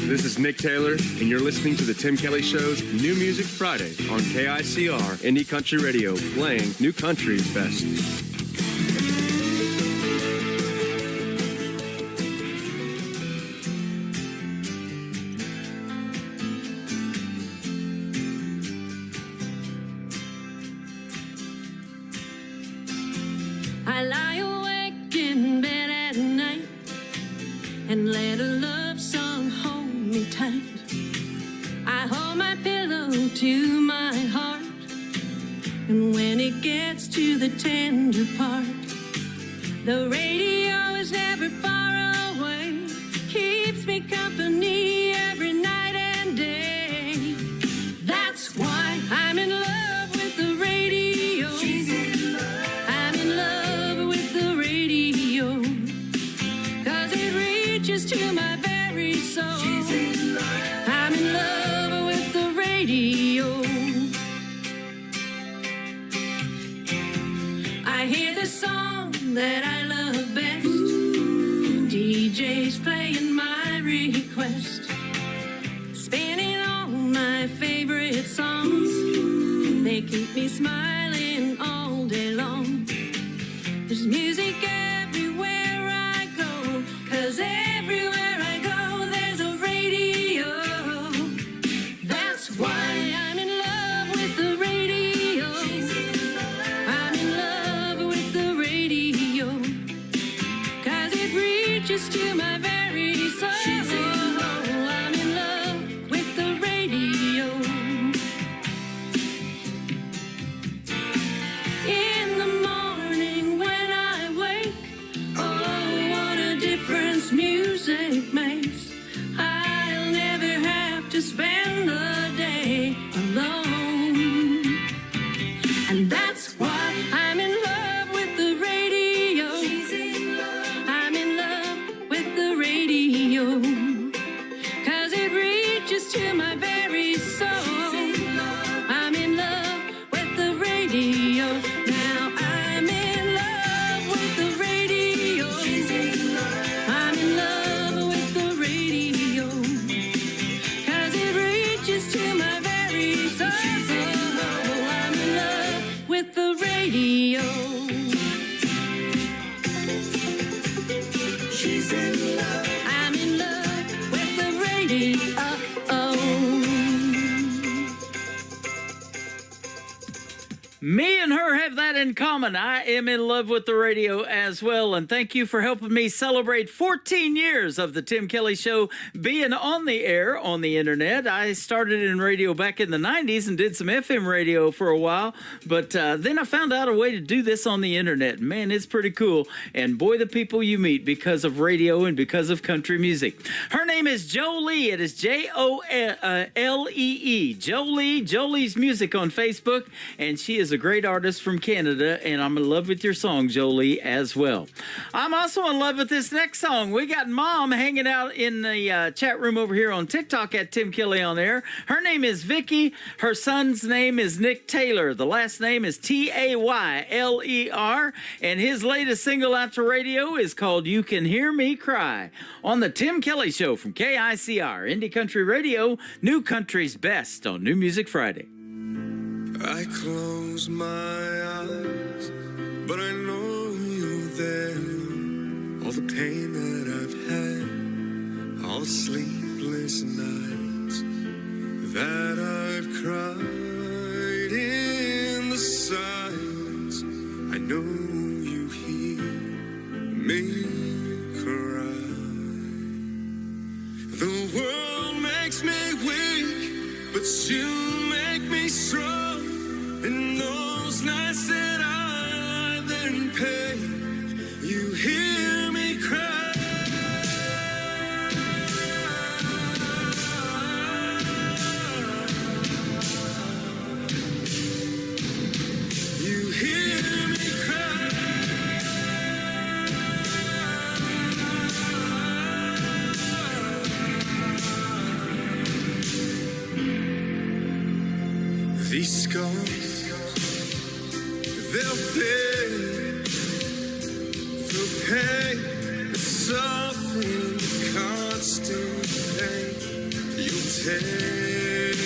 This is Nick Taylor, and you're listening to the Tim Kelly Show's New Music Friday on KICR Indie Country Radio, playing New Country's best. I lie awake in bed at night and let a love song hold me tight. I hold my pillow to my heart, and when it gets to the tender part, the radio is never far away, keeps me company every night and day. That's why I'm in love with the radio. She's in love. I'm in love with the radio, 'cause it reaches to my very soul. She's in love. I'm in love with the radio. I hear the song that I love best. DJ's playing my request, spinning all my favorite songs. They keep me smiling all day long. There's music everywhere I go, 'cause everywhere I go there's a radio. That's why I'm in love with the radio. I'm in love with the radio, 'cause it reaches to my very soul. I'm in love with the radio. In the morning when I wake, oh, what a difference music makes. I'll never have to spend the day alone. And that's why I'm in love with the radio. I'm in love with the radio, 'cause it reaches to my very soul. I'm in love with the radio. Now I'm in love with the radio. I'm in love with the radio, 'cause it reaches to my very soul. I'm in love with the radio. She's in love. I'm in love with the radio. Me and her have that in common. I am in love with the radio as well. And thank you for helping me celebrate 14 years of the Tim Kelly Show being on the air on the internet. I started in radio back in the 90s and did some FM radio for a while. But then I found out a way to do this on the internet. Man, it's pretty cool. And boy, the people you meet because of radio and because of country music. Her name is Jolie. It is Jolee. Jolie. Jolie's Music on Facebook. And she is a great artist from Canada, and I'm in love with your song, Jolie, as well. I'm also in love with this next song. We got Mom hanging out in the chat room over here on TikTok at Tim Kelly on Air. Her name is Vicky. Her son's name is Nick Taylor. The last name is Tayler, and his latest single out to radio is called You Can Hear Me Cry on the Tim Kelly Show from KICR, Indie Country Radio, New Country's best on New Music Friday. I close my eyes, but I know you're there. All the pain that I've had, all the sleepless nights that I've cried in the silence, I know you hear me cry. The world makes me weak, but you make me strong. In those nights that I lie there in pain, you hear me cry. You hear me cry. These scars, they'll fade. The pain, the suffering, the constant pain take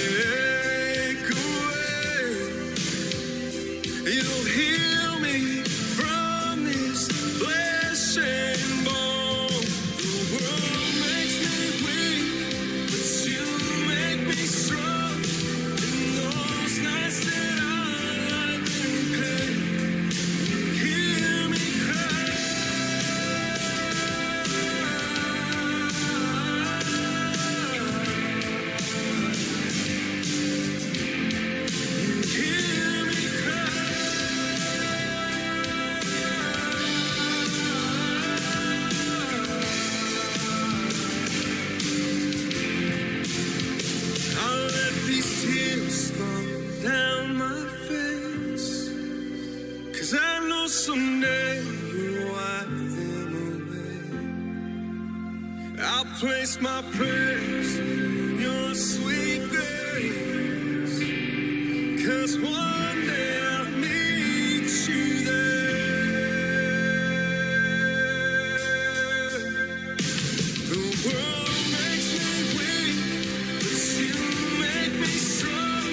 away. You'll heal me from this flesh and bone. The world makes me weak, but you make me strong. In those nights that I've been pain, you hear me cry. I'll let these tears fall down my face, 'cause I know someday you'll wipe them away. I'll place my prayers in your sweet grace, 'cause one day I'll meet you there. The world makes me weak, but you make me strong.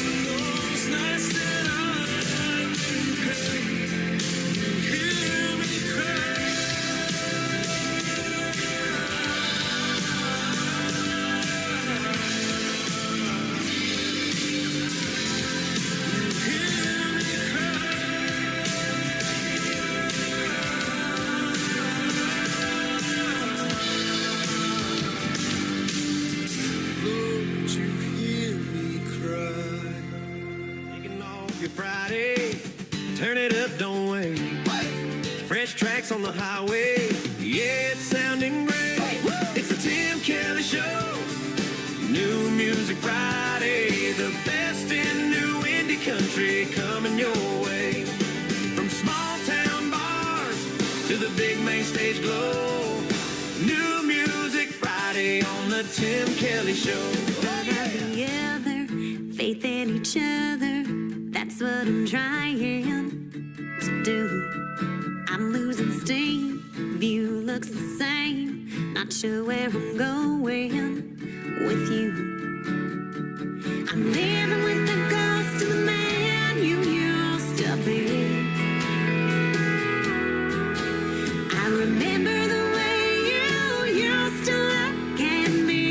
In those nights that I'm in pain, you hear me cry. Lord, you hear me cry. Taking off your Friday, turn it up, don't wait. Fresh tracks on the highway, yeah, it's sounding great. It's the Tim Kelly Show, New Music Friday, the best in new indie country coming your way. From small town bars to the big main stage glow, New Music Friday on the Tim Kelly Show. One or the other, faith in each other. That's what I'm trying to do. I'm losing steam, view looks the same. Not sure where I'm going with you. I'm living with the ghost of the man you used to be. I remember the way you used to look at me.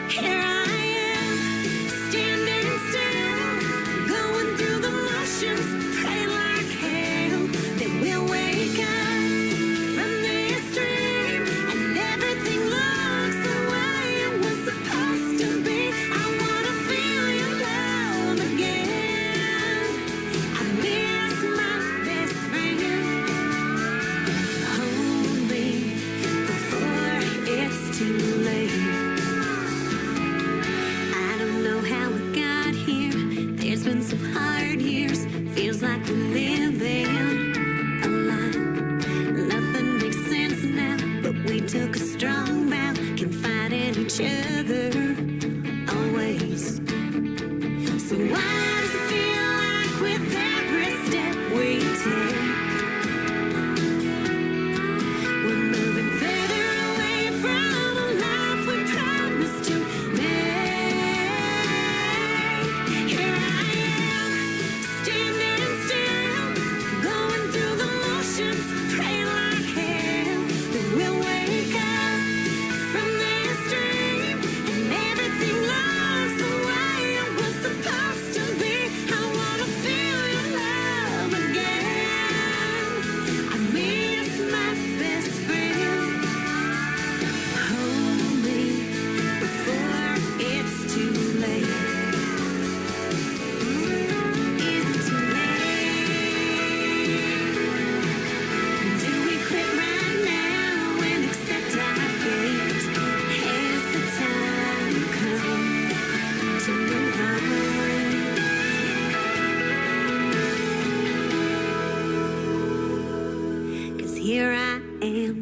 Here I am, standing still, going through the motions, praying like hell that we'll wake up from this dream and everything looks the way it was supposed to be. I wanna feel your love again. I miss my best friend. Hold me before it's too late. I don't know how we got here. There's been some hard years. Feels like we're living a lie. Nothing makes sense now, but we took a strong vow. Confide in each other always. So why does it feel like with every step we take, we're moving further away from the life we promised to make? Here I am, standing still, going through the motions, praying like hell that we'll wake up from this dream and everything looks the way it was supposed to be. I wanna feel your love again. I miss my best friend. Hold me before it's too late. Is it too late? Do we quit right now and accept our fate? Has the time come to move on? 'Cause here I am,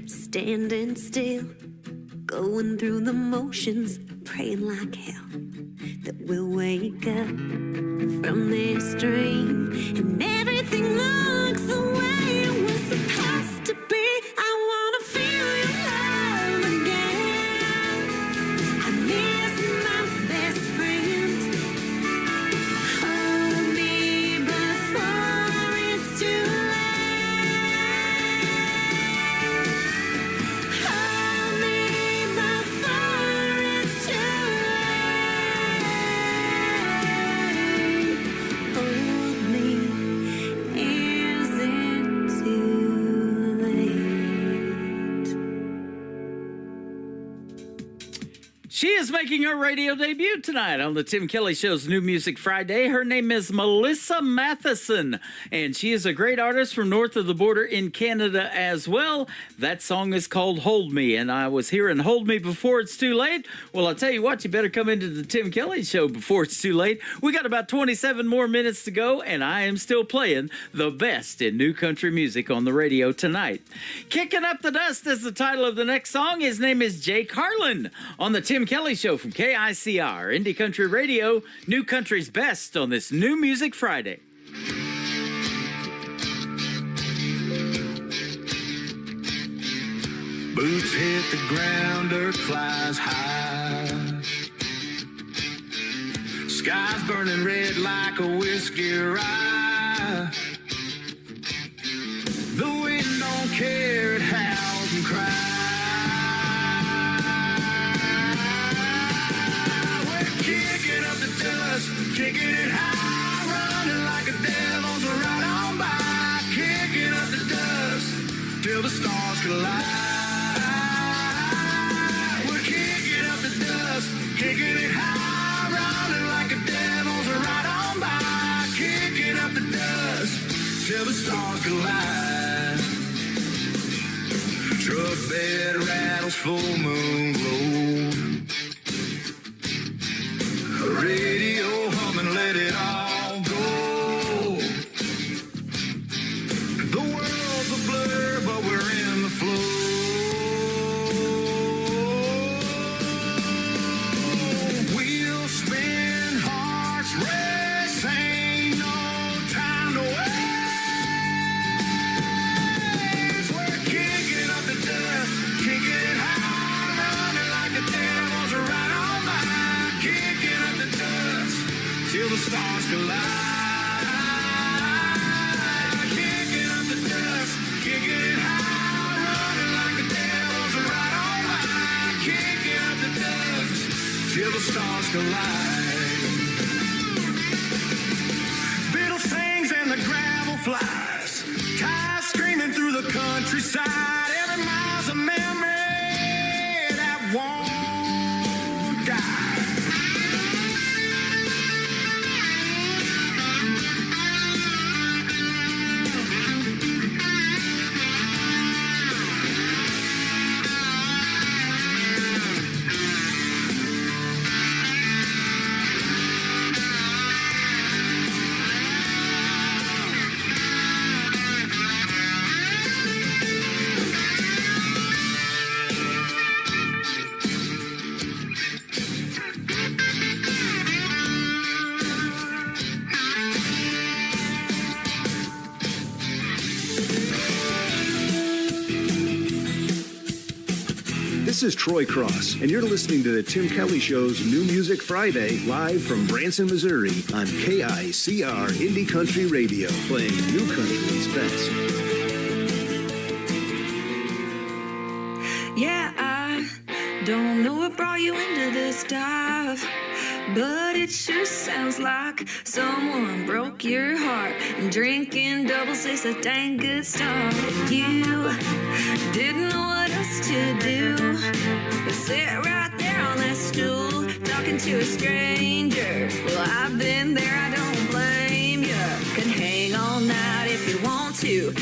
standing still, going through the motions, praying like hell that we'll wake up from this dream and everything looks the way it was supposed to be. I wanna feel your love again. She is making her radio debut tonight on the Tim Kelly Show's New Music Friday. Her name is Melissa Matheson, and she is a great artist from north of the border in Canada as well. That song is called Hold Me, and I was hearing Hold Me Before It's Too Late. Well, I'll tell you what, you better come into the Tim Kelly Show before it's too late. We got about 27 more minutes to go, and I am still playing the best in new country music on the radio tonight. Kicking Up the Dust is the title of the next song. His name is Jake Harlan on the Tim Kelly Show from KICR, Indie Country Radio, New Country's Best on this New Music Friday. Boots hit the ground, dirt flies high. Sky's burning red like a whiskey rye. The wind don't care, it howls and cries. Kicking up the dust, kicking it high, running like a devil's right on by. Kicking up the dust till the stars collide. We're kicking up the dust, kicking it high, running like a devil's right on by. Kicking up the dust till the stars collide. Truck bed rattles, full moon glow. Radio humming, let it all go. The world's a blur, but we're in the flow. Wheels spin, hearts race, ain't no time to waste. We're kicking up the dust, kicking it high, running like the devil's right on by. Kicking up the dust till the stars collide. Kicking up the dust, kicking it high, running like the devil's right on by. Kicking up the dust till the stars collide. Fiddle sings and the gravel flies. Ties screaming through the countryside. Every mile's a memory that won't die. This is Troy Cross, and you're listening to the Tim Kelly Show's New Music Friday, live from Branson, Missouri, on KICR Indie Country Radio, playing New Country's best. Yeah, I don't know what brought you into this dive, but it sure sounds like someone broke your heart. And drinking doubles is a dang good start. You didn't know what else to do but sit right there on that stool talking to a stranger. Well, I've been there, I don't blame you. Can hang all night if you want to.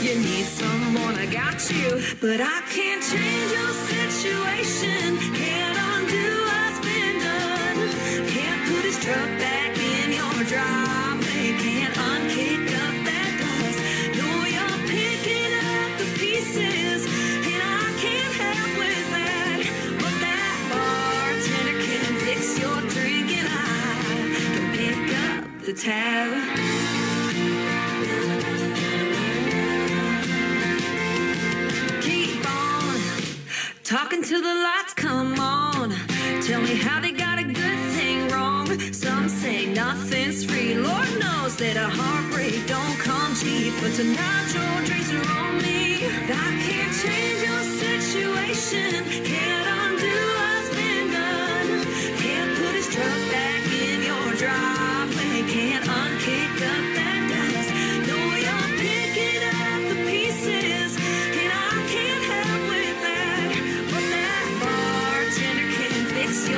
You need someone, I got you. But I can't change your situation. Can't undo what's been done. Can't put his truck back in your driveway. Can't unkick up that dust. No, you're picking up the pieces, and I can't help with that. But that bartender can fix your drink, and I can pick up the tab. Talking to the lights, come on. Tell me how they got a good thing wrong. Some say nothing's free. Lord knows that a heartbreak don't come cheap. But tonight your drinks are on me. I can't change your situation. Can't undo what's been done. Can't put his truck back in your driveway. Can't unkick up that dust. No, you're picking up the pieces, and I can't help with that. But that bartender can fix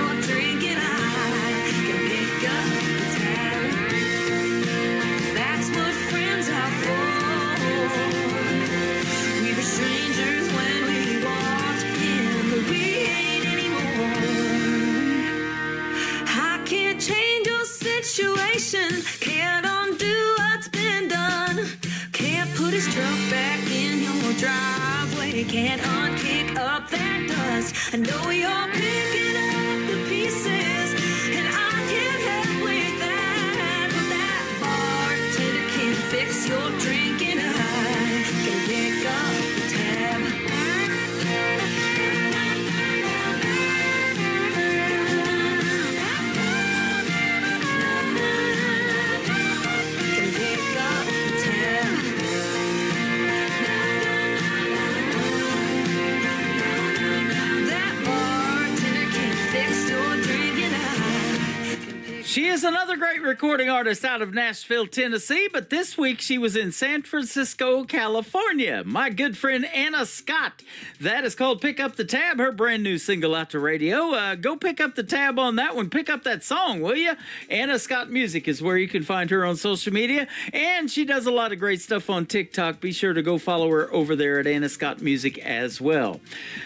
can't unkick up that dust. I know you're picking up the pieces, and I can't help with that. But that bartender can fix your drink, and I can pick up the tab. She is another great recording artist out of Nashville, Tennessee, but this week she was in San Francisco, California. My good friend Anna Scott. That is called Pick Up the Tab, her brand new single out to radio. Go pick up the tab on that one. Pick up that song, will you? Anna Scott Music is where you can find her on social media, and she does a lot of great stuff on TikTok. Be sure to go follow her over there at Anna Scott Music as well.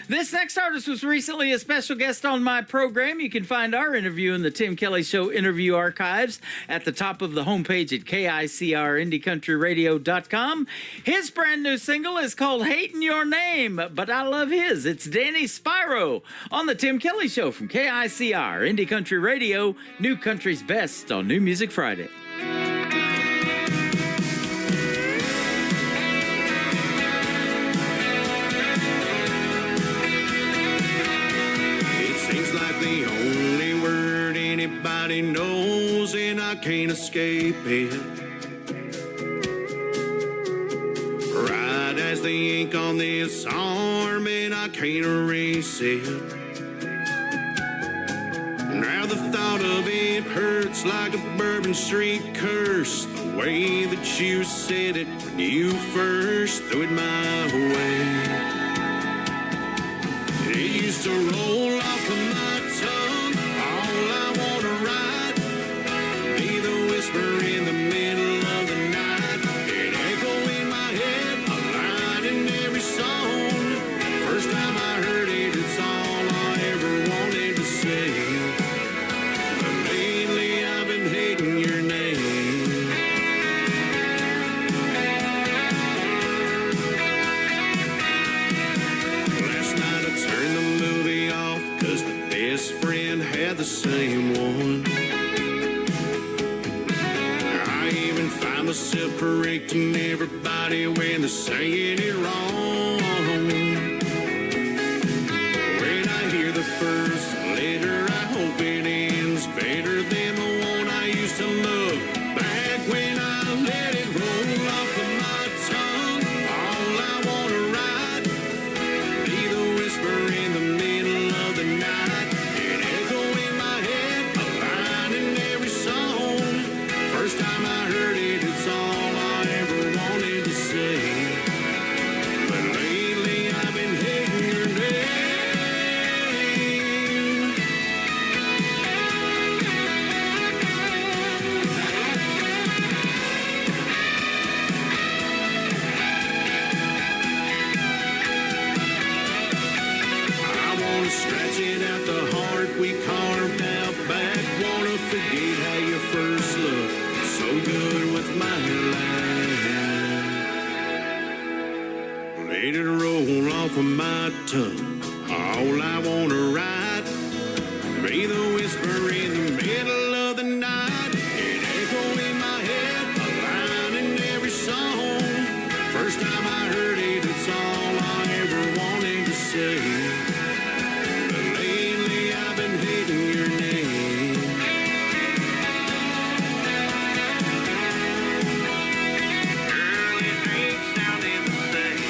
This next artist was recently a special guest on my program. You can find our interview in the Tim Kelly Show interview archives at the top of the homepage at KICRIndieCountryRadio.com. His brand new single is called Hating Your Name, but I love his. It's Danny Spyro on the Tim Kelly Show from KICR Indie Country Radio, New Country's Best on New Music Friday. It seems like the only word anybody knows, and I can't escape it. Right as the ink on this arm, and I can't erase it. Now the thought of it hurts like a Bourbon Street curse. The way that you said it when you first threw it my way. It used to roll off of my tongue. All I want to write, be the whisper in the middle of the night. An echo in my head, a line in every song. First time I heard it, it's all I ever wanted to say. But lately I've been hating your name. Last night I turned the movie off, 'cause the best friend had the same one. I even find myself correcting everybody when they're saying it wrong. When I hear the first letter, I hope it ends better than the one I used to love. Back when I let it roll off of my tongue, all I want to write, be the whisper in the middle of the night. An echo in my head, a line in every song. First time I heard it, it's all I ever wanted to say. But lately I've been hating your name. I wanna scratch it out the heart we carved out back. Wanna forget how you first looked so good with my life. Let it roll off of my tongue. All I wanna write, be the whisper in the middle of the night. An echo in my head, a line in every song. First time I heard it, it's all I ever wanted to say. But lately I've been hating your name. Girl, it ain't sounding the same.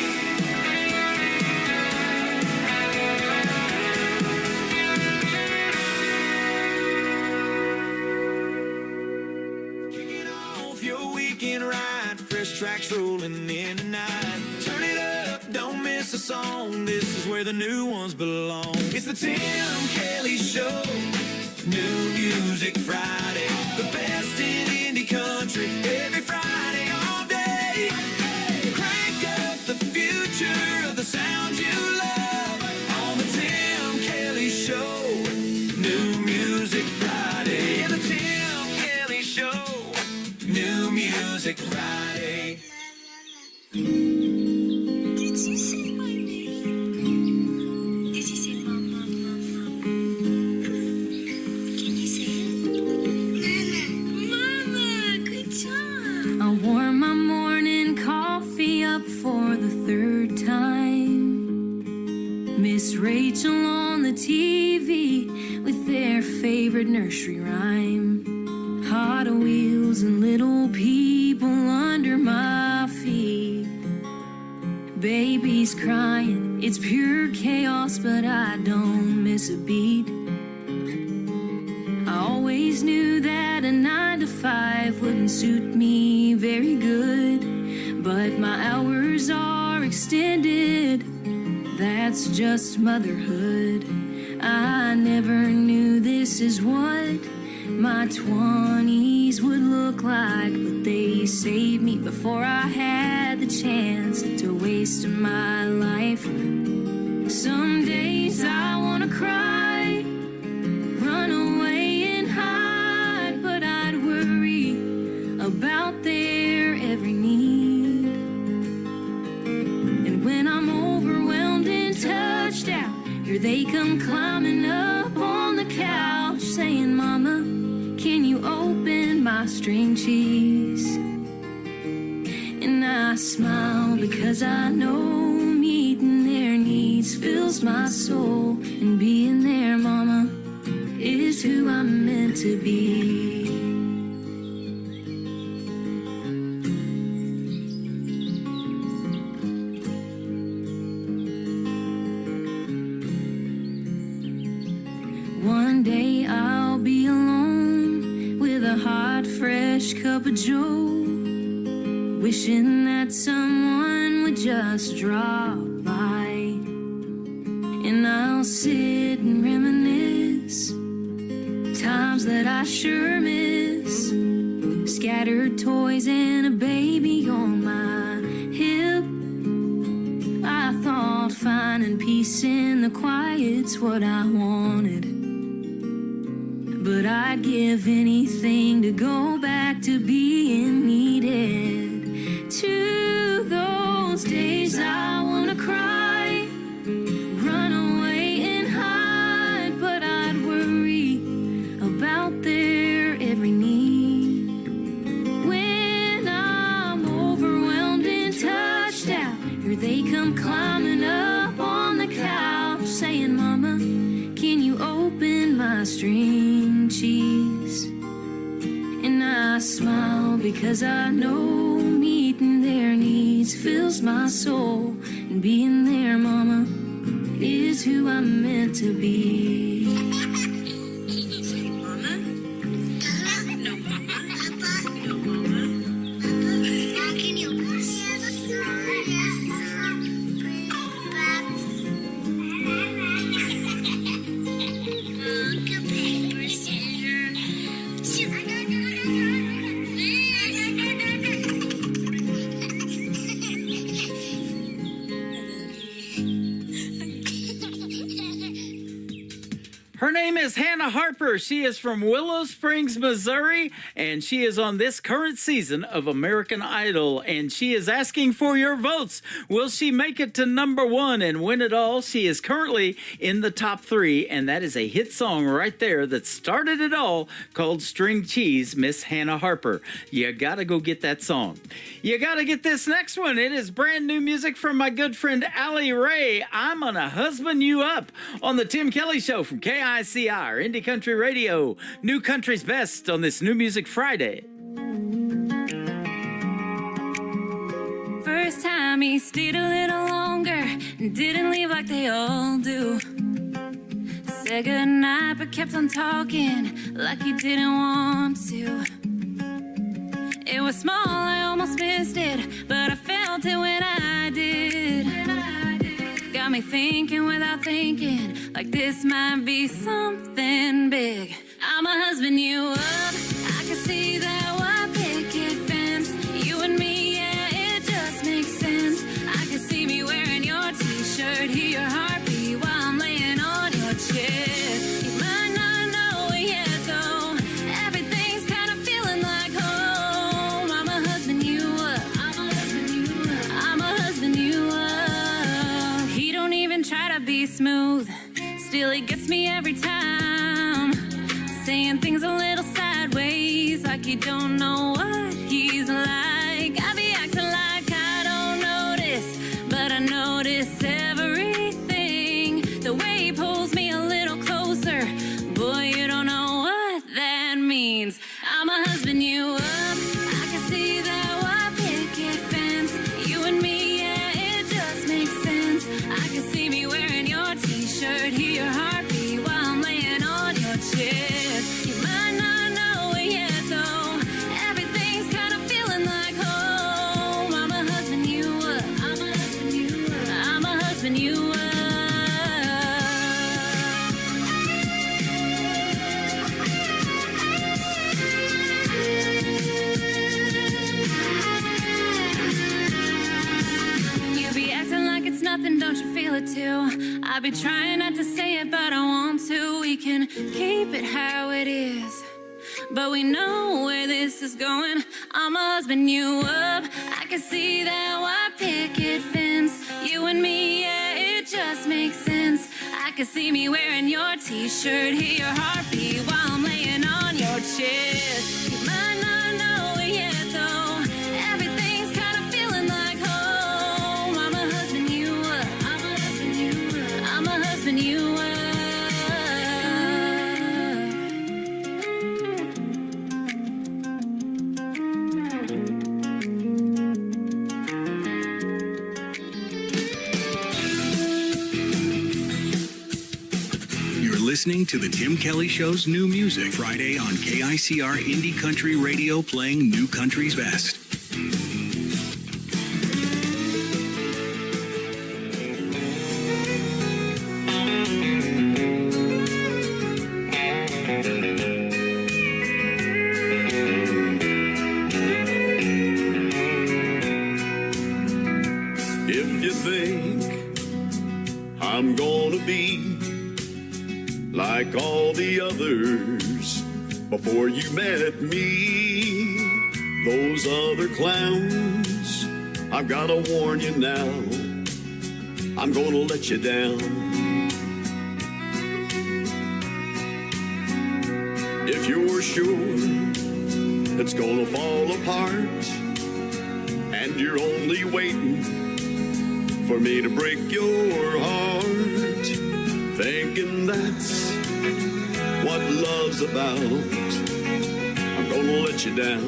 Kicking off your weekend ride, fresh tracks rolling in tonight. Turn it up, don't miss a song. This is where the new ones belong. It's the Tim Kelly Show, New Music Friday. The best in indie country, every Friday all day. Crank up the future of the sound you love on the Tim Kelly Show, New Music Friday. Yeah, the Tim Kelly Show, New Music Friday. Did you say my name? Miss Rachel on the TV with their favorite nursery rhyme. Hot Wheels and little people under my feet. Babies crying, it's pure chaos, but I don't miss a beat. I always knew that a 9 to 5 wouldn't suit me very good, but my hours are extended. That's just motherhood. I never knew this is what my 20s would look like, but they saved me before I had the chance to waste my life. Some days I wanna cry, run away and hide, but I'd worry about their every need. And when I'm overwhelmed and touched out, here they come climbing up on the couch, saying, Mama, can you open my string cheese? And I smile because I know meeting their needs fills my soul, and being their mama is who I'm meant to be. One day I'll be alone with a hot, fresh cup of joe, wishing that someone would just drop by. And I'll sit and reminisce times that I sure miss. Scattered toys and a baby on my hip. I thought finding peace in the quiet's what I wanted, but I'd give anything to go back to being needed. To those days I wanna cry, run away and hide, but I'd worry about their every need. When I'm overwhelmed and touched out, here they come climbing up on the couch, saying, Mama, can you open my string cheese? And I smile because I know meeting their needs fills my soul, and being their mama is who I'm meant to be. Her name is Hannah Harper. She is from Willow Springs, Missouri, and she is on this current season of American Idol, and she is asking for your votes. Will she make it to number 1 and win it all? She is currently in the top 3, and that is a hit song right there that started it all, called String Cheese, Miss Hannah Harper. You gotta go get that song. You gotta get this next one. It is brand new music from my good friend Allie Ray. I'm gonna husband you up on the Tim Kelly Show from KICR, Indie Country Radio, New Country's Best on this New Music Friday. First time he stayed a little longer and didn't leave like they all do. Said goodnight but kept on talking like he didn't want to. It was small, I almost missed it, but I felt it when I did. Got me thinking without thinking, like this might be something big. I'ma husband you up, I can see that white picket fence. You and me, yeah, it just makes sense. I can see me wearing your t-shirt, hear your heartbeat while I'm laying on your chest. You might not know it yet though, everything's kind of feeling like home. I'ma husband you up, I'ma husband you up, I'ma husband you up. He don't even try to be smooth, still he gets me every time. Saying things a little sideways, like you don't know what he's like. I be acting like I don't notice, but I notice everything. The way he pulls me a little closer. Boy, you don't know what that means. I'ma husband you up. I can see that white picket fence. You and me, yeah, it just makes sense. I can see me wearing your t-shirt, hear your heartbeat while I'm laying on your chest. You might not know it yet, though. Everything's kind of feeling like home. I'ma husband you up. I'ma husband you up. I'ma husband you up. You be acting like it's nothing, don't you feel it too? I be trying not to say it, but I want to. We can keep it how it is, but we know where this is going. I'ma husband you up. I can see that white picket fence. You and me, yeah, it just makes sense. I can see me wearing your t-shirt, hear your heartbeat while I'm laying on your chest. You might not know it yet, though. Everything's kind of feeling like home. I'ma husband you up. I'ma husband you up. I'ma husband you up. You're listening to the Tim Kelly Show's new music Friday on KICR Indie Country Radio, playing new country's best. If you think I'm gonna be like all the others before you met me, those other clowns, I've gotta warn you now, I'm gonna let you down. If you're sure it's gonna fall apart and you're only waiting for me to break your heart, thinking that's what love's about, I'm gonna let you down.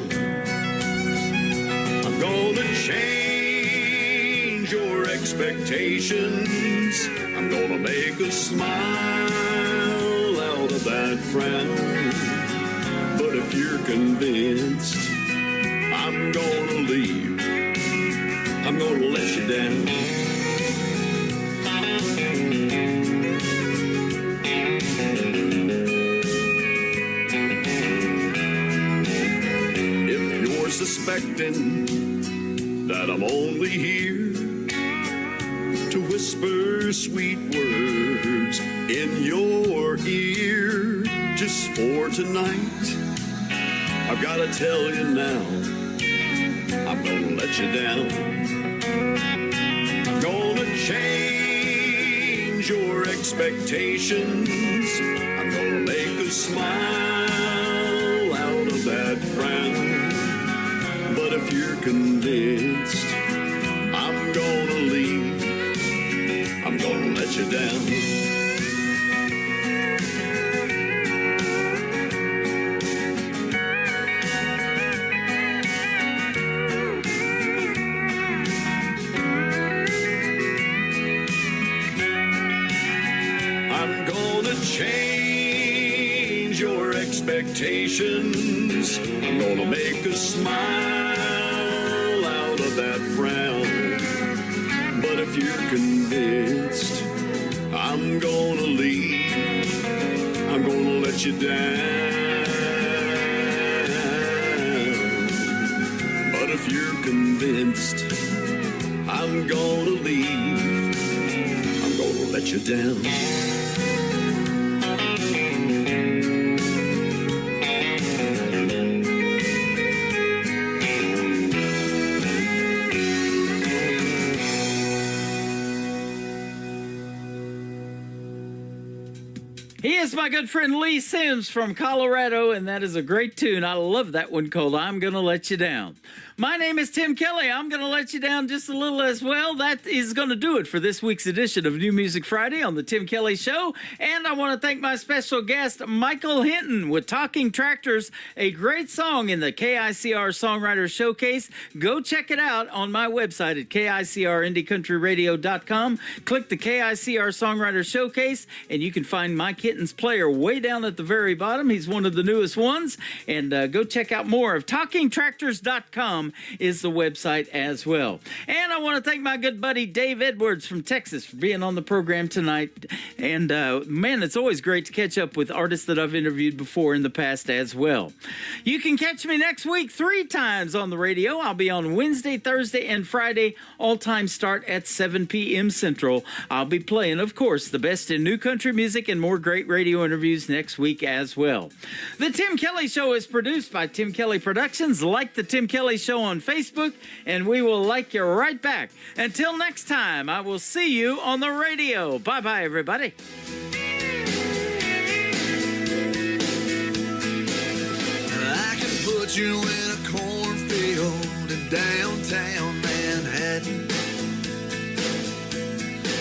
I'm gonna change your expectations. I'm gonna make a smile out of that frown. But if you're convinced I'm gonna leave, I'm gonna let you down. Suspecting that I'm only here to whisper sweet words in your ear just for tonight, I've got to tell you now, I'm gonna let you down. I'm gonna change your expectations. I'm gonna make a smile out of that frown. But if you're convinced I'm gonna leave, I'm gonna let you down. I'm gonna change your expectations. I'm gonna make a smile out of that frown. But if you're convinced I'm gonna leave, I'm gonna let you down. But if you're convinced I'm gonna leave, I'm gonna let you down. He is my good friend Lee Sims from Colorado, and that is a great tune. I love that one called I'm Gonna Let You Down. My name is Tim Kelly. I'm going to let you down just a little as well. That is going to do it for this week's edition of New Music Friday on the Tim Kelly Show. And I want to thank my special guest, Michael Hinton, with Talking Tractors, a great song in the KICR Songwriter Showcase. Go check it out on my website at KICRIndieCountryRadio.com. Click the KICR Songwriter Showcase, and you can find Mike Hinton's player way down at the very bottom. He's one of the newest ones. And go check out more of TalkingTractors.com is the website as well. And I want to thank my good buddy Dave Edwards from Texas for being on the program tonight. And man, it's always great to catch up with artists that I've interviewed before in the past as well. You can catch me next week 3 times on the radio. I'll be on Wednesday, Thursday, and Friday. All times start at 7 p.m. Central. I'll be playing, of course, the best in new country music and more great radio interviews next week as well. The Tim Kelly Show is produced by Tim Kelly Productions. Like the Tim Kelly Show on Facebook, and we will like you right back. Until next time, I will see you on the radio. Bye-bye, everybody. I can put you in a cornfield in downtown Manhattan.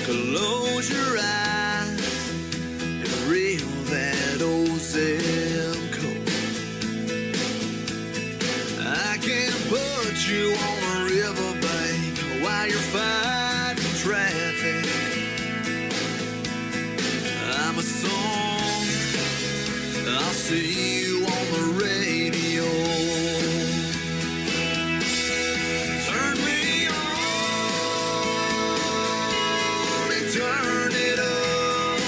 Close your eyes and reel that old zip code. I can put you on a riverbank while you're fighting traffic. I'm a song, I'll see you on the radio. Turn me on and turn it up.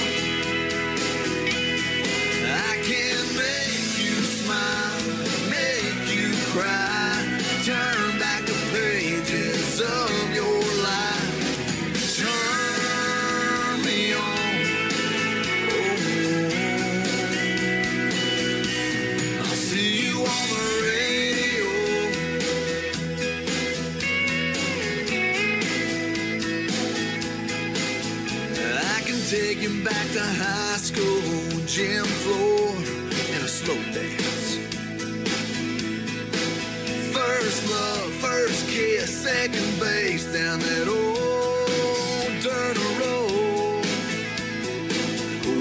I can make you smile, make you cry, turn back the pages of your life. Turn me on. I'll see you on the radio. I can take you back to high school, gym floor, and a slow dance. First love, first kiss, second base down that old dirt road.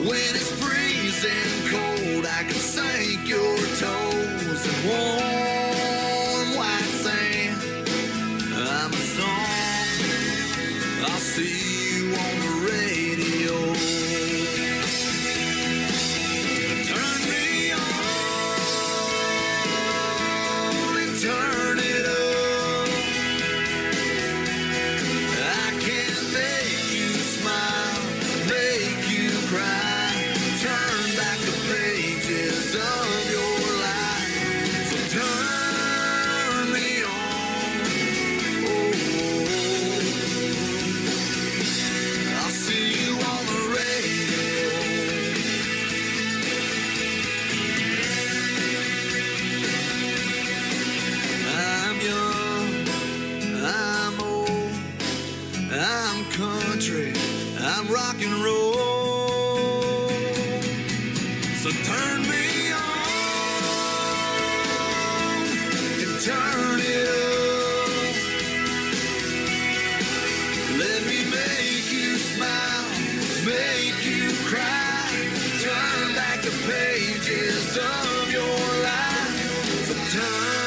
When it's freezing cold, I can sink your toes in warm white sand. I'm a song, I'll see you on the radio. Turn me on and turn it up. I can make you smile, make you cry, turn back the pages of your life. So turn me on. I'll see you on the radio. I'm young, I'm old, I'm country, I'm rock and roll. So turn me on and turn it up. Let me make you smile, make you cry, turn back the pages of your life. So turn